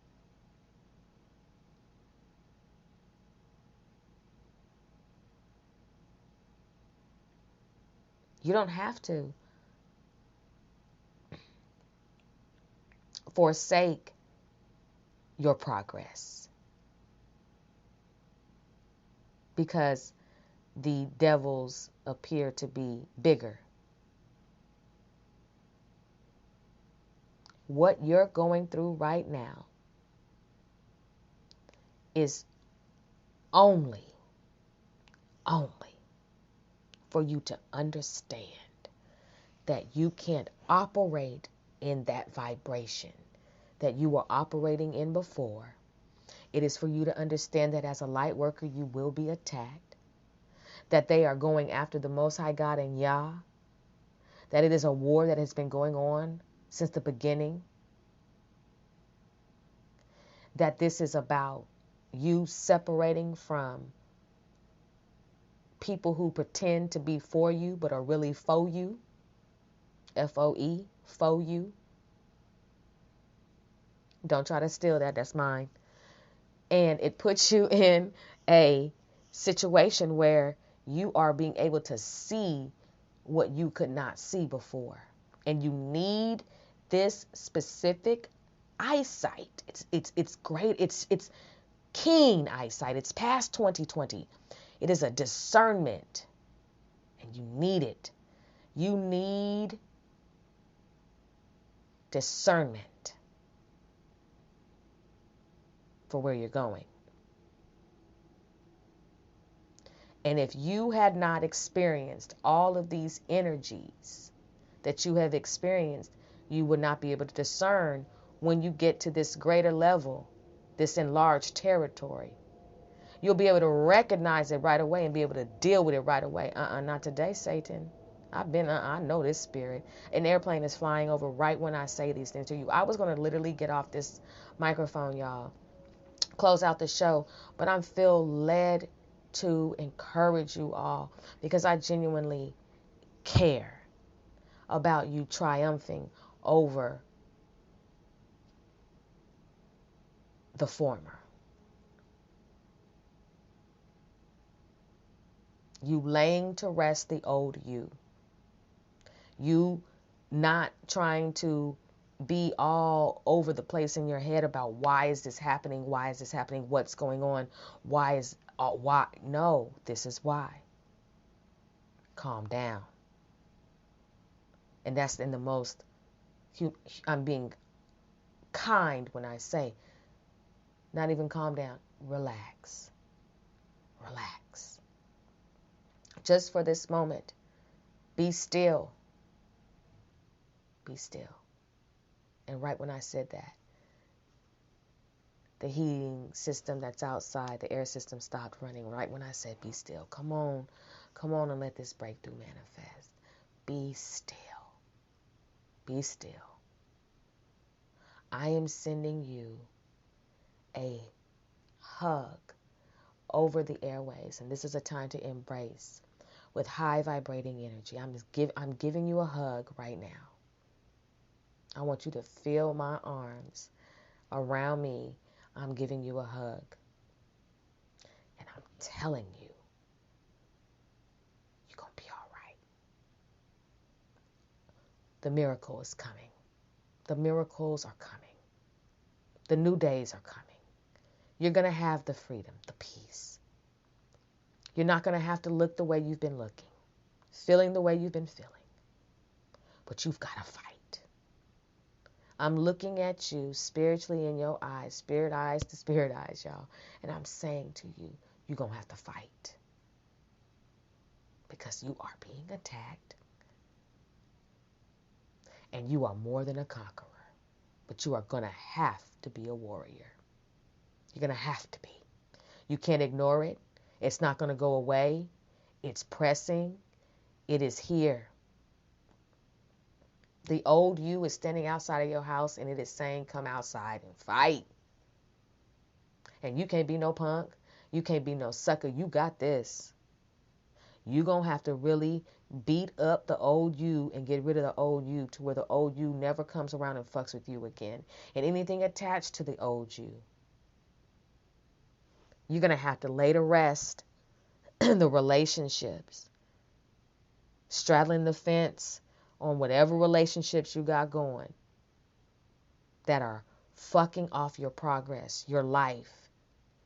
S1: You don't have to forsake your progress because the devils appear to be bigger. What you're going through right now is only for you to understand that you can't operate in that vibration that you were operating in before. It is for you to understand that as a light worker, you will be attacked, that they are going after the Most High God and Yah, that it is a war that has been going on since the beginning, that this is about you separating from people who pretend to be for you but are really for you, F-O-E, for you. Don't try to steal that, that's mine. And it puts you in a situation where you are being able to see what you could not see before. And you need this specific eyesight. It's great. It's keen eyesight. It's past 20/20. It is a discernment. And you need it. You need discernment for where you're going. And if you had not experienced all of these energies that you have experienced, you would not be able to discern when you get to this greater level, this enlarged territory. You'll be able to recognize it right away and be able to deal with it right away. Not today, Satan. I know this spirit. An airplane is flying over right when I say these things to you. I was going to literally get off this microphone, y'all, close out the show, but I'm feel led to encourage you all because I genuinely care about you triumphing over the former. You laying to rest the old you. You not trying to be all over the place in your head about why is this happening? Why is this happening? What's going on? Why? No, this is why. Calm down. And that's in the most, I'm being kind when I say, not even calm down, relax. Relax. Just for this moment, be still. Be still. And right when I said that, the heating system that's outside, the air system stopped running right when I said be still. Come on and let this breakthrough manifest. Be still. Be still. I am sending you a hug over the airways, and this is a time to embrace with high vibrating energy. I'm giving you a hug right now. I want you to feel my arms around me. I'm giving you a hug. And I'm telling you, you're going to be all right. The miracle is coming. The miracles are coming. The new days are coming. You're going to have the freedom, the peace. You're not going to have to look the way you've been looking, feeling the way you've been feeling. But you've got to fight. I'm looking at you spiritually in your eyes, spirit eyes to spirit eyes, y'all. And I'm saying to you, you're going to have to fight. Because you are being attacked. And you are more than a conqueror. But you are going to have to be a warrior. You're going to have to be. You can't ignore it. It's not going to go away. It's pressing. It is here. The old you is standing outside of your house and it is saying, come outside and fight. And you can't be no punk. You can't be no sucker. You got this. You're going to have to really beat up the old you and get rid of the old you to where the old you never comes around and fucks with you again. And anything attached to the old you, you're going to have to lay to rest the relationships, straddling the fence on whatever relationships you got going that are fucking off your progress, your life,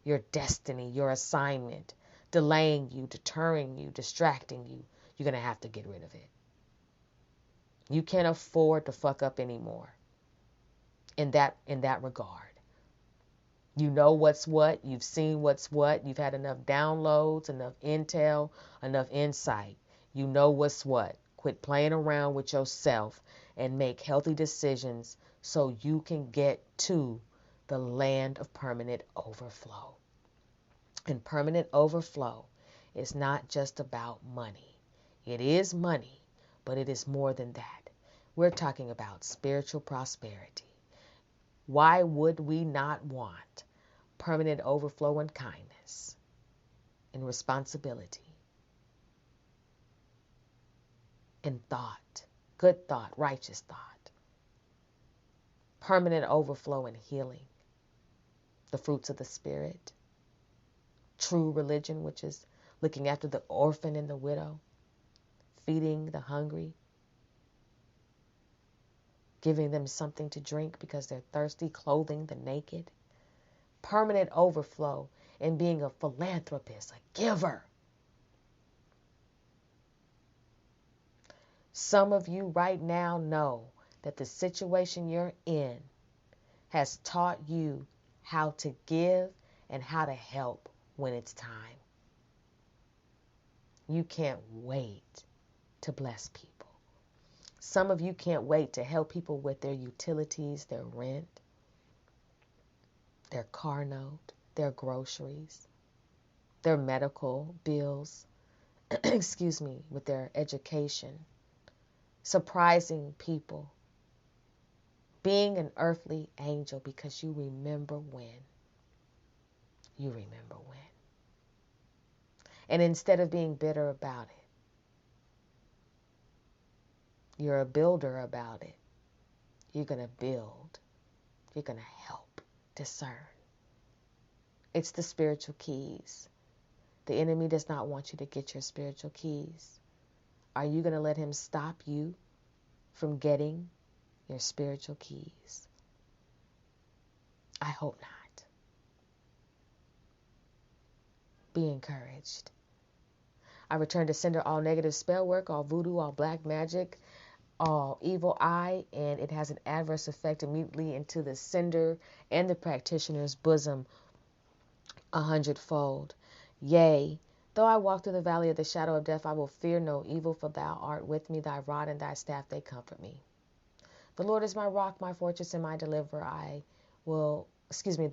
S1: your destiny, your assignment, delaying you, deterring you, distracting you. You're going to have to get rid of it. You can't afford to fuck up anymore in that regard. You know what's what. You've seen what's what. You've had enough downloads, enough intel, enough insight. You know what's what. Quit playing around with yourself and make healthy decisions so you can get to the land of permanent overflow. And permanent overflow is not just about money. It is money, but it is more than that. We're talking about spiritual prosperity. Why would we not want permanent overflow in kindness, in responsibility, in thought, good thought, righteous thought, permanent overflow in healing, the fruits of the Spirit, true religion, which is looking after the orphan and the widow, feeding the hungry, giving them something to drink because they're thirsty, clothing the naked, permanent overflow in being a philanthropist, a giver. Some of you right now know that the situation you're in has taught you how to give and how to help when it's time. You can't wait to bless people. Some of you can't wait to help people with their utilities, their rent, their car note, their groceries, their medical bills, excuse me, with their education, surprising people, being an earthly angel because you remember when. You remember when. And instead of being bitter about it, you're a builder about it. You're going to build. You're going to help discern. It's the spiritual keys. The enemy does not want you to get your spiritual keys. Are you going to let him stop you from getting your spiritual keys? I hope not. Be encouraged. I return to sender all negative spell work, all voodoo, all black magic, all evil eye, and it has an adverse effect immediately into the sender and the practitioner's bosom 100-fold. Yea, though I walk through the valley of the shadow of death, I will fear no evil, for thou art with me, thy rod and thy staff, they comfort me. The Lord is my rock, my fortress, and my deliverer. The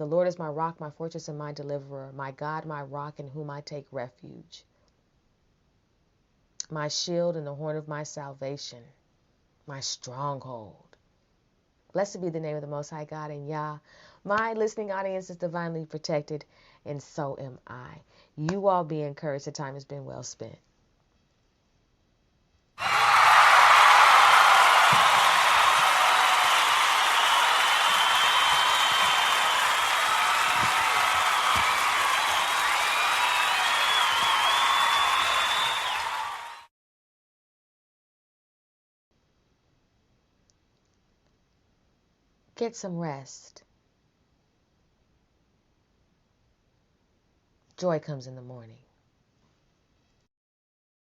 S1: Lord is my rock, my fortress, and my deliverer, my God, my rock, in whom I take refuge, my shield and the horn of my salvation, my stronghold. Blessed be the name of the Most High God, and Yah, my listening audience is divinely protected, and so am I. You all be encouraged. The time has been well spent. Get some rest. Joy comes in the morning.